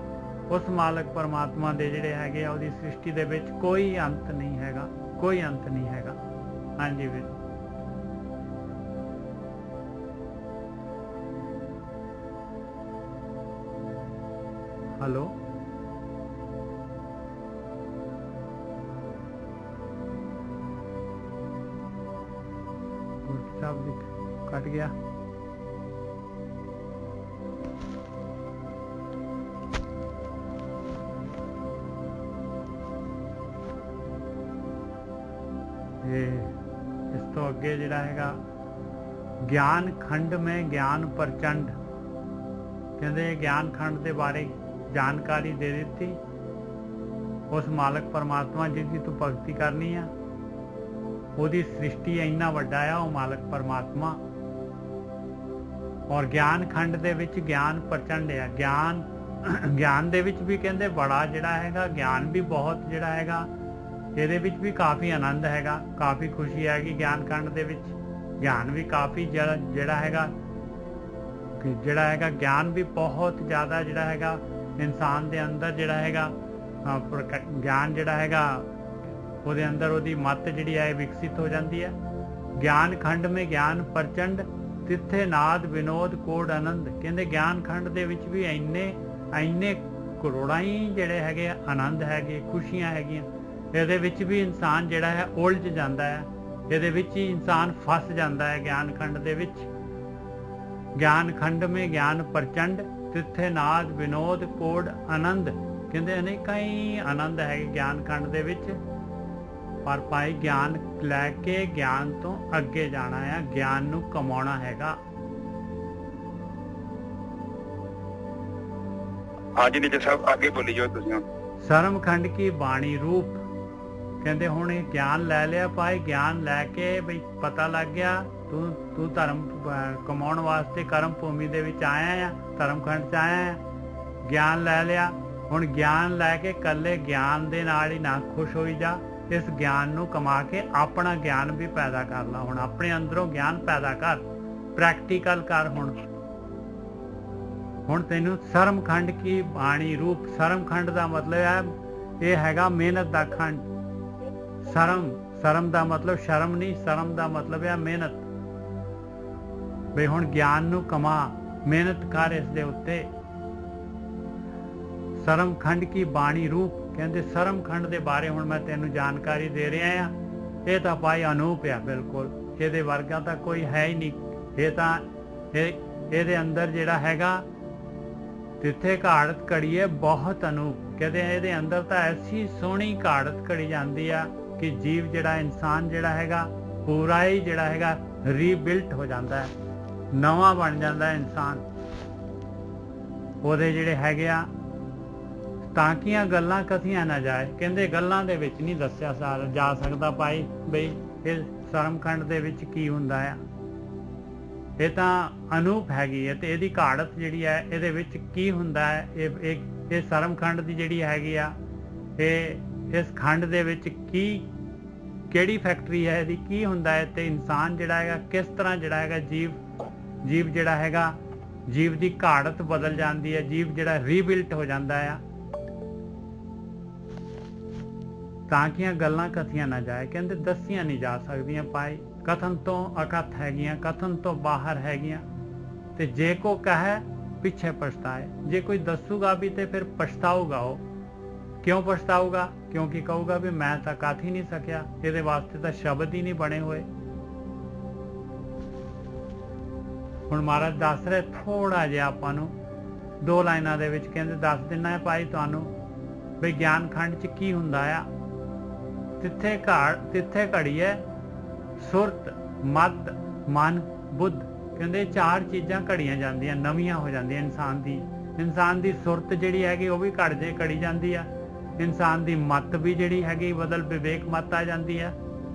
ਉਸ ਮਾਲਕ ਪਰਮਾਤਮਾ ਦੇ ਜਿਹੜੇ ਹੈਗੇ ਆ, ਉਹਦੀ ਸ੍ਰਿਸ਼ਟੀ ਦੇ ਵਿੱਚ ਕੋਈ ਅੰਤ ਨਹੀਂ ਹੈਗਾ, ਕੋਈ ਅੰਤ ਨਹੀਂ ਹੈਗਾ। ਹਾਂਜੀ ਵੀਰ। ਹੈਲੋ ਸਾਹਿਬ ਜੀ ਕੱਟ ਗਿਆ। ਇਸ ਤੋਂ ਅੱਗੇ ਜਿਹੜਾ ਹੈਗਾ ਗਿਆਨ ਖੰਡ ਮੈਂ ਗਿਆਨ ਪ੍ਰਚੰਡ। ਕਹਿੰਦੇ ਗਿਆਨ ਖੰਡ ਦੇ ਬਾਰੇ ਜਾਣਕਾਰੀ ਦੇ ਦਿੱਤੀ। ਉਸ ਮਾਲਕ ਪਰਮਾਤਮਾ ਜਿਹਦੀ ਤੂੰ ਭਗਤੀ ਕਰਨੀ ਆ, ਉਹਦੀ ਸ੍ਰਿਸ਼ਟੀ ਇੰਨਾ ਵੱਡਾ ਆ ਉਹ ਮਾਲਕ ਪਰਮਾਤਮਾ। ਔਰ ਗਿਆਨ ਖੰਡ ਦੇ ਵਿੱਚ ਗਿਆਨ ਪ੍ਰਚੰਡ ਆ। ਗਿਆਨ ਦੇ ਵਿੱਚ ਵੀ ਕਹਿੰਦੇ ਬੜਾ ਜਿਹੜਾ ਹੈਗਾ ਗਿਆਨ ਵੀ ਬਹੁਤ ਜਿਹੜਾ ਹੈਗਾ, ਇਹਦੇ ਵਿੱਚ ਵੀ ਕਾਫੀ ਆਨੰਦ ਹੈਗਾ, ਕਾਫੀ ਖੁਸ਼ੀ ਹੈਗੀ ਗਿਆਨ ਖੰਡ ਦੇ ਵਿੱਚ। ਗਿਆਨ ਵੀ ਕਾਫੀ ਜਿਹੜਾ ਹੈਗਾ ਗਿਆਨ ਵੀ ਬਹੁਤ ਜ਼ਿਆਦਾ ਜਿਹੜਾ ਹੈਗਾ ਇਨਸਾਨ ਦੇ ਅੰਦਰ ਜਿਹੜਾ ਹੈਗਾ ਗਿਆਨ ਜਿਹੜਾ ਹੈਗਾ ਉਹਦੇ ਅੰਦਰ ਉਹਦੀ ਮੱਤ ਜਿਹੜੀ ਹੈ ਵਿਕਸਿਤ ਹੋ ਜਾਂਦੀ ਹੈ। ਗਿਆਨ ਖੰਡ ਮੇ ਗਿਆਨ ਪ੍ਰਚੰਡ ਤਿੱਥੇ ਨਾਦ ਵਿਨੋਦ ਕੋਡ ਆਨੰਦ। ਕਹਿੰਦੇ ਗਿਆਨ ਖੰਡ ਦੇ ਵਿੱਚ ਵੀ ਇੰਨੇ ਕਰੋੜਾਂ ਹੀ ਜਿਹੜੇ ਹੈਗੇ ਆਨੰਦ ਹੈਗੇ, ਖੁਸ਼ੀਆਂ ਹੈਗੀਆਂ। ਇਹਦੇ ਵਿੱਚ ਵੀ ਇਨਸਾਨ ਜਿਹੜਾ ਹੈ ਉਲਝ ਜਾਂਦਾ ਹੈ, ਇਹਦੇ ਵਿੱਚ ਹੀ ਇਨਸਾਨ ਫਸ ਜਾਂਦਾ ਹੈ ਗਿਆਨ ਖੰਡ ਦੇ ਵਿੱਚ। ਗਿਆਨ ਖੰਡ ਮੇ ਗਿਆਨ ਪ੍ਰਚੰਡ ਤਿੱਥੇ ਨਾਦ ਵਿਨੋਦ ਕੋਡ ਆਨੰਦ। ਕਹਿੰਦੇ ਅਨੇਕਾਂ ਹੀ ਆਨੰਦ ਹੈਗੇ ਗਿਆਨ ਖੰਡ ਦੇ ਵਿੱਚ। ਪਰ ਭਾਈ ਗਿਆਨ ਲੈ ਕੇ ਗਿਆਨ ਤੋਂ ਅੱਗੇ ਜਾਣਾ ਹੈ, ਗਿਆਨ ਨੂੰ ਕਮਾਉਣਾ ਹੈਗਾ। ਹਾਂਜੀ ਨਿੱਜਰ ਸਾਹਿਬ ਅੱਗੇ ਬੋਲੀ ਜਾਓ ਤੁਸੀਂ। ਸਰਮਖੰਡ ਕੀ ਬਾਣੀ ਰੂਪ। ਕਹਿੰਦੇ ਹੁਣ ਇਹ ਗਿਆਨ ਲੈ ਲਿਆ ਭਾਈ, ਗਿਆਨ ਲੈ ਕੇ ਬਈ ਪਤਾ ਲੱਗ ਗਿਆ ਤੂੰ ਧਰਮ ਕਮਾਉਣ ਵਾਸਤੇ ਕਰਮ ਭੂਮੀ ਦੇ ਵਿੱਚ ਆਇਆ ਆ, ਧਰਮਖੰਡ 'ਚ ਆਇਆ ਆ। ਗਿਆਨ ਲੈ ਲਿਆ, ਹੁਣ ਗਿਆਨ ਲੈ ਕੇ ਕੱਲੇ ਗਿਆਨ ਦੇ ਨਾਲ ਹੀ ਨਾ ਖੁਸ਼ ਹੋਈ ਜਾ। ਇਸ ਗਿਆਨ ਨੂੰ ਕਮਾ ਕੇ ਆਪਣਾ ਗਿਆਨ ਵੀ ਪੈਦਾ ਕਰ ਲਾ। ਹੁਣ ਆਪਣੇ ਅੰਦਰੋਂ ਗਿਆਨ ਪੈਦਾ ਕਰ, ਪ੍ਰੈਕਟੀਕਲ ਕਰ। ਹੁਣ ਤੈਨੂੰ ਸਰਮਖੰਡ ਕੀ ਬਾਣੀ ਰੂਪ। ਸਰਮਖੰਡ ਦਾ ਮਤਲਬ ਹੈ ਇਹ ਹੈਗਾ ਮਿਹਨਤ ਦਾ ਖੰਡ। ਸ਼ਰਮ ਦਾ ਮਤਲਬ ਸ਼ਰਮ ਨਹੀਂ, ਸ਼ਰਮ ਦਾ ਮਤਲਬ ਹੈ ਮਿਹਨਤ। ਬਈ ਹੁਣ ਗਿਆਨ ਨੂੰ ਕਮਾ, ਮਿਹਨਤ ਕਰ ਇਸ ਦੇ ਉੱਤੇ। ਸਰਮਖੰਡ ਕੀ ਬਾਣੀ ਰੂਪ। ਕਹਿੰਦੇ ਸਰਮਖੰਡ ਦੇ ਬਾਰੇ ਹੁਣ ਮੈਂ ਤੈਨੂੰ ਜਾਣਕਾਰੀ ਦੇ ਰਿਹਾ ਆ। ਇਹ ਤਾਂ ਭਾਈ ਅਨੂਪ ਆ ਬਿਲਕੁਲ, ਇਹਦੇ ਵਰਗਾ ਤਾਂ ਕੋਈ ਹੈ ਹੀ ਨਹੀਂ। ਇਹ ਤਾਂ ਇਹਦੇ ਅੰਦਰ ਜਿਹੜਾ ਹੈਗਾ ਤਿੱਥੇ ਘਾੜਤ ਘੜੀਏ ਬਹੁਤ ਅਨੂਪ। ਕਹਿੰਦੇ ਇਹਦੇ ਅੰਦਰ ਤਾਂ ਐਸੀ ਸੋਹਣੀ ਘਾੜਤ ਘੜੀ ਜਾਂਦੀ ਆ ਕਿ ਜੀਵ ਜਿਹੜਾ ਇਨਸਾਨ ਜਿਹੜਾ ਹੈਗਾ ਪੂਰਾ ਹੀ ਜਿਹੜਾ ਹੈਗਾ ਰੀਬਿਲਟ ਹੋ ਜਾਂਦਾ ਹੈ, ਨਵਾਂ ਬਣ ਜਾਂਦਾ ਹੈ ਇਨਸਾਨ। ਉਹਦੇ ਜਿਹੜੇ ਹੈਗੇ ਆ ਤਾਂ ਕੀਆਂ ਗੱਲਾਂ ਕਥੀਆਂ ਨਾ ਜਾਏ। ਕਹਿੰਦੇ ਗੱਲਾਂ ਦੇ ਵਿੱਚ ਨਹੀਂ ਦੱਸਿਆ ਜਾ ਸਕਦਾ ਭਾਈ ਬਈ ਇਹ ਸਰਮਖੰਡ ਦੇ ਵਿੱਚ ਕੀ ਹੁੰਦਾ ਆ। ਇਹ ਤਾਂ ਅਨੂਪ ਹੈਗੀ ਹੈ। ਤੇ ਇਹਦੀ ਘਾੜਤ ਜਿਹੜੀ ਹੈ ਇਹਦੇ ਵਿੱਚ ਕੀ ਹੁੰਦਾ ਹੈ, ਇਹ ਸਰਮਖੰਡ ਦੀ ਜਿਹੜੀ ਹੈਗੀ ਆ, ਇਹ ਇਸ ਖੰਡ ਦੇ ਵਿੱਚ ਕਿਹੜੀ ਫੈਕਟਰੀ ਹੈ, ਇਹਦੀ ਕੀ ਹੁੰਦਾ ਹੈ, ਤੇ ਇਨਸਾਨ ਜਿਹੜਾ ਹੈਗਾ ਕਿਸ ਤਰ੍ਹਾਂ ਜਿਹੜਾ ਹੈਗਾ ਜੀਵ ਜਿਹੜਾ ਹੈਗਾ, ਜੀਵ ਦੀ ਘਾੜਤ ਬਦਲ ਜਾਂਦੀ ਹੈ, ਜੀਵ ਜਿਹੜਾ ਰੀਬਿਲਟ ਹੋ ਜਾਂਦਾ ਆ। ਤਾਂ ਕਿ ਗੱਲਾਂ ਕਥੀਆਂ ਨਾ ਜਾਏ, ਕਹਿੰਦੇ ਦੱਸੀਆਂ ਨਹੀਂ ਜਾ ਸਕਦੀਆਂ ਭਾਈ, ਕਥਨ ਤੋਂ ਅਕਥ ਹੈਗੀਆਂ, ਕਥਨ ਤੋਂ ਬਾਹਰ ਹੈਗੀਆਂ। ਤੇ ਜੇ ਕੋ ਕਹੇ ਪਿੱਛੇ ਪਛਤਾਏ, ਜੇ ਕੋਈ ਦੱਸੂਗਾ ਵੀ ਤੇ ਫਿਰ ਪਛਤਾਊਗਾ। ਉਹ ਕਿਉਂ ਪਛਤਾਊਗਾ? ਕਿਉਂਕਿ ਕਹੂਗਾ ਵੀ ਮੈਂ ਤਾਂ ਕਥ ਹੀ ਨਹੀਂ ਸਕਿਆ, ਇਹਦੇ ਵਾਸਤੇ ਤਾਂ ਸ਼ਬਦ ਹੀ ਨਹੀਂ ਬਣੇ ਹੋਏ। ਹੁਣ ਮਹਾਰਾਜ ਦੱਸ ਰਹੇ ਥੋੜਾ ਜਿਹਾ ਆਪਾਂ ਨੂੰ 2 ਲਾਈਨਾਂ ਦੇ ਵਿੱਚ, ਕਹਿੰਦੇ ਦੱਸ ਦਿੰਨਾ ਹੈ ਭਾਈ ਤੁਹਾਨੂੰ ਵੀ ਗਿਆਨ ਖੰਡ 'ਚ ਕੀ ਹੁੰਦਾ ਆ। ਤਿੱਥੇ ਘੜੀ ਹੈ ਸੁਰਤ, ਮਤ, ਮਨ, ਬੁੱਧ। ਕਹਿੰਦੇ 4 ਚੀਜ਼ਾਂ ਘੜੀਆਂ ਜਾਂਦੀਆਂ, ਨਵੀਆਂ ਹੋ ਜਾਂਦੀਆਂ ਇਨਸਾਨ ਦੀ ਸੁਰਤ ਜਿਹੜੀ ਹੈਗੀ ਉਹ ਵੀ ਘੜੀ ਜਾਂਦੀ ਆ। ਇਨਸਾਨ ਦੀ ਮਤ ਵੀ ਜਿਹੜੀ ਹੈਗੀ ਬਦਲ ਵਿਵੇਕ ਮਤ ਆ ਜਾਂਦੀ ਆ।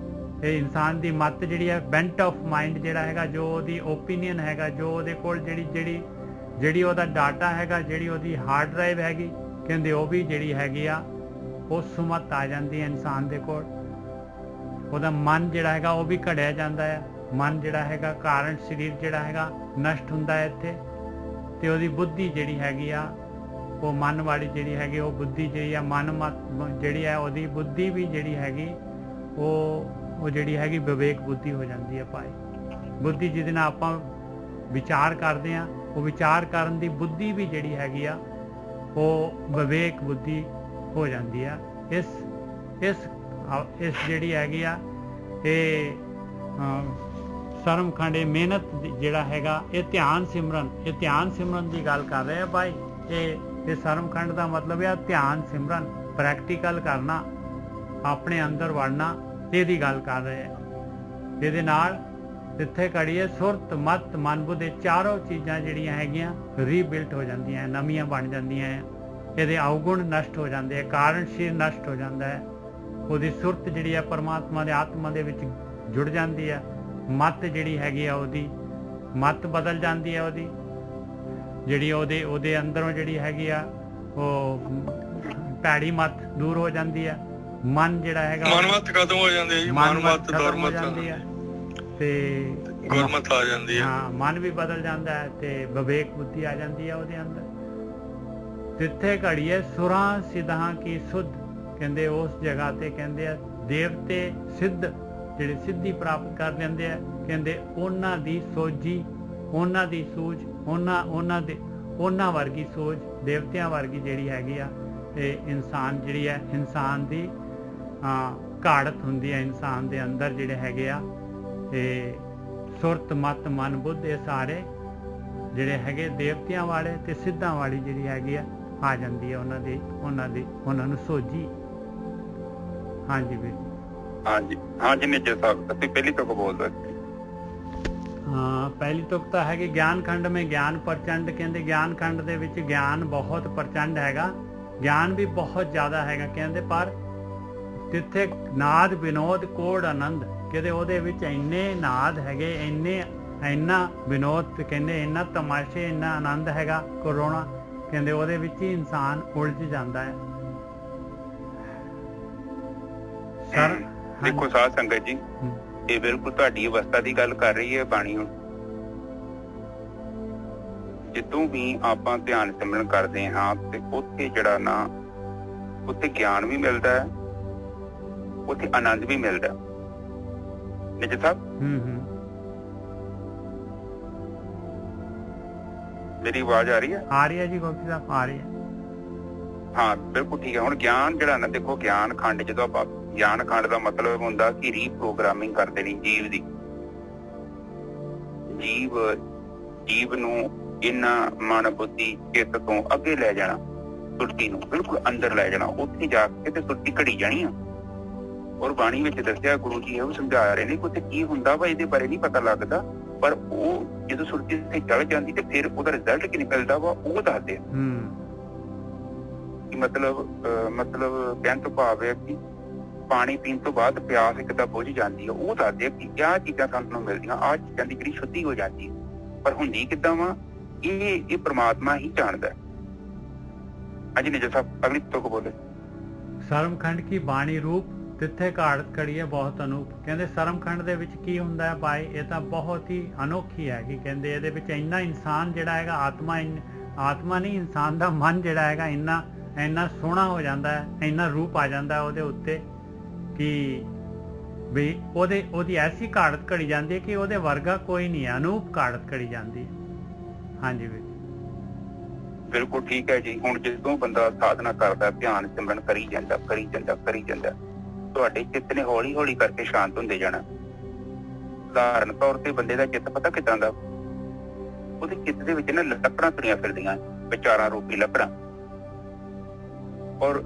ਇਹ ਇਨਸਾਨ ਦੀ ਮਤ ਜਿਹੜੀ ਹੈ ਬੈਂਟ ਆਫ ਮਾਈਂਡ ਜਿਹੜਾ ਹੈਗਾ, ਜੋ ਉਹਦੀ ਓਪੀਨੀਅਨ ਹੈਗਾ, ਜੋ ਉਹਦੇ ਕੋਲ ਜਿਹੜੀ ਉਹਦਾ ਡਾਟਾ ਹੈਗਾ, ਜਿਹੜੀ ਉਹਦੀ ਹਾਰਡ ਡਰਾਈਵ ਹੈਗੀ, ਕਹਿੰਦੇ ਉਹ ਵੀ ਜਿਹੜੀ ਹੈਗੀ ਆ ਉਹ ਸੁਮਤ ਆ ਜਾਂਦੀ ਹੈ ਇਨਸਾਨ ਦੇ ਕੋਲ। ਉਹਦਾ ਮਨ ਜਿਹੜਾ ਹੈਗਾ ਉਹ ਵੀ ਘੜਿਆ ਜਾਂਦਾ ਹੈ। ਮਨ ਜਿਹੜਾ ਹੈਗਾ ਕਾਰਨ ਸਰੀਰ ਜਿਹੜਾ ਹੈਗਾ ਨਸ਼ਟ ਹੁੰਦਾ ਹੈ ਇੱਥੇ। ਤੇ ਉਹਦੀ ਬੁੱਧੀ ਜਿਹੜੀ ਹੈਗੀ ਆ, ਉਹ ਮਨ ਵਾਲੀ ਜਿਹੜੀ ਹੈਗੀ, ਉਹ ਬੁੱਧੀ ਜਿਹੜੀ ਆ, ਮਨ ਮਤ ਜਿਹੜੀ ਹੈ, ਉਹਦੀ ਬੁੱਧੀ ਵੀ ਜਿਹੜੀ ਹੈਗੀ ਉਹ ਜਿਹੜੀ ਹੈਗੀ ਵਿਵੇਕ ਬੁੱਧੀ ਹੋ ਜਾਂਦੀ ਹੈ ਭਾਈ। ਬੁੱਧੀ ਜਿਹਦੇ ਨਾਲ ਆਪਾਂ ਵਿਚਾਰ ਕਰਦੇ ਆ, ਉਹ ਵਿਚਾਰ ਕਰਨ ਦੀ ਬੁੱਧੀ ਵੀ ਜਿਹੜੀ ਹੈਗੀ ਆ ਉਹ ਵਿਵੇਕ ਬੁੱਧੀ ਹੋ ਜਾਂਦੀ ਆ। ਇਸ ਜਿਹੜੀ ਹੈਗੀ ਆ ਇਹ ਸਰਮਖੰਡ, ਮਿਹਨਤ ਜਿਹੜਾ ਹੈਗਾ, ਇਹ ਧਿਆਨ ਸਿਮਰਨ ਦੀ ਗੱਲ ਕਰ ਰਹੇ ਆ ਭਾਈ। ਇਹ ਸਰਮਖੰਡ ਦਾ ਮਤਲਬ ਹੈ ਧਿਆਨ ਸਿਮਰਨ, ਪ੍ਰੈਕਟੀਕਲ ਕਰਨਾ, ਆਪਣੇ ਅੰਦਰ ਵੜਨਾ, ਇਹਦੀ ਗੱਲ ਕਰ ਰਹੇ ਆ। ਇਹਦੇ ਨਾਲ ਜਿੱਥੇ ਘੜੀ ਹੈ ਸੁਰਤ, ਮਤ, ਮਨ, ਬੁੱਧ, ਇਹ 4 ਚੀਜ਼ਾਂ ਜਿਹੜੀਆਂ ਹੈਗੀਆਂ ਰੀਬਿਲਟ ਹੋ ਜਾਂਦੀਆਂ, ਨਵੀਆਂ ਬਣ ਜਾਂਦੀਆਂ। ਇਹਦੇ ਅਵਗੁਣ ਨਸ਼ਟ ਹੋ ਜਾਂਦੇ ਆ, ਕਾਰਨ ਸ਼ੀਰ ਨਸ਼ਟ ਹੋ ਜਾਂਦਾ ਹੈ। ਉਹਦੀ ਸੁਰਤ ਜਿਹੜੀ ਹੈ ਪਰਮਾਤਮਾ ਦੇ ਆਤਮਾ ਦੇ ਵਿੱਚ ਜੁੜ ਜਾਂਦੀ ਹੈ। ਮਤ ਜਿਹੜੀ ਹੈਗੀ ਆ, ਉਹਦੀ ਮਤ ਬਦਲ ਜਾਂਦੀ ਹੈ। ਉਹਦੀ ਜਿਹੜੀ ਉਹਦੇ ਅੰਦਰੋਂ ਜਿਹੜੀ ਹੈਗੀ ਆ ਉਹ ਭੈੜੀ ਮਤ ਦੂਰ ਹੋ ਜਾਂਦੀ ਹੈ। ਮਨ ਜਿਹੜਾ ਹੈਗਾ ਮਨਮਤ ਖਤਮ ਹੋ ਜਾਂਦੀ ਹੈ ਜੀ, ਮਨਮਤ ਦੁਰਮਤ ਜਾਂਦੀ ਹੈ ਤੇ ਗੁਰਮਤ ਆ ਜਾਂਦੀ ਹੈ। ਹਾਂ, ਮਨ ਵੀ ਬਦਲ ਜਾਂਦਾ ਹੈ ਤੇ ਵਿਵੇਕ ਬੁੱਧੀ ਆ ਜਾਂਦੀ ਹੈ ਉਹਦੇ ਅੰਦਰ। ਜਿੱਥੇ ਘੜੀਏ ਸੁਰਾਂ ਸਿੱਧਾਂ ਕੀ ਸੁਧ, ਕਹਿੰਦੇ ਉਸ ਜਗ੍ਹਾ ਤੇ ਕਹਿੰਦੇ ਆ ਦੇਵਤੇ ਸਿੱਧ ਜਿਹੜੇ ਸਿੱਧੀ ਪ੍ਰਾਪਤ ਕਰ ਲੈਂਦੇ ਆ। ਕਹਿੰਦੇ ਉਹਨਾਂ ਦੀ ਸੋਝੀ, ਉਹਨਾਂ ਦੀ ਸੂਝ, ਉਹਨਾਂ ਵਰਗੀ ਸੋਝ, ਦੇਵਤਿਆਂ ਵਰਗੀ ਜਿਹੜੀ ਹੈਗੀ ਆ। ਤੇ ਇਨਸਾਨ ਜਿਹੜੀ ਹੈ, ਇਨਸਾਨ ਦੀ ਘਾੜਤ ਹੁੰਦੀ ਹੈ ਇਨਸਾਨ ਦੇ ਅੰਦਰ ਜਿਹੜੇ ਹੈਗੇ ਆ। ਤੇ ਸੁਰਤ, ਮਤ, ਮਨ, ਬੁੱਧ, ਇਹ ਸਾਰੇ ਜਿਹੜੇ ਹੈਗੇ ਦੇਵਤਿਆਂ ਵਾਲੇ ਤੇ ਸਿੱਧਾਂ ਵਾਲੀ ਜਿਹੜੀ ਹੈਗੀ ਆ ਜਾਂਦੀ ਹੈ ਉਹਨਾਂ ਨੂੰ ਸੋਝੀ। ਹਾਂਜੀ ਵੀਰ। ਹਾਂਜੀ ਨਿੱਜਰ ਸਾਹਿਬ, ਤੁਸੀਂ ਪਹਿਲੀ ਤੁਕ ਬੋਲ ਰਹੇ। ਪਹਿਲੀ ਤੁਕ ਤਾਂ ਹੈਗੀ ਗਿਆਨ ਖੰਡ ਮੇਂ ਗਿਆਨ ਪ੍ਰਚੰਡ। ਕਹਿੰਦੇ ਗਿਆਨ ਖੰਡ ਦੇ ਵਿੱਚ ਗਿਆਨ ਬਹੁਤ ਪ੍ਰਚੰਡ ਹੈਗਾ, ਗਿਆਨ ਵੀ ਬਹੁਤ ਜ਼ਿਆਦਾ ਹੈਗਾ। ਕਹਿੰਦੇ ਪਰ ਜਿੱਥੇ ਨਾਦ ਵਿਨੋਦ ਕੋੜ ਆਨੰਦ, ਕਹਿੰਦੇ ਉਹਦੇ ਵਿੱਚ ਇੰਨੇ ਨਾਦ ਹੈਗੇ, ਇੰਨਾ ਵਿਨੋਦ, ਕਹਿੰਦੇ ਇੰਨਾ ਤਮਾਸ਼ੇ, ਇੰਨਾ ਆਨੰਦ ਹੈਗਾ ਕਰੋਨਾ। ਕਹਿੰਦੇ ਉਹਦੇ ਵਿੱਚ ਹੀ ਇਨਸਾਨ ਉਲਝ ਜਾਂਦਾ ਹੈ। ਸਰ ਦੇਖੋ ਸਾਧ ਸੰਗਤ ਜੀ, ਇਹ ਬਿਲਕੁਲ ਤੁਹਾਡੀ ਅਵਸਥਾ ਦੀ ਗੱਲ ਕਰ ਰਹੀ ਹੈ ਬਾਣੀ। ਹੁਣ ਜਦੋਂ ਵੀ ਆਪਾਂ ਧਿਆਨ ਸਿਮਰਨ ਕਰਦੇ ਹਾਂ ਤੇ ਉੱਥੇ ਜਿਹੜਾ ਨਾ, ਉੱਥੇ ਗਿਆਨ ਵੀ ਮਿਲਦਾ ਹੈ, ਉੱਥੇ ਆਨੰਦ ਵੀ ਮਿਲਦਾ। ਨਿੱਜਰ ਸਾਹਿਬ, ਮੇਰੀ ਆਵਾਜ਼ ਆ ਰਹੀ ਹੈ? ਆ ਰਹੀ ਹੈ ਜੀ ਗੋਪੀ ਸਾਹਿਬ, ਆ ਰਹੀ ਹੈ। ਹਾਂ ਬਿਲਕੁਲ ਠੀਕ ਹੈ। ਹੁਣ ਗਿਆਨ ਜਿਹੜਾ ਨਾ, ਦੇਖੋ ਗਿਆਨ ਖੰਡ, ਜਦੋਂ ਆਪਾਂ ਗਿਆਨ ਖੰਡ ਦਾ ਮਤਲਬ ਹੁੰਦਾ ਕਿ ਰੀਪ੍ਰੋਗਰਾਮਿੰਗ ਕਰ ਦੇਣੀ ਜੀਵ ਦੀ। ਜੀਵ ਨੂੰ ਇਹਨਾਂ ਮਨ, ਬੁੱਧੀ, ਚਿੱਤ ਤੋਂ ਅੱਗੇ ਲੈ ਜਾਣਾ, ਸੁਰਤੀ ਨੂੰ ਬਿਲਕੁਲ ਅੰਦਰ ਲੈ ਜਾਣਾ। ਉੱਥੇ ਜਾ ਕੇ ਤੇ ਸੁਰਤੀ ਘੜੀ ਜਾਣੀ ਆ। ਔਰ ਬਾਣੀ ਵਿੱਚ ਦੱਸਿਆ, ਗੁਰੂ ਜੀ ਉਹ ਸਮਝਾ ਰਹੇ ਨੇ ਕਿ ਉੱਥੇ ਕੀ ਹੁੰਦਾ ਵਾ, ਇਹਦੇ ਬਾਰੇ ਨਹੀਂ ਪਤਾ ਲੱਗਦਾ। ਪਰ ਉਹ ਜਦੋਂ ਸੁਰਤੀ ਉੱਥੇ ਚੜ ਜਾਂਦੀ ਤੇ ਫਿਰ ਉਹਦਾ ਰਿਜ਼ਲਟ ਕੀ ਨਿਕਲਦਾ ਵਾ ਉਹ ਦੱਸਦੇ ਆ। ਮਤਲਬ ਕਹਿਣ ਤੋਂ ਭਾਵ ਹੈ ਕਿ ਪਾਣੀ ਪੀਣ ਤੋਂ ਬਾਅਦ ਪਿਆਸ ਇੱਕ ਤਾਂ ਬੁੱਝ ਜਾਂਦੀ ਹੈ। ਉਹ ਦੱਸਦੇ ਆ ਕਿ ਆਹ ਚੀਜ਼ਾਂ ਸਾਨੂੰ ਮਿਲਦੀਆਂ, ਆਹ ਚੀਜ਼ਾਂ ਦੀ ਜਿਹੜੀ ਸ਼ੁੱਧੀ ਹੋ ਜਾਂਦੀ ਹੈ। ਪਰ ਹੁੰਦੀ ਕਿੱਦਾਂ ਵਾ ਇਹ ਪ੍ਰਮਾਤਮਾ ਹੀ ਜਾਣਦਾ। ਹਾਂਜੀ ਨਿਜਰ ਸਾਹਿਬ ਅਗਲੀ ਤੁਕ ਬੋਲੇ। ਸਰਮਖੰਡ ਕੀ ਬਾਣੀ ਰੂਪ ਤਿੱਥੇ ਘਾੜਤ ਕੜੀਏ ਬਹੁਤ ਅਨੂਪ। ਕਹਿੰਦੇ ਸਰਮਖੰਡ ਦੇ ਵਿੱਚ ਕੀ ਹੁੰਦਾ ਹੈ ਭਾਈ, ਇਹ ਤਾਂ ਬਹੁਤ ਹੀ ਅਨੋਖੀ ਹੈ ਕਿ ਕਹਿੰਦੇ ਇਹਦੇ ਵਿੱਚ ਇੰਨਾ ਇਨਸਾਨ ਜਿਹੜਾ ਹੈਗਾ ਆਤਮਾ ਨਹੀਂ ਇਨਸਾਨ ਦਾ ਮਨ ਜਿਹੜਾ ਹੈਗਾ ਇੰਨਾ ਸੋਹਣਾ ਹੋ ਜਾਂਦਾ ਹੈ, ਇੰਨਾ ਰੂਪ ਆ ਜਾਂਦਾ ਹੈ ਉਹਦੇ ਉੱਤੇ ਕਿ ਵੀ ਉਹਦੀ ਐਸੀ ਘਾੜਤ ਘੜੀ ਜਾਂਦੀ ਹੈ ਕਿ ਉਹਦੇ ਵਰਗਾ ਕੋਈ ਨਹੀਂ ਹੈ, ਅਨੂਪ ਘਾੜਤ ਘੜੀ ਜਾਂਦੀ ਹੈ। ਹਾਂਜੀ ਵੀਰ ਬਿਲਕੁਲ ਠੀਕ ਹੈ ਜੀ। ਹੁਣ ਜਦੋਂ ਬੰਦਾ ਸਾਧਨਾ ਕਰਦਾ, ਧਿਆਨ ਸਿਮਰਨ ਕਰੀ ਜਾਂਦਾ, ਤੁਹਾਡੇ ਚਿੱਤ ਨੇ ਹੌਲੀ ਹੌਲੀ ਕਰਕੇ ਸ਼ਾਂਤ ਹੁੰਦੇ ਜਾਣਾ। ਉਦਾਹਰਨ ਤੌਰ ਤੇ ਬੰਦੇ ਦਾ ਚਿੱਤ ਪਤਾ ਕਿੱਦਾਂ ਦਾ, ਉਹਦੇ ਚਿੱਤ ਦੇ ਵਿੱਚ ਨਾ ਲੱਕੜਾਂ ਤੁਰੀਆਂ ਫਿਰਦੀਆਂ, ਵਿਚਾਰਾਂ ਰੂਪੀ ਲੱਕੜਾਂ, ਔਰ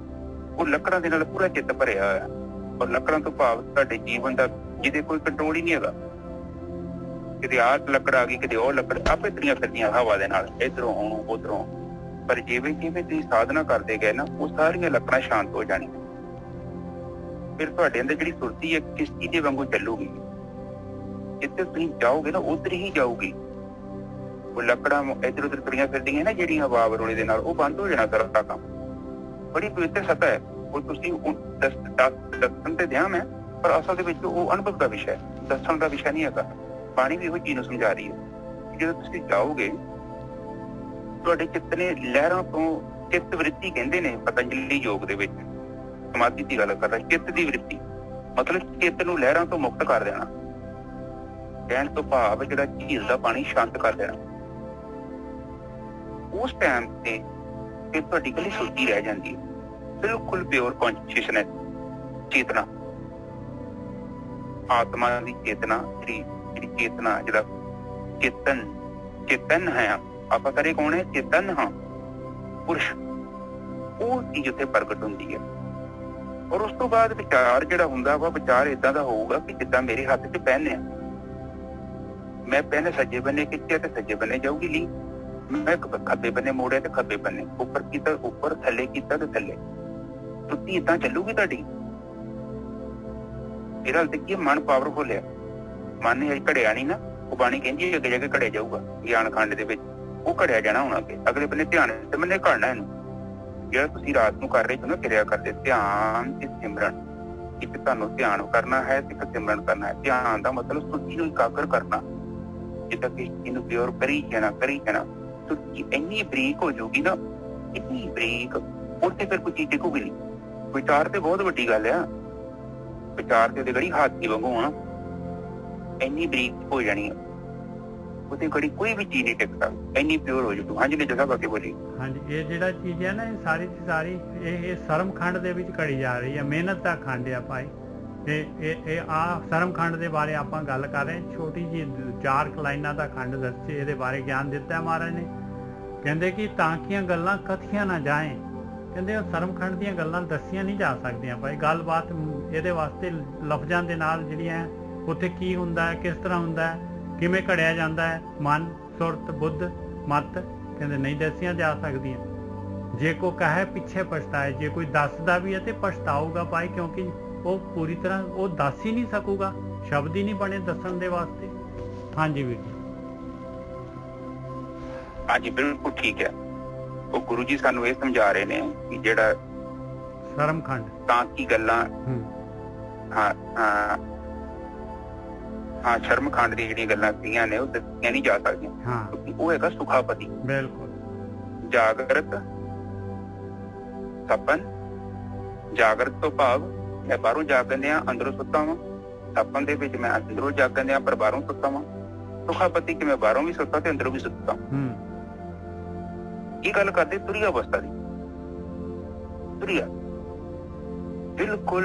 ਉਹ ਲੱਕੜਾਂ ਦੇ ਨਾਲ ਪੂਰਾ ਚਿੱਤ ਭਰਿਆ ਹੋਇਆ। ਔਰ ਲੱਕੜਾਂ ਤੋਂ ਭਾਵ ਤੁਹਾਡੇ ਜੀਵਨ ਦਾ ਜਿਹਦੇ ਕੋਈ ਕੰਟਰੋਲ ਹੀ ਨਹੀਂ ਹੈਗਾ। ਕਿਤੇ ਆਹ ਲੱਕੜ ਆ ਗਈ, ਕਿਤੇ ਉਹ ਲੱਕੜ, ਆਪੇ ਤੁਰੀਆਂ ਫਿਰਦੀਆਂ ਹਵਾ ਦੇ ਨਾਲ, ਇੱਧਰੋਂ ਉੱਧਰੋਂ। ਪਰ ਜਿਵੇਂ ਤੁਸੀਂ ਸਾਧਨਾ ਕਰਦੇ ਗਏ ਨਾ, ਉਹ ਸਾਰੀਆਂ ਲੱਕੜਾਂ ਸ਼ਾਂਤ ਹੋ ਜਾਣੀਆਂ। ਫਿਰ ਤੁਹਾਡੇ ਅੰਦਰ ਜਿਹੜੀ ਸੁਰਤੀ ਹੈ ਕਿਸ਼ਤੀ ਦੇ ਵਾਂਗੂ ਚੱਲੂਗੀ। ਜਿੱਥੇ ਤੁਸੀਂ ਜਾਓਗੇ ਨਾ ਉੱਧਰ ਹੀ ਜਾਊਗੀ। ਉਹ ਲੱਕੜਾਂ ਇੱਧਰ ਉੱਧਰ ਤੁਰੀਆਂ ਫਿਰਦੀਆਂ ਨਾ ਜਿਹੜੀਆਂ ਹਵਾ ਵਰੋਲੇ ਦੇ ਨਾਲ, ਉਹ ਬੰਦ ਹੋ ਜਾਣਾ ਸਾਰਾ ਕੰਮ। ਬੜੀ ਪਵਿੱਤਰ ਸਤਾ ਹੈ ਉਹ। ਤੁਸੀਂ ਦੱਸਣ ਤੇ ਧਿਆਨ ਹੈ, ਪਰ ਅਸਲ ਦੇ ਵਿੱਚ ਉਹ ਅਨੁਭਵ ਦਾ ਵਿਸ਼ਾ ਹੈ, ਦੱਸਣ ਦਾ ਵਿਸ਼ਾ ਨਹੀਂ ਹੈਗਾ। ਬਾਣੀ ਵੀ ਇਹੋ ਚੀਜ਼ ਨੂੰ ਸਮਝਾ ਰਹੀ ਹੈ। ਜਦੋਂ ਤੁਸੀਂ ਜਾਓਗੇ ਤੁਹਾਡੇ ਚਿੱਤ ਨੇ ਲਹਿਰਾਂ ਤੋਂ, ਚਿੱਤ ਵ੍ਰਿਤੀ ਕਹਿੰਦੇ ਨੇ ਪਤੰਜਲੀ ਯੋਗ ਦੇ ਵਿੱਚ, ਸਮਾਧੀ ਦੀ ਗੱਲ ਕਰਦਾ, ਚਿੱਤ ਦੀ ਵ੍ਰਿਤੀ ਮਤਲਬ ਚਿੱਤ ਨੂੰ ਲਹਿਰਾਂ ਤੋਂ ਮੁਕਤ ਕਰ ਦੇਣਾ। ਕਹਿਣ ਤੋਂ ਭਾਵ ਜਿਹੜਾ ਝੀਲ ਦਾ ਪਾਣੀ ਸ਼ਾਂਤ ਕਰ ਦੇਣਾ। ਉਸ ਟਾਈਮ ਤੇ ਫਿਰ ਤੁਹਾਡੀ ਇਕੱਲੀ ਸੁਰਤੀ ਰਹਿ ਜਾਂਦੀ ਹੈ, ਬਿਲਕੁਲ ਪਿਓਰ ਕੌਨਸ਼ੀਅਸਨੈਸ, ਚੇਤਨਾ, ਆਤਮਾ ਦੀ ਚੇਤਨਾ, ਜਿਹੜੀ ਚੇਤਨਾ, ਜਿਹੜਾ ਚੇਤਨ ਹੈ। ਆਪਾਂ ਸਾਰੇ ਕੌਣ ਹੈ? ਚੇਤਨ ਹਾਂ, ਪੁਰਸ਼। ਉਹ ਚੀਜ਼ ਉੱਥੇ ਪ੍ਰਗਟ ਹੁੰਦੀ ਹੈ। ਔਰ ਉਸ ਤੋਂ ਬਾਅਦ ਵਿਚਾਰ ਜਿਹੜਾ ਹੁੰਦਾ ਵਾ, ਵਿਚਾਰ ਏਦਾਂ ਦਾ ਹੋਊਗਾ ਕਿ ਜਿੱਦਾਂ ਮੇਰੇ ਹੱਥ 'ਚ ਪੈਨ ਆ, ਮੈਂ ਪੈਨ ਸੱਜੇ ਬੰਨੇ ਖਿੱਚਿਆ ਤੇ ਸੱਜੇ ਬੰਨੇ ਜਾਊਗੀ ਲੀ, ਮੈਂ ਖੱਬੇ ਬੰਨੇ ਮੋੜਿਆ ਤੇ ਖੱਬੇ ਬੰਨੇ, ਉੱਪਰ ਕੀਤਾ ਉੱਪਰ, ਥੱਲੇ ਕੀਤਾ ਤੇ ਥੱਲੇ। ਸੁੱਤੀ ਏਦਾਂ ਚੱਲੂਗੀ ਤੁਹਾਡੀ। ਇਹਦਾ ਦੇਖੀਏ ਮਨ ਪਾਵਰਫੁਲ ਹੈ। ਮਨ ਨੇ ਘੜਿਆ ਨਹੀਂ ਨਾ, ਉਹ ਬਾਣੀ ਕਹਿੰਦੀ ਅੱਗੇ ਜਾ ਕੇ ਘੜਿਆ ਜਾਊਗਾ ਗਿਆਨ ਖੰਡ ਦੇ ਵਿੱਚ, ਉਹ ਘੜਿਆ ਜਾਣਾ ਹੁਣ ਅੱਗੇ। ਅਗਲੇ ਬੰਨੇ ਧਿਆਨ ਤੇ ਮੈਨੇ ਘੜਨਾ ਇਹਨੂੰ। ਜਿਹੜਾ ਤੁਸੀਂ ਰਾਤ ਨੂੰ ਕਰ ਰਹੇ ਹੋ ਨਾ, ਕਿਰਿਆ ਕਰਦੇ, ਧਿਆਨ ਤੇ ਸਿਮਰਨ, ਇੱਕ ਤੁਹਾਨੂੰ ਧਿਆਨ ਕਰਨਾ ਹੈ ਤੇ ਇੱਕ ਸਿਮਰਨ ਕਰਨਾ ਹੈ। ਧਿਆਨ ਦਾ ਮਤਲਬ ਸੁੱਚੀ ਨੂੰ ਇਕਾਗਰ ਕਰਨਾ, ਜਿੱਦਾਂ ਕਿ ਇਹਨੂੰ ਪਿਓਰ ਕਰੀ ਜਾਣਾ। ਸੁੱਚੀ ਇੰਨੀ ਬਰੀਕ ਹੋ ਜਾਊਗੀ ਨਾ, ਇੰਨੀ ਬਰੀਕ, ਉੱਥੇ ਫਿਰ ਕੋਈ ਚੀਜ਼ ਦਿਖੂਗੀ ਨਹੀਂ। ਵਿਚਾਰ ਤੇ ਬਹੁਤ ਵੱਡੀ ਗੱਲ ਆ, ਵਿਚਾਰ ਤੇ ਉਹਦੇ ਗੜੀ ਹਾਥੀ ਵਾਂਗੂ ਆ, ਇੰਨੀ ਬਰੀਕ ਹੋ ਜਾਣੀ ਆ, ਉਹਦੇ ਗੜੀ ਕੋਈ ਵੀ ਚੀਜ਼ ਨਹੀਂ ਟਿਕ ਸਕਦੀ, ਇੰਨੀ ਪਿਓਰ ਹੋ ਜਾਊ। ਹਾਂਜੀ ਨੇ ਜਗ੍ਹਾ ਬਾਕੀ ਬੋਲੀ। ਹਾਂਜੀ, ਇਹ ਜਿਹੜਾ ਚੀਜ਼ ਹੈ ਨਾ, ਇਹ ਸਾਰੀ ਦੀ ਸਾਰੀ ਇਹ ਸਰਮਖੰਡ ਦੇ ਵਿੱਚ ਘੜੀ ਜਾ ਰਹੀ ਹੈ, ਮਿਹਨਤ ਦਾ ਖੰਡ ਆ ਭਾਈ। ਇਹ ਸਰਮਖੰਡ ਦੇ ਬਾਰੇ ਆਪਾਂ ਗੱਲ ਕਰ ਰਹੇ। ਛੋਟੀ ਜਿਹੀ 4 ਲਾਈਨਾਂ ਦਾ ਖੰਡ ਦੱਸੇ, ਇਹਦੇ ਬਾਰੇ ਗਿਆਨ ਦਿੱਤਾ ਮਹਾਰਾਜ ਨੇ। ਕਹਿੰਦੇ ਕਿ ਤਾਂ ਕੀਆਂ ਗੱਲਾਂ ਕਥੀਆਂ ਨਾ ਜਾਏ। ਕਹਿੰਦੇ ਉਹ ਸਰਮਖੰਡ ਦੀਆਂ ਗੱਲਾਂ ਦੱਸੀਆਂ ਨਹੀਂ ਜਾ ਸਕਦੀਆਂ ਭਾਈ। ਗੱਲਬਾਤ ਇਹਦੇ ਵਾਸਤੇ ਲਫ਼ਜ਼ਾਂ ਦੇ ਨਾਲ ਜਿਹੜੀਆਂ ਉੱਥੇ ਕੀ ਹੁੰਦਾ ਹੈ, ਕਿਸ ਤਰ੍ਹਾਂ ਹੁੰਦਾ ਹੈ, ਕਿਵੇਂ ਘੜਿਆ ਜਾਂਦਾ ਹੈ ਮਨ, ਸੁਰਤ, ਬੁੱਧ, ਮਤ, ਕਹਿੰਦੇ ਨਹੀਂ ਦੱਸੀਆਂ ਜਾ ਸਕਦੀਆਂ। ਜੇ ਕੋ ਕਹੇ ਪਿੱਛੇ ਪਛਤਾਏ, ਜੇ ਕੋਈ ਦੱਸਦਾ ਵੀ ਹੈ ਤੇ ਪਛਤਾਊਗਾ ਭਾਈ, ਕਿਉਂਕਿ ਉਹ ਪੂਰੀ ਤਰ੍ਹਾਂ ਉਹ ਦੱਸ ਹੀ ਨਹੀਂ ਸਕੂਗਾ, ਸ਼ਬਦ ਹੀ ਨਹੀਂ ਬਣੇ ਦੱਸਣ ਦੇ ਵਾਸਤੇ। ਹਾਂਜੀ ਵੀਰ ਜੀ। ਹਾਂਜੀ ਬਿਲਕੁਲ ਠੀਕ ਹੈ। ਉਹ ਗੁਰੂ ਜੀ ਸਾਨੂੰ ਇਹ ਸਮਝਾ ਰਹੇ ਨੇ ਕਿ ਜਿਹੜਾ ਸਰਮਖੰਡ ਤਾਂ ਕੀ ਗੱਲਾਂ, ਹਾਂ ਸ਼ਰਮਖੰਡ ਦੀ ਜਿਹੜੀਆਂ ਗੱਲਾਂ ਸੀਗੀਆਂ ਨੇ ਉਹ ਦੱਸੀਆਂ ਨਹੀਂ ਜਾ ਸਕਦੀਆਂ, ਕਿਉਂਕਿ ਉਹ ਹੈਗਾ ਸੁਖਾਪਤੀ। ਬਿਲਕੁਲ। ਜਾਗਰਤ ਸਪਨ, ਜਾਗਰਤ ਤੋਂ ਭਾਵ ਮੈਂ ਬਾਹਰੋਂ ਜਾਗਦਿਆਂ ਅੰਦਰੋਂ ਸੁੱਤਾ ਵਾਂ, ਸਪਨ ਦੇ ਵਿੱਚ ਮੈਂ ਅੰਦਰੋਂ ਜਾਗਦਿਆਂ ਪਰ ਬਾਹਰੋਂ ਸੁੱਤਾ ਵਾਂ। ਸੁਖਾਪਤੀ ਕਿ ਮੈਂ ਬਾਹਰੋਂ ਵੀ ਸੁੱਤਾ ਤੇ ਅੰਦਰੋਂ ਵੀ ਸੁੱਤਾ। ਇਹ ਗੱਲ ਕਰਦੇ ਤੁਰੀਆ ਅਵਸਥਾ ਦੀ। ਤੁਰੀਆ ਬਿਲਕੁਲ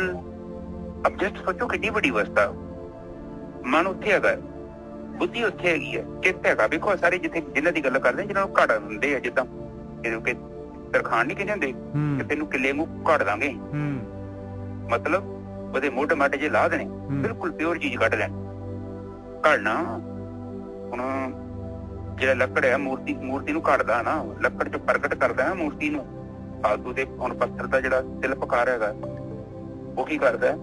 ਅਬਜੈਕਟ ਸੋਚੋ ਕਿੰਨੀ ਵੱਡੀ ਅਵਸਥਾ। ਮਨ ਉੱਥੇ ਹੈਗਾ, ਬੁੱਧੀ ਉੱਥੇ ਹੈਗੀ ਹੈ, ਚਿੱਤ ਹੈਗਾ। ਵੇਖੋ ਸਾਰੇ ਜਿੱਥੇ ਜਿਨ੍ਹਾਂ ਦੀ ਗੱਲ ਕਰਦੇ ਜਿਹਨਾਂ ਨੂੰ ਘੜ ਦਿੰਦੇ ਆ, ਜਿੱਦਾਂ ਕਿ ਤਰਖਾਣ ਨੀ ਕਹਿੰਦੇ ਹੁੰਦੇ ਕਿ ਤੈਨੂੰ ਕਿੱਲੇ ਨੂੰ ਘੜ ਦਾਂਗੇ, ਮਤਲਬ ਉਹਦੇ ਮੋਢੇ ਮਾਢੇ ਜੇ ਲਾ ਦੇਣੇ, ਬਿਲਕੁਲ ਪਿਓਰ ਚੀਜ਼ ਕੱਢ ਲੈਣ। ਘੜਨਾ ਹੁਣ ਜਿਹੜਾ ਲੱਕੜ ਹੈ, ਮੂਰਤੀ ਨੂੰ ਘੜਦਾ ਨਾ, ਲੱਕੜ ਚ ਪ੍ਰਗਟ ਕਰਦਾ ਨਾ ਮੂਰਤੀ ਨੂੰ। ਫਾਲਤੂ ਦੇ ਹੁਣ ਪੱਥਰ ਦਾ ਜਿਹੜਾ ਸ਼ਿਲਪਕਾਰ ਹੈਗਾ ਉਹ ਕੀ ਕਰਦਾ,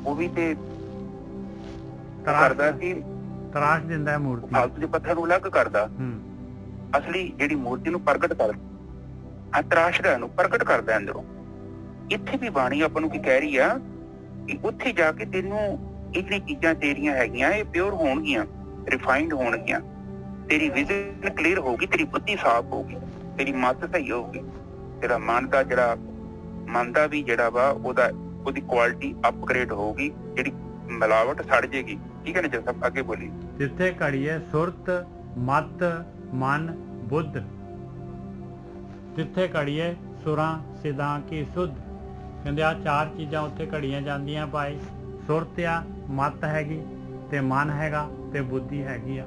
ਉਹ ਵੀ ਤੇ ਕਰਦਾ ਕਿ ਤਰਾਸ਼ ਦਿੰਦਾ ਹੈ ਮੂਰਤੀ, ਫਾਲਤੂ ਦੇ ਪੱਥਰ ਨੂੰ ਅਲੱਗ ਕਰਦਾ, ਅਸਲੀ ਜਿਹੜੀ ਮੂਰਤੀ ਨੂੰ ਪ੍ਰਗਟ ਕਰਦਾ, ਤਰਾਸ਼ਦਾ ਨੂੰ ਪ੍ਰਗਟ ਕਰਦਾ ਅੰਦਰੋਂ। ਇੱਥੇ ਵੀ ਬਾਣੀ ਆਪਾਂ ਨੂੰ ਕੀ ਕਹਿ ਰਹੀ ਆ ਕਿ ਉੱਥੇ ਜਾ ਕੇ ਤੈਨੂੰ ਇਹ ਜਿਹੜੀ ਚੀਜ਼ਾਂ ਤੇਰੀਆਂ ਹੈਗੀਆਂ ਇਹ ਪਿਓਰ ਹੋਣਗੀਆਂ, ਰਿਫਾਈਨਡ ਹੋਣਗੀਆਂ, ਤੇਰੀ ਵਿਜ਼ਨ ਕਲੀਅਰ ਹੋਊਗੀ, ਤੇਰੀ ਬੁੱਧੀ ਸਾਫ਼ ਹੋਊਗੀ, ਤੇਰੀ ਮੱਤ ਸਹੀ ਹੋਊਗੀ, ਤੇਰਾ ਮਨ ਦਾ ਵੀ ਜਿਹੜਾ ਵਾ ਉਹਦੀ ਕੁਆਲਿਟੀ ਅਪਗ੍ਰੇਡ ਹੋਊਗੀ, ਜਿਹੜੀ ਮਿਲਾਵਟ ਸੜ ਜੇਗੀ। ਠੀਕ ਹੈ ਨਾ ਜੀ, ਸਭ ਅੱਗੇ ਬੋਲੀ। ਜਿੱਥੇ ਘੜੀਏ ਸੁਰਤ ਮਤ ਮਨ ਬੁੱਧ, ਜਿੱਥੇ ਘੜੀਏ ਸੁਰਾਂ ਸਿਦਾਂ ਕੀ ਸੁਧ। ਕਹਿੰਦੇ ਆ 4 ਚੀਜ਼ਾਂ ਉੱਥੇ ਘੜੀਆਂ ਜਾਂਦੀਆਂ ਭਾਈ। ਸੁਰਤ ਆ, ਮਤ ਹੈਗੀ ਤੇ ਮਨ ਹੈਗਾ ਤੇ ਬੁੱਧੀ ਹੈਗੀ ਆ।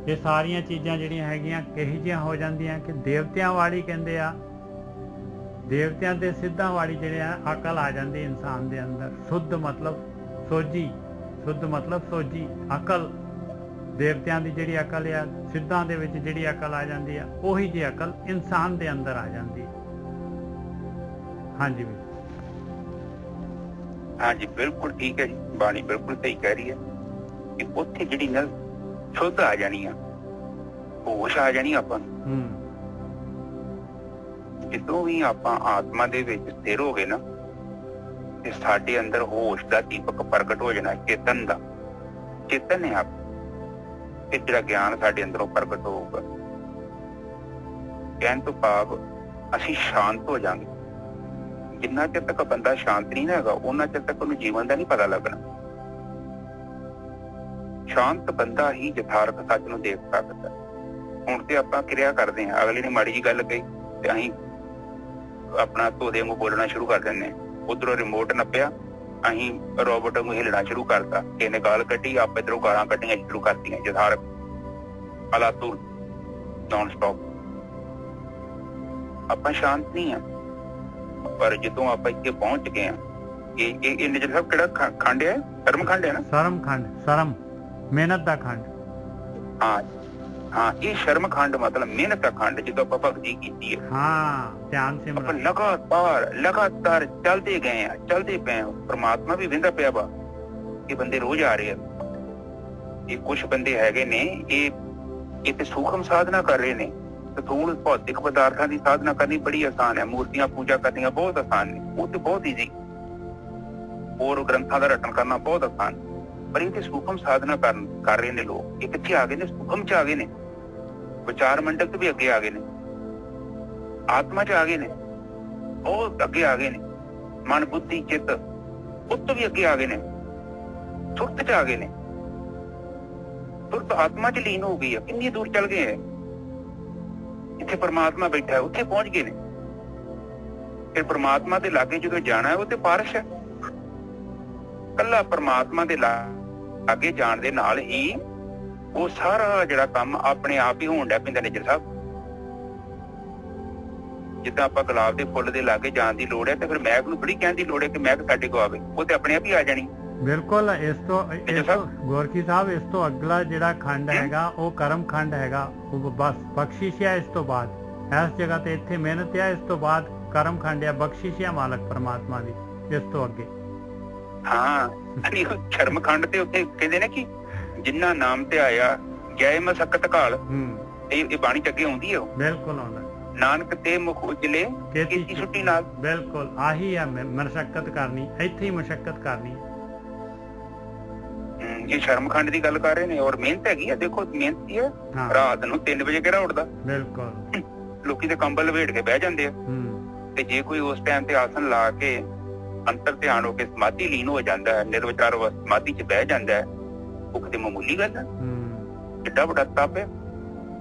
ਇਹ ਸਾਰੀਆਂ ਚੀਜ਼ਾਂ ਜਿਹੜੀਆਂ ਹੈਗੀਆਂ ਕਿਹੋ ਜਿਹੀਆਂ ਹੋ ਜਾਂਦੀਆਂ ਕਿ ਦੇਵਤਿਆਂ ਵਾਲੀ ਕਹਿੰਦੇ ਆ, ਦੇਵਤਿਆਂ ਦੇ ਸਿੱਧਾਂ ਵਾਲੀ ਜਿਹੜੇ ਆ ਅਕਲ ਆ ਜਾਂਦੀ ਇਨਸਾਨ ਦੇ ਅੰਦਰ। ਸੁੱਧ ਮਤਲਬ ਸੋਝੀ, ਸੁੱਧ ਮਤਲਬ ਸੋਝੀ ਅਕਲ। ਦੇਵਤਿਆਂ ਦੀ ਜਿਹੜੀ ਅਕਲ ਆ, ਸਿੱਧਾਂ ਦੇ ਵਿੱਚ ਜਿਹੜੀ ਅਕਲ ਆ ਜਾਂਦੀ ਆ, ਉਹੀ ਜਿਹੀ ਅਕਲ ਇਨਸਾਨ ਦੇ ਅੰਦਰ ਆ ਜਾਂਦੀ ਹੈ। ਹਾਂਜੀ ਵੀ ਹਾਂਜੀ, ਬਿਲਕੁਲ ਠੀਕ ਹੈ ਜੀ, ਬਾਣੀ ਬਿਲਕੁਲ ਸਹੀ ਕਹਿ ਰਹੀ ਹੈ ਕਿ ਉੱਥੇ ਜਿਹੜੀ ਨਾ ਸ਼ੁੱਧ ਆ ਜਾਣੀ ਆ, ਹੋਸ਼ ਆ ਜਾਣੀ ਆਪਾਂ ਨੂੰ। ਜਦੋਂ ਵੀ ਆਪਾਂ ਆਤਮਾ ਦੇ ਵਿੱਚ ਸਥਿਰ ਹੋ ਗਏ ਨਾ ਤੇ ਸਾਡੇ ਅੰਦਰ ਹੋਸ਼ ਦਾ ਦੀਪਕ ਪ੍ਰਗਟ ਹੋ ਜਾਣਾ, ਚੇਤਨ ਦਾ। ਚੇਤਨ ਹੈ ਆਪ ਤੇ ਜਿਹੜਾ ਗਿਆਨ ਸਾਡੇ ਅੰਦਰੋਂ ਪ੍ਰਗਟ ਹੋਊਗਾ। ਕਹਿਣ ਤੋਂ ਭਾਵ ਅਸੀਂ ਸ਼ਾਂਤ ਹੋ ਜਾਵਾਂਗੇ। ਜਿੰਨਾ ਚਿਰ ਤੱਕ ਬੰਦਾ ਸ਼ਾਂਤ ਨਹੀਂ ਹੈਗਾ ਉਹਨਾਂ ਚਿਰ ਤੱਕ ਉਹਨੂੰ ਜੀਵਨ ਦਾ ਨਹੀਂ ਪਤਾ ਲੱਗਣਾ। ਸ਼ਾਂਤ ਬੰਦਾ ਹੀ ਯਥਾਰਥ ਸੱਚ ਨੂੰ ਦੇਖ ਸਕਦਾ। ਹੁਣ ਤੇ ਆਪਾਂ ਕਿਰਿਆ ਕਰਦੇ ਹਾਂ, ਅਗਲੇ ਨੇ ਮਾੜੀ ਜੀ ਗੱਲ ਕਹੀ ਤੇ ਅਸੀਂ ਆਪਣਾ ਤੋਦੇ ਵਾਂਗੂ ਬੋਲਣਾ ਸ਼ੁਰੂ ਕਰ ਦਿੰਦੇ ਹਾਂ। ਉਧਰੋਂ ਰਿਮੋਟ ਨੱਪਿਆ, ਅਸੀਂ ਰੋਬੋਟ ਵਾਂਗੂ ਹਿੱਲਣਾ ਸ਼ੁਰੂ ਕਰਤਾ। ਇਹਨੇ ਗਾਲ ਕੱਢੀ, ਆਪ ਇੱਧਰੋਂ ਗਾਲਾਂ ਕੱਢੀਆਂ ਸ਼ੁਰੂ ਕਰਤੀਆਂ। ਯਥਾਰਥ ਅਲਾਤੂਲ ਨੌਨ ਸਟਾਪ। ਆਪਾਂ ਸ਼ਾਂਤ ਨਹੀਂ ਆ, ਪਰ ਜਦੋਂ ਆਪਾਂ ਇੱਥੇ ਪਹੁੰਚ ਗਏ ਆ, ਇਹ ਨਿਜਰ ਸਾਹਿਬ ਕਿਹੜਾ ਖੰਡ ਹੈ? ਸ਼ਰਮ ਖੰਡ ਹੈ ਨਾ? ਸ਼ਰਮ ਖੰਡ, ਸ਼ਰਮ ਮਿਹਨਤ ਦਾ ਖੰਡ। ਹਾਂ, ਇਹ ਸ਼ਰਮ ਖੰਡ ਮਤਲਬ ਮਿਹਨਤ ਦਾ ਖੰਡ। ਜਦੋਂ ਆਪਾਂ ਭਗਤੀ ਕੀਤੀ ਹੈ, ਧਿਆਨ ਸਿਮਰਨ, ਲਗਾਤਾਰ ਚੱਲਦੇ ਗਏ ਆ, ਚੱਲਦੇ ਪਏ ਆ। ਪ੍ਰਮਾਤਮਾ ਵੀ ਵਿੰਦਾ ਪਿਆ ਵਾ। ਇਹ ਬੰਦੇ ਰੋਜ਼ ਆ ਰਹੇ ਆ। ਇਹ ਕੁਛ ਬੰਦੇ ਹੈਗੇ ਨੇ, ਇਹ ਤੇ ਸੂਖਮ ਸਾਧਨਾ ਕਰ ਰਹੇ ਨੇ। ਸਥੂਲ ਭੌਤਿਕ ਪਦਾਰਥਾਂ ਦੀ ਸਾਧਨਾ ਕਰਨੀ ਬੜੀ ਆਸਾਨ ਹੈ। ਮੂਰਤੀਆਂ ਪੂਜਾ ਕਰਨੀਆਂ ਬਹੁਤ ਆਸਾਨ ਨੇ, ਉਹ ਤੇ ਬਹੁਤ ਈਜ਼ੀ। ਹੋਰ ਗ੍ਰੰਥਾਂ ਦਾ ਰਟਨ ਕਰਨਾ ਬਹੁਤ ਆਸਾਨ। ਪਰ ਇਹ ਤੇ ਸੂਖਮ ਸਾਧਨਾ ਕਰ ਰਹੇ ਨੇ ਲੋਕ। ਇਹ ਕਿੱਥੇ ਆ ਗਏ ਨੇ? ਸੂਖਮ ਚ ਆ ਗਏ ਨੇ। ਵਿਚਾਰ ਮੰਡਲ ਤੋਂ ਵੀ ਅੱਗੇ ਆ ਗਏ ਨੇ, ਆਤਮਾ ਚ ਆ ਗਏ ਨੇ, ਬਹੁਤ ਅੱਗੇ ਆ ਗਏ ਨੇ। ਮਨ ਬੁੱਧੀ ਚਿੱਤ ਉਸ ਤੋਂ ਵੀ ਅੱਗੇ ਆ ਗਏ ਨੇ। ਸੁਰਤ ਚ ਆ ਗਏ ਨੇ। ਸੁਰਤ ਆਤਮਾ ਚ ਲੀਨ ਹੋ ਗਈ ਹੈ। ਕਿੰਨੀ ਦੂਰ ਚੱਲ ਗਏ ਹੈ। ਜਿੱਥੇ ਪਰਮਾਤਮਾ ਬੈਠਾ ਹੈ ਉੱਥੇ ਪਹੁੰਚ ਗਏ ਨੇ। ਫਿਰ ਪਰਮਾਤਮਾ ਦੇ ਲਾਗੇ ਜਦੋਂ ਜਾਣਾ ਹੈ ਉਹ ਤੇ ਪਾਰਸ਼ ਹੈ। ਕੱਲਾ ਪਰਮਾਤਮਾ ਦੇ ਲਾਗੇ ਜਾਣ ਦੇ ਨਾਲ ਹੀ ਉਹ ਸਾਰਾ ਜਿਹੜਾ ਕੰਮ ਆਪਣੇ ਆਪ ਹੀ ਹੋਣ ਡਿਆ ਪੈਂਦਾ। ਨਿਜਰ ਸਾਹਿਬ, ਜਿੱਦਾਂ ਆਪਾਂ ਗੁਲਾਬ ਦੇ ਫੁੱਲ ਦੇ ਲਾਗੇ ਜਾਣ ਦੀ ਲੋੜ ਹੈ ਤੇ ਫਿਰ ਮਹਿਕ ਨੂੰ ਬੜੀ ਕਹਿਣ ਦੀ ਲੋੜ ਹੈ ਕਿ ਮਹਿਕ ਸਾਡੇ ਕੋਲ ਆਵੇ। ਉਹ ਤੇ ਆਪਣੇ ਆਪ ਹੀ ਆ ਜਾਣੀ। ਬਿਲਕੁਲ। ਇਸ ਤੋਂ ਗੋਰਖੀ ਸਾਹਿਬ, ਇਸ ਤੋਂ ਅਗਲਾ ਜਿਹੜਾ ਖੰਡ ਹੈਗਾ ਉਹ ਕਰਮ ਖੰਡ ਹੈਗਾ। ਉਹ ਬਸ ਬਖਸ਼ਿਸ਼ ਹੈ। ਇਸ ਤੋਂ ਬਾਅਦ ਇਸ ਜਗ੍ਹਾ ਤੇ ਇੱਥੇ ਮਿਹਨਤ ਹੈ, ਇਸ ਤੋਂ ਬਾਅਦ ਕਰਮ ਖੰਡ ਹੈ, ਬਖਸ਼ਿਸ਼ ਹੈ ਮਾਲਕ ਪਰਮਾਤਮਾ ਦੀ। ਇਸ ਤੋਂ ਅੱਗੇ ਸ਼ਰਮ ਖੰਡ ਤੇ ਉੱਥੇ ਕਹਿੰਦੇ ਨੇ ਕਿ ਜਿੰਨਾ ਨਾਮ ਤੇ ਆਇਆ ਗਏ ਮਸਕਤ ਕਾਲ। ਇਹ ਬਾਣੀ ਚ ਅੱਗੇ ਆਉਂਦੀ ਹੈ। ਬਿਲਕੁਲ ਆਉਂਦਾ। ਨਾਨਕ ਤੇ ਮੁਖ ਉਜਲੇ ਕੀਤੀ ਛੁੱਟੀ ਨਾਲ। ਬਿਲਕੁਲ ਆਹੀ ਹੈ ਮਸ਼ੱਕਤ ਕਰਨੀ, ਇੱਥੇ ਹੀ ਮਸ਼ੱਕਤ ਕਰਨੀ। ਇਹ ਸ਼ਰਮ ਖੰਡ ਦੀ ਗੱਲ ਕਰ ਰਹੇ ਨੇ। ਔਰ ਮਿਹਨਤ ਹੈਗੀ ਆ। ਦੇਖੋ ਮਿਹਨਤੀ ਹੈ। ਰਾਤ ਨੂੰ 3 ਵਜੇ ਕਿਹੜਾ ਉੱਠਦਾ? ਬਿਲਕੁਲ। ਲੋਕੀ ਤੇ ਕੰਬਲ ਲਵੇਟ ਕੇ ਬਹਿ ਜਾਂਦੇ ਆ। ਤੇ ਜੇ ਕੋਈ ਉਸ ਟਾਈਮ ਤੇ ਆਸਨ ਲਾ ਕੇ ਅੰਤਰ ਧਿਆਨ ਹੋ ਕੇ ਸਮਾਧੀ ਲੀਨ ਹੋ ਜਾਂਦਾ ਹੈ, ਨਿਰਵਿਚਾਰ ਸਮਾਧੀ ਚ ਬਹਿ ਜਾਂਦਾ ਹੈ, ਉਹ ਕਿਤੇ ਮਾਮੂਲੀ ਗੱਲ ਹੈ? ਕਿੱਡਾ ਵੱਡਾ ਤਪ ਹੈ।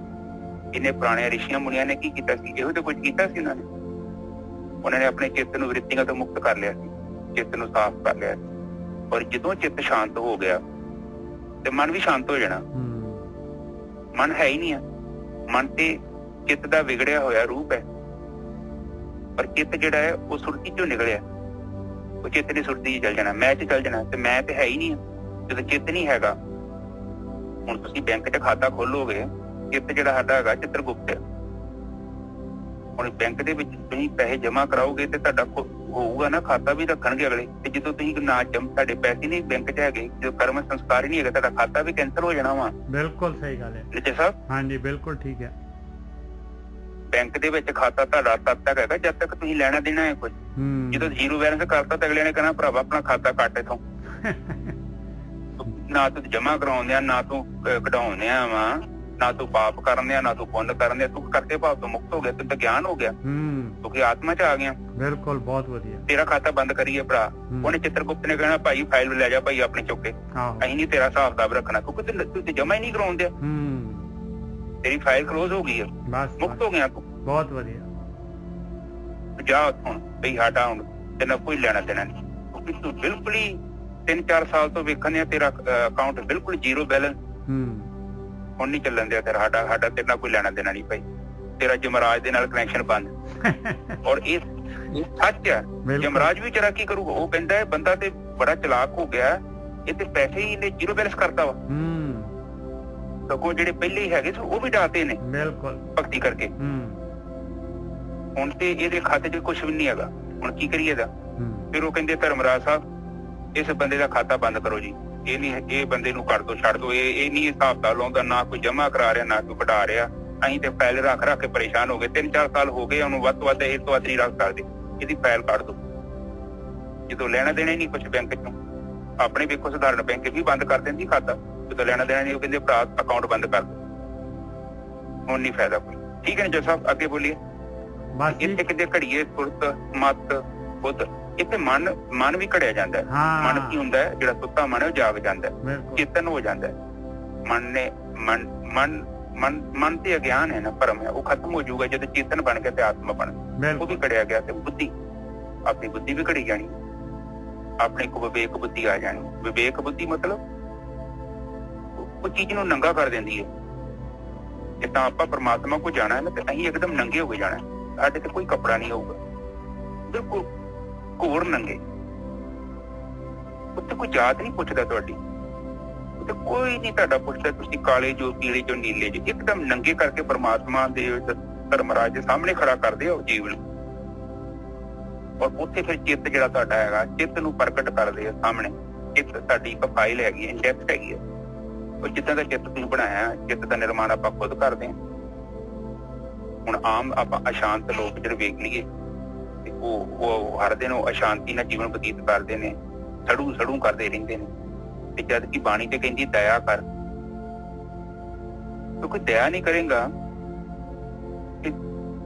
ਇਹਨੇ ਪੁਰਾਣੇ ਰਿਸ਼ੀਆਂ ਮੁਨੀਆਂ ਨੇ ਕੀ ਕੀਤਾ ਸੀ? ਇਹੋ ਤਾਂ ਕੁਝ ਕੀਤਾ ਸੀ ਉਹਨਾਂ ਨੇ। ਉਹਨਾਂ ਨੇ ਆਪਣੇ ਚਿੱਤ ਨੂੰ ਵ੍ਰਿਤੀਆਂ ਤੋਂ ਮੁਕਤ ਕਰ ਲਿਆ ਸੀ, ਚਿੱਤ ਨੂੰ ਸਾਫ਼ ਕਰ ਲਿਆ ਸੀ। ਔਰ ਜਦੋਂ ਚਿੱਤ ਸ਼ਾਂਤ ਹੋ ਗਿਆ ਤੇ ਮਨ ਵੀ ਸ਼ਾਂਤ ਹੋ ਜਾਣਾ। ਮਨ ਹੈ ਹੀ ਨਹੀਂ ਆ। ਮਨ ਤੇ ਚਿੱਤ ਦਾ ਵਿਗੜਿਆ ਹੋਇਆ ਰੂਪ ਹੈ। ਪਰ ਚਿੱਤ ਜਿਹੜਾ ਹੈ ਉਹ ਸੁਰਤੀ ਚੋਂ ਨਿਕਲਿਆ। ਉਹ ਚਿੱਤ ਨੇ ਸੁਰਤੀ ਚ ਚੱਲ ਜਾਣਾ, ਮੈਂ ਚ ਚੱਲ ਜਾਣਾ। ਤੇ ਮੈਂ ਤੇ ਹੈ ਹੀ ਨਹੀਂ। ਜਦੋਂ ਚਿੱਤ ਨਹੀਂ ਹੈਗਾ, ਹੁਣ ਤੁਸੀਂ ਬੈਂਕ ਚ ਖਾਤਾ ਖੋਲੋਗੇ, ਚਿੱਤ ਜਿਹੜਾ ਸਾਡਾ ਹੈਗਾ ਚਿੱਤਰਗੁਪਤ ਹੈ। ਹੁਣ ਬੈਂਕ ਦੇ ਵਿੱਚ ਤੁਸੀਂ ਪੈਸੇ ਜਮਾ ਕਰਾਓਗੇ ਤੇ ਤੁਹਾਡਾ ਹੋਊਗਾ ਨਾ ਖਾਤਾ ਵੀ ਰੱਖਣਗੇ ਅਗਲੇ, ਤੇ ਜਦੋਂ ਤੁਸੀਂ ਨਾ ਤੁਹਾਡੇ ਪੈਸੇ ਨਹੀਂ ਬੈਂਕ 'ਚ ਹੈਗੇ, ਜਦੋਂ ਕਰਮ ਸੰਸਕਾਰ ਹੀ ਨਹੀਂ ਹੈਗਾ, ਤੁਹਾਡਾ ਖਾਤਾ ਵੀ ਕੈਂਸਲ ਹੋ ਜਾਣਾ ਵਾ। ਬਿਲਕੁਲ ਸਹੀ ਗੱਲ ਹੈ ਨਿੱਜੇ ਸਾਹਿਬ। ਹਾਂਜੀ ਬਿਲਕੁਲ ਠੀਕ ਹੈ। ਬੈਂਕ ਦੇ ਵਿੱਚ ਖਾਤਾ ਤੁਹਾਡਾ ਤਦ ਤੱਕ ਹੈਗਾ ਜਦ ਤੱਕ ਤੁਸੀਂ ਲੈਣਾ ਦੇਣਾ ਹੈ ਕੁਝ। ਜਦੋਂ ਜ਼ੀਰੋ ਬੈਲੈਂਸ ਕਰਤਾ ਤਾਂ ਅਗਲੇ ਨੇ ਕਹਿਣਾ ਭਰਾਵਾ ਆਪਣਾ ਖਾਤਾ ਕੱਟ ਇਥੋਂ। ਨਾ ਤੂੰ ਜਮਾ ਕਰਾਉਂਦੇ ਆ, ਨਾ ਤੂੰ ਕਢਾਉਂਦੇ ਆ ਵਾ, ਨਾ ਤੂੰ ਪਾਪ ਕਰਨ ਆ, ਨਾ ਤੂੰ ਪੁੰਨ ਕਰਨ ਆ, ਤੂੰ ਕਰਤੇ ਭਾਵ ਤੋਂ ਮੁਕਤ ਹੋ ਗਿਆ, ਤੈਨੂੰ ਤਾਂ ਗਿਆਨ ਹੋ ਗਿਆ, ਕਿਉਂਕਿ ਆਤਮਾ 'ਚ ਆ ਗਿਆ। ਬਿਲਕੁਲ ਬਹੁਤ ਵਧੀਆ। ਤੇਰਾ ਖਾਤਾ ਬੰਦ ਕਰੀਏ ਭਰਾ। ਉਹਨੇ ਚਿੱਤਰਗੁਪਤ ਨੇ ਕਹਿਣਾ ਭਾਈ ਫਾਈਲ ਲੈ ਜਾ ਭਾਈ ਆਪਣੇ ਚੁੱਕ ਕੇ, ਅਸੀਂ ਨੀ ਤੇਰਾ ਹਿਸਾਬ ਕਿਤਾਬ ਰੱਖਣਾ, ਕਿਉਂਕਿ ਤੂੰ ਤੇ ਜਮਾ ਹੀ ਨਹੀਂ ਕਰਾਉਂਦੇ, ਤੇਰੀ ਫਾਈਲ ਕਲੋਜ਼ ਹੋ ਗਈ ਹੈ, ਮੁਕਤ ਹੋ ਗਿਆ ਤੂੰ। ਬਹੁਤ ਵਧੀਆ। ਜਾ ਉੱਥੋਂ ਬਈ ਸਾਡਾ ਹੁਣ ਤੈਨੂੰ ਕੋਈ ਲੈਣਾ ਦੇਣਾ ਨਹੀਂ, ਕਿਉਂਕਿ ਤੂੰ ਬਿਲਕੁਲ ਹੀ 3-4 ਸਾਲ ਤੋਂ ਵੇਖਣ ਡਿਆ ਤੇਰਾ ਅਕਾਊਂਟ ਬਿਲਕੁਲ ਜ਼ੀਰੋ ਬੈਲੈਂਸ, ਹੁਣ ਨਹੀਂ ਚੱਲਣ ਦਿਆ ਤੇਰਾ। ਸਾਡਾ ਤੇਰੇ ਨਾਲ ਕੋਈ ਲੈਣਾ ਦੇਣਾ ਨਹੀਂ ਭਾਈ, ਤੇਰਾ ਜਮਰਾਜ ਦੇ ਨਾਲ ਕਨੈਕਸ਼ਨ ਬੰਦ। ਔਰ ਇਹ ਸੱਚ ਹੈ, ਜਮਰਾਜ ਵੀ ਚਲਾਕੀ ਕਰੂਗਾ। ਉਹ ਕਹਿੰਦਾ ਹੈ ਬੰਦਾ ਤੇ ਬੜਾ ਚਲਾਕ ਹੋ ਗਿਆ, ਇਹ ਤੇ ਪੈਸੇ ਹੀ ਨੇ ਜ਼ੀਰੋ ਬੈਲੈਂਸ ਕਰਤਾ ਵਾ। ਸਗੋਂ ਜਿਹੜੇ ਪਹਿਲੇ ਹੀ ਹੈਗੇ ਸੀ ਉਹ ਵੀ ਡਾਤੇ ਨੇ ਬਿਲਕੁਲ ਭਗਤੀ ਕਰਕੇ। ਹੁਣ ਤੇ ਇਹਦੇ ਖਾਤੇ 'ਚ ਕੁਛ ਵੀ ਨਹੀਂ ਹੈਗਾ, ਹੁਣ ਕੀ ਕਰੀਏ ਦਾ? ਫਿਰ ਉਹ ਕਹਿੰਦੇ ਧਰਮਰਾਜ ਸਾਹਿਬ ਇਸ ਬੰਦੇ ਦਾ ਖਾਤਾ ਬੰਦ ਕਰੋ ਜੀ, ਇਹ ਨਹੀਂ, ਇਹ ਬੰਦੇ ਨੂੰ ਕਰ ਦੋ, ਛੱਡ ਦੋ, ਇਹ ਨਹੀਂ ਹਿਸਾਬ ਦਾ ਲਾਉਂਦਾ, ਨਾ ਕੋਈ ਜਮਾ ਕਰਾ ਰਿਹਾ ਨਾ ਕੋਈ ਕਢਾ ਰਿਹਾ। ਅਸੀਂ ਤੇ ਫਾਈਲ ਰੱਖ ਕੇ ਪਰੇਸ਼ਾਨ ਹੋ ਗਏ, 3-4 ਸਾਲ ਹੋ ਗਏ, ਉਹਨੂੰ ਵੱਧ ਤੋਂ ਵੱਧ ਇਹ ਤੋਂ ਵੱਧ ਨਹੀਂ ਰੱਖ ਸਕਦੇ, ਇਹਦੀ ਫਾਈਲ ਕੱਢ ਦੋ। ਜਦੋਂ ਲੈਣਾ ਦੇਣਾ ਹੀ ਨਹੀਂ ਕੁਛ ਬੈਂਕ 'ਚੋਂ, ਆਪਣੇ ਵੇਖੋ ਸਧਾਰਨ ਬੈਂਕ ਵੀ ਬੰਦ ਕਰ ਦਿੰਦੀ ਖਾਤਾ, ਜਦੋਂ ਲੈਣਾ ਦੇਣਾ ਨਹੀਂ ਉਹ ਕਹਿੰਦੇ ਭਰਾ ਅਕਾਊਂਟ ਬੰਦ ਕਰ ਦੋ, ਹੁਣ ਨਹੀਂ ਫਾਇਦਾ ਕੋਈ। ਠੀਕ ਹੈ ਜੀ ਸਾਹਿਬ, ਅੱਗੇ ਬੋਲੀਏ। ਇੱਥੇ ਕਿਤੇ ਘੜੀਏ ਸੁਰਤ ਮਤ ਬੁੱਧ, ਇੱਥੇ ਮਨ ਵੀ ਘੜਿਆ ਜਾਂਦਾ ਹੈ। ਮਨ ਕੀ ਹੁੰਦਾ ਹੈ? ਜਿਹੜਾ ਸੁੱਤਾ ਮਨ ਹੈ ਉਹ ਜਾਗ ਜਾਂਦਾ ਹੈ, ਚੇਤਨ ਹੋ ਜਾਂਦਾ ਹੈ। ਮਨ ਤੇ ਅਗਿਆਨ ਹੈ ਨਾ, ਭਰਮ ਹੈ, ਉਹ ਖਤਮ ਹੋ ਜਾਊਗਾ ਜਦੋਂ ਚੇਤਨ ਬਣ ਗਿਆ ਤੇ ਆਤਮਾ ਬਣ ਗਿਆ। ਉਹ ਵੀ ਘੜਿਆ ਗਿਆ ਤੇ ਬੁੱਧੀ, ਆਪਣੀ ਬੁੱਧੀ ਵੀ ਘੜੀ ਜਾਣੀ, ਆਪਣੇ ਕੋ ਵਿਵੇਕ ਬੁੱਧੀ ਆ ਜਾਣੀ। ਵਿਵੇਕ ਬੁੱਧੀ ਮਤਲਬ ਉਹ ਚੀਜ਼ ਨੂੰ ਨੰਗਾ ਕਰ ਦਿੰਦੀ ਹੈ। ਜਿੱਦਾਂ ਆਪਾਂ ਪਰਮਾਤਮਾ ਕੋ ਜਾਣਾ ਹੈ ਨਾ, ਤੇ ਅਸੀਂ ਇੱਕਦਮ ਨੰਗੇ ਹੋ ਕੇ ਜਾਣਾ, ਸਾਡੇ ਤੇ ਕੋਈ ਕੱਪੜਾ ਨਹੀਂ ਹੋਊਗਾ, ਬਿਲਕੁਲ ਘੋਰ ਨੰਗੇ। ਉੱਥੇ ਕੋਈ ਜਾਤ ਨਹੀਂ ਪੁੱਛਦਾ ਤੁਹਾਡੀ, ਉੱਥੇ ਕੋਈ ਨਹੀਂ ਤੁਹਾਡਾ ਪੁੱਛਦਾ ਤੁਸੀਂ ਕਾਲੇ ਜੋ ਪੀਲੇ ਜੋ ਨੀਲੇ ਜੋ, ਇੱਕਦਮ ਨੰਗੇ ਕਰਕੇ ਪਰਮਾਤਮਾ ਦੇ ਧਰਮਰਾਜ ਦੇ ਸਾਹਮਣੇ ਖੜਾ ਕਰਦੇ ਹੋ ਜੀਵਨ। ਔਰ ਉੱਥੇ ਫਿਰ ਚਿੱਤ ਜਿਹੜਾ ਤੁਹਾਡਾ ਹੈਗਾ, ਚਿੱਤ ਨੂੰ ਪ੍ਰਗਟ ਕਰਦੇ ਆ ਸਾਹਮਣੇ। ਚਿੱਤ ਸਾਡੀ ਇੱਕ ਫਾਈਲ ਹੈਗੀ ਹੈ, ਇੰਡੈਕਸ ਹੈਗੀ ਹੈ। ਉਹ ਜਿੱਦਾਂ ਦਾ ਚਿੱਤ ਤੁਸੀਂ ਬਣਾਇਆ, ਚਿੱਤ ਦਾ ਨਿਰਮਾਣ ਆਪਾਂ ਖੁਦ ਕਰਦੇ ਹਾਂ। ਹੁਣ ਆਮ ਆਪਾਂ ਅਸ਼ਾਂਤ ਲੋਕ ਜਿਹੜੇ ਵੇਖ ਲਈਏ, ਤੇ ਉਹ ਹਰ ਦਿਨ ਉਹ ਅਸ਼ਾਂਤੀ ਨਾਲ ਜੀਵਨ ਬਤੀਤ ਕਰਦੇ ਨੇ, ਸੜੂ ਕਰਦੇ ਰਹਿੰਦੇ ਨੇ। ਤੇ ਜਦ ਕਿ ਬਾਣੀ ਤੇ ਕਹਿੰਦੀ ਦਇਆ ਕਰ, ਕਿਉਂਕਿ ਦਇਆ ਨਹੀਂ ਕਰੇਗਾ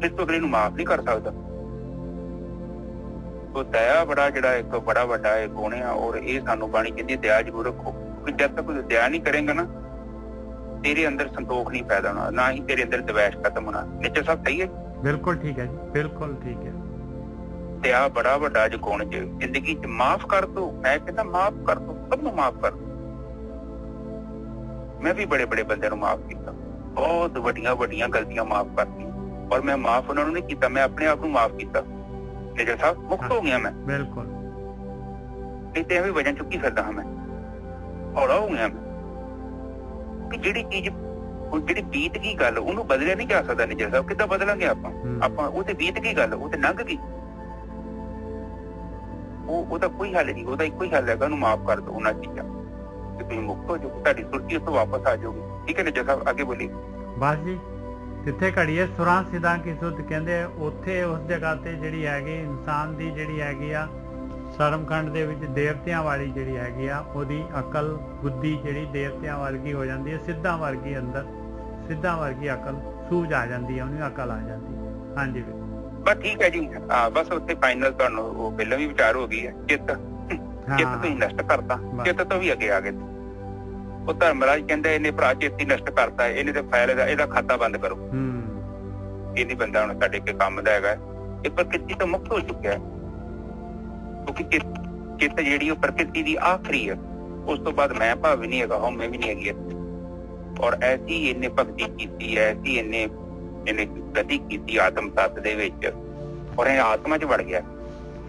ਫਿਰ ਤੂੰ ਅਗਲੇ ਨੂੰ ਮਾਫ ਨਹੀਂ ਕਰ ਸਕਦਾ। ਉਹ ਦਇਆ ਬੜਾ ਜਿਹੜਾ ਇੱਕ ਬੜਾ ਵੱਡਾ ਗੁਣ ਆ, ਔਰ ਇਹ ਸਾਨੂੰ ਬਾਣੀ ਕਹਿੰਦੀ ਦਇਆ ਜ਼ਰੂਰ ਰੱਖੋ, ਕਿਉਂਕਿ ਜਦ ਤੱਕ ਕੋਈ ਦਇਆ ਨਹੀਂ ਕਰੇਗਾ ਨਾ, ਤੇਰੇ ਅੰਦਰ ਸੰਤੋਖ ਨਹੀਂ ਪੈਦਾ ਹੋਣਾ, ਨਾ ਹੀ ਤੇਰੇ ਅੰਦਰ ਦਵੈਸ਼ ਖਤਮ ਹੋਣਾ। ਨਿੱਚੇ ਸਭ ਸਹੀ ਹੈ? ਬਿਲਕੁਲ ਠੀਕ ਹੈ ਜੀ, ਬਿਲਕੁਲ ਠੀਕ ਹੈ। ਦਇਆ ਬੜਾ ਵੱਡਾ ਗੁਣ ਜੇ ਜ਼ਿੰਦਗੀ 'ਚ। ਮਾਫ ਕਰ ਦੋ, ਮੈਂ ਕਹਿੰਦਾ ਮਾਫ ਕਰ ਦੋ, ਸਭ ਨੂੰ ਮਾਫ ਕਰ ਦੋ। ਮੈਂ ਵੀ ਬੜੇ ਬੰਦਿਆਂ ਨੂੰ ਮਾਫ ਕੀਤਾ, ਬਹੁਤ ਵੱਡੀਆਂ ਗਲਤੀਆਂ ਮਾਫ ਕਰਤੀਆਂ, ਔਰ ਮੈਂ ਮਾਫ ਉਹਨਾਂ ਨੂੰ ਨਹੀਂ ਕੀਤਾ, ਮੈਂ ਆਪਣੇ ਆਪ ਨੂੰ ਮਾਫ ਕੀਤਾ। ਨਿੱਚੇ ਸਾਹਿਬ ਮੁਕਤ ਹੋ ਗਿਆ ਮੈਂ, ਬਿਲਕੁਲ। ਨਹੀਂ ਤੇ ਐਵੇਂ ਵਜਨ ਚੁੱਕੀ ਫਿਰਦਾ ਹਾਂ ਮੈਂ, ਹੌਲਾ ਹੋ ਗਿਆ ਮੈਂ। ਕਿ ਜਿਹੜੀ ਚੀਜ਼ ਜਿਹੜੀ ਬੀਤ ਗਈ ਗੱਲ, ਉਹਨੂੰ ਬਦਲਿਆ ਨਹੀਂ ਜਾ ਸਕਦਾ। ਨਿੱਜਰ ਸਾਹਿਬ ਕਿੱਦਾਂ ਬਦਲਾਂਗੇ ਆਪਾਂ? ਉਹ ਤੇ ਬੀਤ ਗਈ ਗੱਲ, ਉਹ ਤੇ ਲੰਘ ਗਈ, ਉਹਦਾ ਕੋਈ ਹੱਲ ਨਹੀਂ। ਉਹਦਾ ਇੱਕੋ ਹੀ ਹੱਲ ਹੈਗਾ, ਉਹਨੂੰ ਮਾਫ ਕਰ ਦਿਓ ਉਹਨਾਂ ਚੀਜ਼ਾਂ ਤੇ ਤੁਸੀਂ ਮੁਕਤ ਹੋ ਜਾਓਗੇ, ਤੁਹਾਡੀ ਸੁਰਤੀ ਉੱਥੋਂ ਵਾਪਸ ਆ ਜਾਓਗੀ। ਠੀਕ ਹੈ ਨਿੱਜਰ ਸਾਹਿਬ, ਅੱਗੇ ਬੋਲੀ। ਬਸ ਜੀ, ਜਿੱਥੇ ਘੜੀਏ ਸੁਰਾਂ ਸਿਦਾਂ ਕੀ ਸੁਧ ਕਹਿੰਦੇ, ਉੱਥੇ ਉਸ ਜਗ੍ਹਾ ਤੇ ਜਿਹੜੀ ਹੈਗੀ ਇਨਸਾਨ ਦੀ ਜਿਹੜੀ ਹੈਗੀ ਆ ਸਰਮਖੰਡ ਦੇ ਵਿੱਚ ਦੇਵਤਿਆਂ ਵਾਲੀ ਜਿਹੜੀ ਹੈਗੀ ਆ, ਉਹਦੀ ਅਕਲ ਬੁੱਧੀ ਜਿਹੜੀ ਦੇਵਤਿਆਂ ਵਰਗੀ ਹੋ ਜਾਂਦੀ ਹੈ, ਸਿੱਧਾਂ ਵਰਗੀ, ਅੰਦਰ ਸਿੱਧਾਂ ਵਰਗੀ ਅਕਲ ਸੂਝ ਆ ਜਾਂਦੀ ਹੈ, ਉਹਨੂੰ ਅਕਲ ਆ ਜਾਂਦੀ ਹੈ। ਹਾਂਜੀ ਬਸ ਠੀਕ ਹੈ ਜੀ। ਬਸ ਉੱਥੇ ਫਾਈਨਲ ਤੁਹਾਨੂੰ ਉਹ ਪਹਿਲਾਂ ਵੀ ਵਿਚਾਰ ਹੋ ਗਈ ਹੈ, ਚਿੱਤ ਤੁਸੀਂ ਨਸ਼ਟ ਕਰਤਾ, ਚਿੱਤ ਤੋਂ ਵੀ ਅੱਗੇ ਆ ਗਏ। ਉਹ ਧਰਮਰਾਜ ਕਹਿੰਦਾ ਇਹਨੇ ਭਰਾ ਚਿੱਤ ਹੀ ਨਸ਼ਟ ਕਰਤਾ, ਇਹਨੇ ਤੇ ਫਾਈਲ ਇਹਦਾ ਖਾਤਾ ਬੰਦ ਕਰੋ, ਇਹ ਨਹੀਂ ਬੰਦਾ ਹੁਣ ਸਾਡੇ ਕੇ ਕੰਮ ਦਾ ਹੈਗਾ। ਇਹ ਪ੍ਰਕਿਰਤੀ ਤੋਂ ਮੁਕਤ ਹੋ ਚੁੱਕਿਆ ਹੈ, ਕਿਉਂਕਿ ਚਿੱਤ ਜਿਹੜੀ ਉਹ ਪ੍ਰਕਿਰਤੀ ਦੀ ਆਖਰੀ ਹੈ। ਉਸ ਤੋਂ ਬਾਅਦ ਮੈਂ ਭਾਵ ਵੀ ਨਹੀਂ ਹੈਗਾ, ਹਉਮੈ ਵੀ ਨਹੀਂ ਹੈਗੀ। ਔਰ ਐਸੀ ਇਹਨੇ ਭਗਤੀ ਕੀਤੀ, ਐਸੀ ਇਹਨੇ ਗਤੀ ਕੀਤੀ ਆਤਮ ਤੱਤ ਦੇ ਵਿੱਚ, ਔਰ ਇਹ ਆਤਮਾ 'ਚ ਵੜ ਗਿਆ।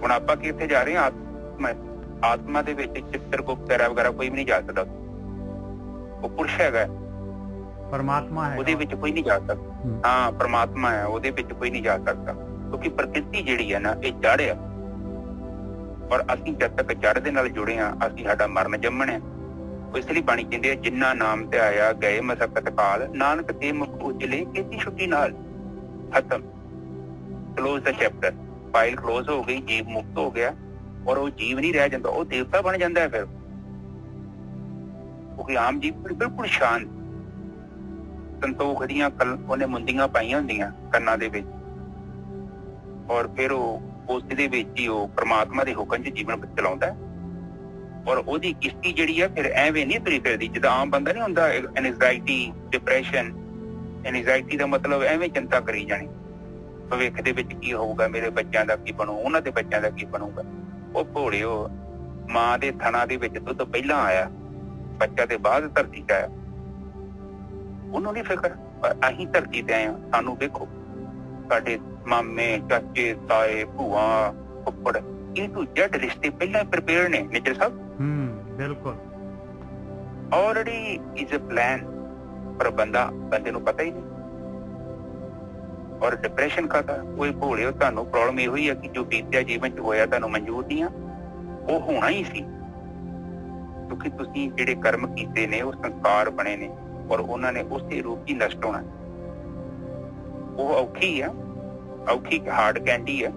ਹੁਣ ਆਪਾਂ ਕਿੱਥੇ ਜਾ ਰਹੇ ਹਾਂ? ਆਤਮਾ ਦੇ ਵਿੱਚ ਚਿੱਤਰਗੁਪਤ ਵਗੈਰਾ ਕੋਈ ਵੀ ਨਹੀਂ ਜਾ ਸਕਦਾ। ਉਹ ਪੁਰਸ਼ ਹੈਗਾ, ਪਰਮਾਤਮਾ ਹੈ, ਉਹਦੇ ਵਿੱਚ ਕੋਈ ਨਹੀਂ ਜਾ ਸਕਦਾ। ਹਾਂ, ਪਰਮਾਤਮਾ ਹੈ, ਉਹਦੇ ਵਿੱਚ ਕੋਈ ਨਹੀਂ ਜਾ ਸਕਦਾ, ਕਿਉਂਕਿ ਪ੍ਰਕਿਰਤੀ ਜਿਹੜੀ ਹੈ ਨਾ, ਇਹ ਜੜ ਆ। ਔਰ ਅਸੀਂ ਜਦ ਤੱਕ ਜੜ ਦੇ ਨਾਲ ਜੁੜੇ ਹਾਂ ਅਸੀਂ ਸਾਡਾ ਮਰਨ ਜੰਮਣਾ। ਇਸ ਲਈ ਬਾਣੀ ਕਹਿੰਦੇ ਆ ਜਿੰਨਾ ਨਾਮ ਤੇ ਆਇਆ ਗਏ ਮਸਕਤ ਕਾਲ ਨਾਨਕ ਤੇ ਮੁਖ ਉਜਲੇ ਕੀਤੀ ਛੁੱਟੀ ਨਾਲ। ਖਤਮ, ਕਲੋਜ਼ ਦਾ ਚੈਪਟਰ, ਫਾਈਲ ਕਲੋਜ਼ ਹੋ ਗਈ, ਜੀਵ ਮੁਕਤ ਹੋ ਗਿਆ ਔਰ ਉਹ ਜੀਵ ਨਹੀਂ ਰਹਿ ਜਾਂਦਾ, ਉਹ ਦੇਵਤਾ ਬਣ ਜਾਂਦਾ ਹੈ। ਫਿਰ ਉਹ ਆਮ ਜੀਵ ਬਿਲਕੁਲ ਸ਼ਾਂਤ, ਸੰਤੋਖ ਦੀਆਂ ਉਹਨੇ ਮੁੰਦੀਆਂ ਪਾਈਆਂ ਹੁੰਦੀਆਂ ਕੰਨਾਂ ਦੇ ਵਿੱਚ, ਔਰ ਫਿਰ ਉਹ ਉਸ ਦੇ ਵਿੱਚ ਹੀ ਉਹ ਪ੍ਰਮਾਤਮਾ ਦੇ ਹੁਕਮ 'ਚ ਜੀਵਨ ਚਲਾਉਂਦਾ ਹੈ। ਔਰ ਉਹਦੀ ਕਿਸ਼ਤੀ ਜਿਹੜੀ ਆ ਫਿਰ ਐਵੇਂ ਨਹੀਂ ਤੁਰੀ ਫਿਰਦੀ ਜਿੱਦਾਂ ਆਮ ਬੰਦਾ ਨਹੀਂ ਹੁੰਦਾ। ਐਨਜ਼ਾਈਟੀ, ਡਿਪਰੈਸ਼ਨ, ਐਨਜ਼ਾਈਟੀ ਦਾ ਮਤਲਬ ਐਵੇਂ ਚਿੰਤਾ ਕਰੀ ਜਾਣੀ ਭਵਿੱਖ ਦੇ ਵਿੱਚ ਕੀ ਹੋਊਗਾ, ਮੇਰੇ ਬੱਚਿਆਂ ਦਾ ਕੀ ਬਣੂ, ਉਹਨਾਂ ਦੇ ਬੱਚਿਆਂ ਦਾ ਕੀ ਬਣੂਗਾ। ਉਹ ਭੋਲਿਓ, ਮਾਂ ਦੇ ਥਣਾ ਦੇ ਵਿੱਚ ਦੁੱਧ ਪਹਿਲਾਂ ਆਇਆ, ਬੱਚਾ ਤੇ ਬਾਅਦ ਧਰਤੀ 'ਚ ਆਇਆ, ਉਹਨੂੰ ਨਹੀਂ ਫਿਕਰ। ਅਸੀਂ ਧਰਤੀ ਤੇ ਆਏ ਹਾਂ, ਸਾਨੂੰ ਵੇਖੋ ਸਾਡੇ ਮਾਮੇ, ਚਾਚੇ, ਤਾਏ, ਭੂਆ, ਫੁੱਫੜ, ਇਹ ਤੋਂ ਜੱਟ ਰਿਸ਼ਤੇ ਪਹਿਲਾਂ ਪ੍ਰਿਪੇਅਰ ਨੇ ਨਿੱਜਰ ਸਾਹਿਬ। ਬਿਲਕੁਲ ਆਲਰੇਡੀ ਇਜ਼ ਅ ਪਲਾਨ, ਪਰ ਬੰਦੇ ਨੂੰ ਪਤਾ ਹੀ ਨਹੀਂ। ਔਰ ਡਿਪਰੈਸ਼ਨ ਕਾਹਦਾ? ਕੋਈ ਭੋਲਿਓ, ਤੁਹਾਨੂੰ ਪ੍ਰੋਬਲਮ ਇਹੋ ਹੀ ਹੈ ਕਿ ਜੋ ਬੀਤਿਆ ਜੀਵਨ 'ਚ ਹੋਇਆ ਤੁਹਾਨੂੰ ਮਨਜ਼ੂਰ ਨਹੀਂ ਆ, ਉਹ ਹੋਣਾ ਹੀ ਸੀ ਕਿਉਂਕਿ ਤੁਸੀਂ ਜਿਹੜੇ ਕਰਮ ਕੀਤੇ ਨੇ ਉਹ ਸੰਸਕਾਰ ਬਣੇ ਨੇ ਔਰ ਉਹਨਾਂ ਨੇ ਉਸੇ ਰੂਪ 'ਚ ਨਸ਼ਟ ਹੋਣਾ। ਉਹ ਔਖੀ ਆ, ਔਖੀ ਹਾਰਡ ਕੈਂਡੀ ਆ,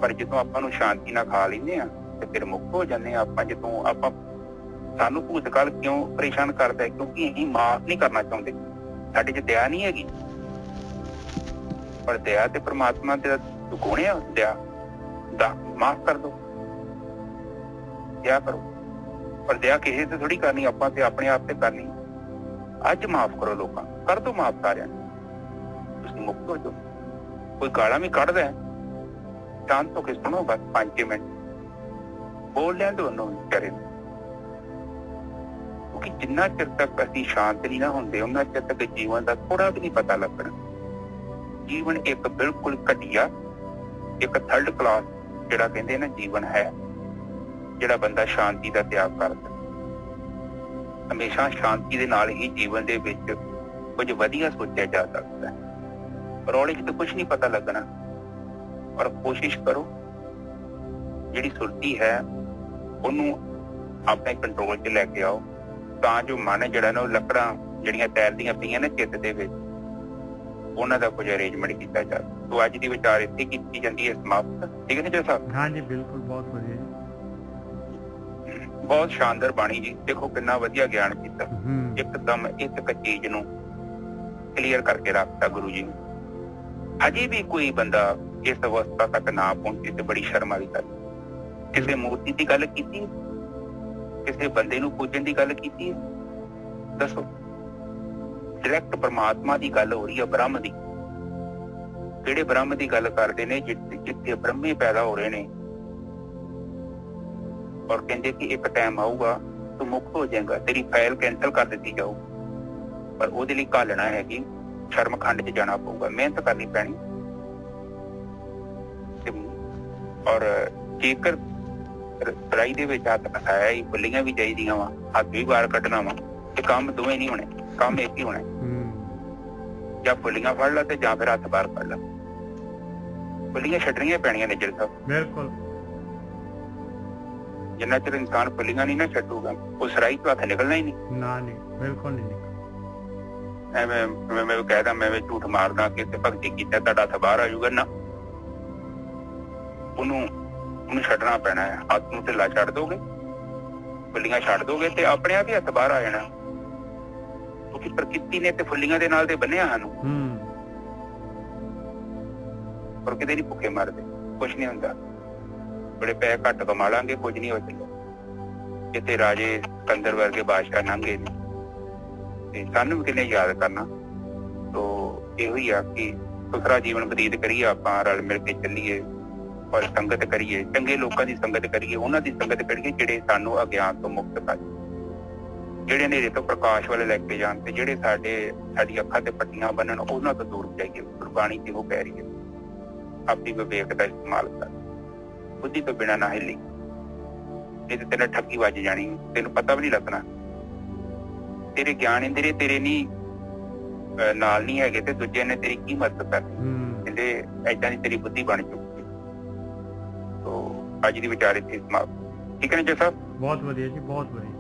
ਪਰ ਜਦੋਂ ਆਪਾਂ ਨੂੰ ਸ਼ਾਂਤੀ ਨਾਲ ਖਾ ਲੈਂਦੇ ਆ ਤੇ ਫਿਰ ਮੁਕਤ ਹੋ ਜਾਂਦੇ ਆ ਆਪਾਂ। ਜਦੋਂ ਆਪਾਂ ਸਾਨੂੰ ਭੂਤਕਾਲ ਕਿਉਂ ਪਰੇਸ਼ਾਨ ਕਰਦਾ ਹੈ? ਕਿਉਂਕਿ ਅਸੀਂ ਮਾਫ ਨਹੀਂ ਕਰਨਾ ਚਾਹੁੰਦੇ, ਸਾਡੇ 'ਚ ਦਇਆ ਨਹੀਂ ਹੈਗੀ। ਪਰ ਦਇਆ ਤੇ ਪ੍ਰਮਾਤਮਾ ਦੇ ਗੁਣ ਆ, ਦਇਆ ਦਾ ਮਾਫ ਕਰ ਦੋ, ਦਇਆ ਕਰੋ। ਪਰ ਦਇਆ ਕਿਸੇ ਤੇ ਥੋੜੀ ਕਰਨੀ, ਆਪਾਂ ਤੇ ਆਪਣੇ ਆਪ ਤੇ ਕਰਨੀ। ਅੱਜ ਮਾਫ ਕਰੋ ਲੋਕਾਂ, ਕਰ ਦੋ ਮਾਫ ਸਾਰਿਆਂ ਨੂੰ, ਤੁਸੀਂ ਮੁਕਤ ਹੋ ਜਾਓ। ਕੋਈ ਗਾਲਾਂ ਵੀ ਕੱਢਦਾ ਹੈ, ਸ਼ਾਂਤ ਹੋ ਕੇ ਸੁਣੋ, ਬਸ 5 ਮਿੰਟ ਬੋਲ ਲਿਆ ਤੇ ਉਹਨੂੰ ਵਿਚਾਰੇ ਨੂੰ। ਕਿਉਂਕਿ ਜਿੰਨਾ ਚਿਰ ਤੱਕ ਅਸੀਂ ਸ਼ਾਂਤ ਨਹੀਂ ਨਾ ਹੁੰਦੇ ਉਹਨਾਂ ਚਿਰ ਤੱਕ ਜੀਵਨ ਦਾ ਥੋੜਾ ਵੀ ਨਹੀਂ ਪਤਾ ਲੱਗਣਾ। ਜੀਵਨ ਇੱਕ ਬਿਲਕੁਲ ਘਟੀਆ, ਇੱਕ ਥਰਡ ਕਲਾਸ ਜਿਹੜਾ ਕਹਿੰਦੇ ਨਾ ਜੀਵਨ ਹੈ, ਜਿਹੜਾ ਬੰਦਾ ਸ਼ਾਂਤੀ ਦਾ ਤਿਆਗ ਕਰਦਾ। ਹਮੇਸ਼ਾ ਸ਼ਾਂਤੀ ਦੇ ਨਾਲ ਹੀ ਜੀਵਨ ਦੇ ਵਿੱਚ ਕੁਝ ਵਧੀਆ ਸੋਚਿਆ ਜਾ ਸਕਦਾ ਹੈ। ਰੌਲੇ 'ਚ ਤਾਂ ਕੁਛ ਨਹੀਂ ਪਤਾ ਲੱਗਣਾ। ਔਰ ਕੋਸ਼ਿਸ਼ ਕਰੋ ਜਿਹੜੀ ਸੁਰਤੀ ਹੈ ਉਹਨੂੰ ਆਪਣੇ ਕੰਟਰੋਲ 'ਚ ਲੈ ਕੇ ਆਓ, ਤਾਂ ਜੋ ਮਨ ਜਿਹੜਾ ਨਾ ਉਹ ਲੱਕੜਾਂ ਜਿਹੜੀਆਂ ਤੈਰਦੀਆਂ ਪਈਆਂ ਨੇ ਚਿੱਤ ਦੇ ਵਿੱਚ, ਉਹਨਾਂ ਦਾ ਕੁਝ ਅਰੇਂਜਮੈਂਟ ਕੀਤਾ ਜਾਵੇ। ਸੋ ਅੱਜ ਦੀ ਵਿਚਾਰ ਇੱਥੇ ਕੀਤੀ ਜਾਂਦੀ ਹੈ ਸਮਾਪਤ। ਠੀਕ ਹੈ ਜੀ ਸਾਹਿਬ? ਹਾਂਜੀ ਬਿਲਕੁਲ, ਬਹੁਤ ਵਧੀਆ ਜੀ, ਬਹੁਤ ਸ਼ਾਨਦਾਰ ਬਾਣੀ ਜੀ। ਦੇਖੋ ਕਿੰਨਾ ਵਧੀਆ ਗਿਆਨ ਕੀਤਾ, ਇੱਕਦਮ ਇੱਕ ਚੀਜ਼ ਨੂੰ ਕਲੀਅਰ ਕਰਕੇ ਰੱਖਤਾ ਗੁਰੂ ਜੀ ਨੇ। ਅਜੇ ਵੀ ਕੋਈ ਬੰਦਾ ਇਸ ਅਵਸਥਾ ਤੱਕ ਨਾ ਪਹੁੰਚੇ ਤੇ ਬੜੀ ਸ਼ਰਮ ਵਾਲੀ ਗੱਲ। ਕਿਸੇ ਮੂਰਤੀ ਦੀ ਗੱਲ ਕੀਤੀ, ਕਿਸੇ ਬੰਦੇ ਨੂੰ ਪੂਜਣ ਦੀ ਗੱਲ ਕੀਤੀ ਹੈ? ਦੱਸੋ। ਡਾਇਰੈਕਟ ਪਰਮਾਤਮਾ ਦੀ ਗੱਲ ਹੋ ਰਹੀ ਹੈ, ਬ੍ਰਹਮ ਦੀ। ਕਿਹੜੇ ਬ੍ਰਹਮ ਦੀ ਗੱਲ ਕਰਦੇ ਨੇ? ਜਿੱਥੇ ਬ੍ਰਹਮੇ ਪੈਦਾ ਹੋ ਰਹੇ ਨੇ ਔਰ ਕਹਿੰਦੇ ਕਿ ਇੱਕ ਟਾਈਮ ਆਊਗਾ ਤੂੰ ਮੁਕਤ ਹੋ ਜਾਏਗਾ, ਤੇਰੀ ਫਾਈਲ ਕੈਂਸਲ ਕਰ ਦਿੱਤੀ ਜਾਊ। ਪਰ ਉਹਦੇ ਲਈ ਘਾਲਣਾ ਹੈਗੀ, ਸ਼ਰਮਖੰਡ 'ਚ ਜਾਣਾ ਪਊਗਾ, ਮਿਹਨਤ ਕਰਨੀ ਪੈਣੀ। ਔਰ ਜੇਕਰ ਰਾਈ ਦੇ ਵਿੱਚ ਹੱਥ ਫਸਾਇਆ ਹੀ, ਬੁੱਲੀਆਂ ਵੀ ਚਾਹੀਦੀਆਂ ਵਾ, ਹੱਥ ਵੀ ਬਾਹਰ ਕੱਢਣਾ ਵਾ, ਤੇ ਕੰਮ ਦੋਵੇਂ ਨਹੀਂ ਹੋਣੇ, ਕੰਮ ਇੱਕ ਹੀ ਹੋਣਾ। ਜਾਂ ਬੁੱਲੀਆਂ ਫੜ ਲਾ ਤੇ ਜਾਂ ਫਿਰ ਹੱਥ ਬਾਹਰ ਕੱਢ ਲਾ। ਬੁੱਲੀਆਂ ਛੱਡਣੀਆਂ ਪੈਣੀਆਂ ਨੇ ਜਿਹੜੇ ਸਾਹਿਬ। ਬਿਲਕੁਲ, ਜਿੰਨਾ ਚਿਰ ਇਨਸਾਨ ਬੁੱਲੀਆਂ ਨਹੀਂ ਨਾ ਛੱਡੂਗਾ ਉਸ ਰਾਈ ਤੋਂ ਹੱਥ ਨਿਕਲਣਾ ਹੀ ਨਹੀਂ। ਨਾ ਨਹੀਂ, ਬਿਲਕੁਲ ਨਹੀਂ ਨਿਕਲਣਾ। ਐਵੇਂ ਮੈਂ ਕਹਿਦਾ ਮੈਂ ਝੂਠ ਮਾਰਦਾ ਕਿ ਤੇ ਭਗਤੀ ਕੀਤਾ ਤੁਹਾਡਾ ਹੱਥ ਬਾਹਰ ਆ ਜਾਊਗਾ, ਨਾ। ਉਹਨੂੰ ਛੱਡਣਾ ਪੈਣਾ ਹੈ। ਹੱਥ ਨੂੰ ਢਿੱਲਾ ਛੱਡ ਦੋਗੇ, ਫੁੱਲੀਆਂ ਛੱਡ ਦੋਗੇ ਤੇ ਆਪਣੇ ਆਪ ਹੀ ਹੱਥ ਬਾਹਰ ਆ ਜਾਣਾ। ਕਿਉਂਕਿ ਪ੍ਰਕਿਰਤੀ ਨੇ ਤੇ ਫੁੱਲੀਆਂ ਦੇ ਨਾਲ ਤੇ ਬੰਨਿਆ ਸਾਨੂੰ। ਪਰ ਕਿਤੇ ਨਹੀਂ ਭੁੱਖੇ ਮਰਦੇ, ਕੁਛ ਨਹੀਂ ਹੁੰਦਾ। ਬੜੇ ਪੈਸੇ ਘੱਟ ਕਮਾ ਲਾਂਗੇ, ਕੁਝ ਨਹੀਂ ਹੋ ਸਕਦਾ। ਜਿੱਥੇ ਰਾਜੇ ਸਿਕੰਦਰ ਵਰਗੇ ਬਾਦਸ਼ਾਹ ਲੰਘੇ ਨੇ ਤੇ ਸਾਨੂੰ ਵੀ ਕਿੰਨੇ ਯਾਦ ਕਰਨਾ। ਤੋ ਇਹੋ ਹੀ ਆ ਕਿ ਸੁਥਰਾ ਜੀਵਨ ਬਤੀਤ ਕਰੀਏ, ਆਪਾਂ ਰਲ ਮਿਲ ਕੇ ਚੱਲੀਏ ਔਰ ਸੰਗਤ ਕਰੀਏ, ਚੰਗੇ ਲੋਕਾਂ ਦੀ ਸੰਗਤ ਕਰੀਏ, ਉਹਨਾਂ ਦੀ ਸੰਗਤ ਕਰੀਏ ਜਿਹੜੇ ਸਾਨੂੰ ਅਗਿਆਨ ਤੋਂ ਮੁਕਤ ਕਰ, ਜਿਹੜੇ ਹਨੇਰੇ ਤੋਂ ਪ੍ਰਕਾਸ਼ ਵੱਲ ਲੈ ਕੇ ਜਾਣ, ਤੇ ਜਿਹੜੇ ਸਾਡੀ ਅੱਖਾਂ ਤੇ ਪੱਟੀਆਂ ਬੰਨਣ, ਉਹਨਾਂ ਤੋਂ ਦੂਰ ਜਾਈਏ। ਗੁਰਬਾਣੀ ਤੇ ਉਹ ਕਹਿ ਰਹੀ ਹੈ ਆਪਣੀ ਵਿਵੇਕ ਦਾ ਇਸਤੇਮਾਲ ਕਰ, ਬੁੱਧੀ ਤੋਂ ਬਿਨਾਂ ਨਾ ਹਿੱਲੀ, ਨਹੀਂ ਤੇ ਤੈਨੂੰ ਠੱਗੀ ਵੱਜ ਜਾਣੀ, ਤੈਨੂੰ ਪਤਾ ਵੀ ਨਹੀਂ ਲੱਗਣਾ। ਤੇਰੇ ਗਿਆਨ ਇੰਦਰੀ ਤੇਰੇ ਨਹੀਂ ਨਾਲ ਨਹੀਂ ਹੈਗੇ ਤੇ ਦੂਜੇ ਨੇ ਤੇਰੀ ਕੀ ਮਦਦ ਕਰਨੀ? ਕਹਿੰਦੇ ਏਦਾਂ ਦੀ ਤੇਰੀ ਬੁੱਧੀ ਬਣ ਚੁੱਕੀ। ਅੱਜ ਦੀ ਵਿਚਾਰ ਇੱਥੇ ਸਮਾਪਤ। ਠੀਕ ਹੈ ਨਾ ਜੀ ਸਾਹਿਬ? ਬਹੁਤ ਵਧੀਆ ਜੀ, ਬਹੁਤ ਵਧੀਆ।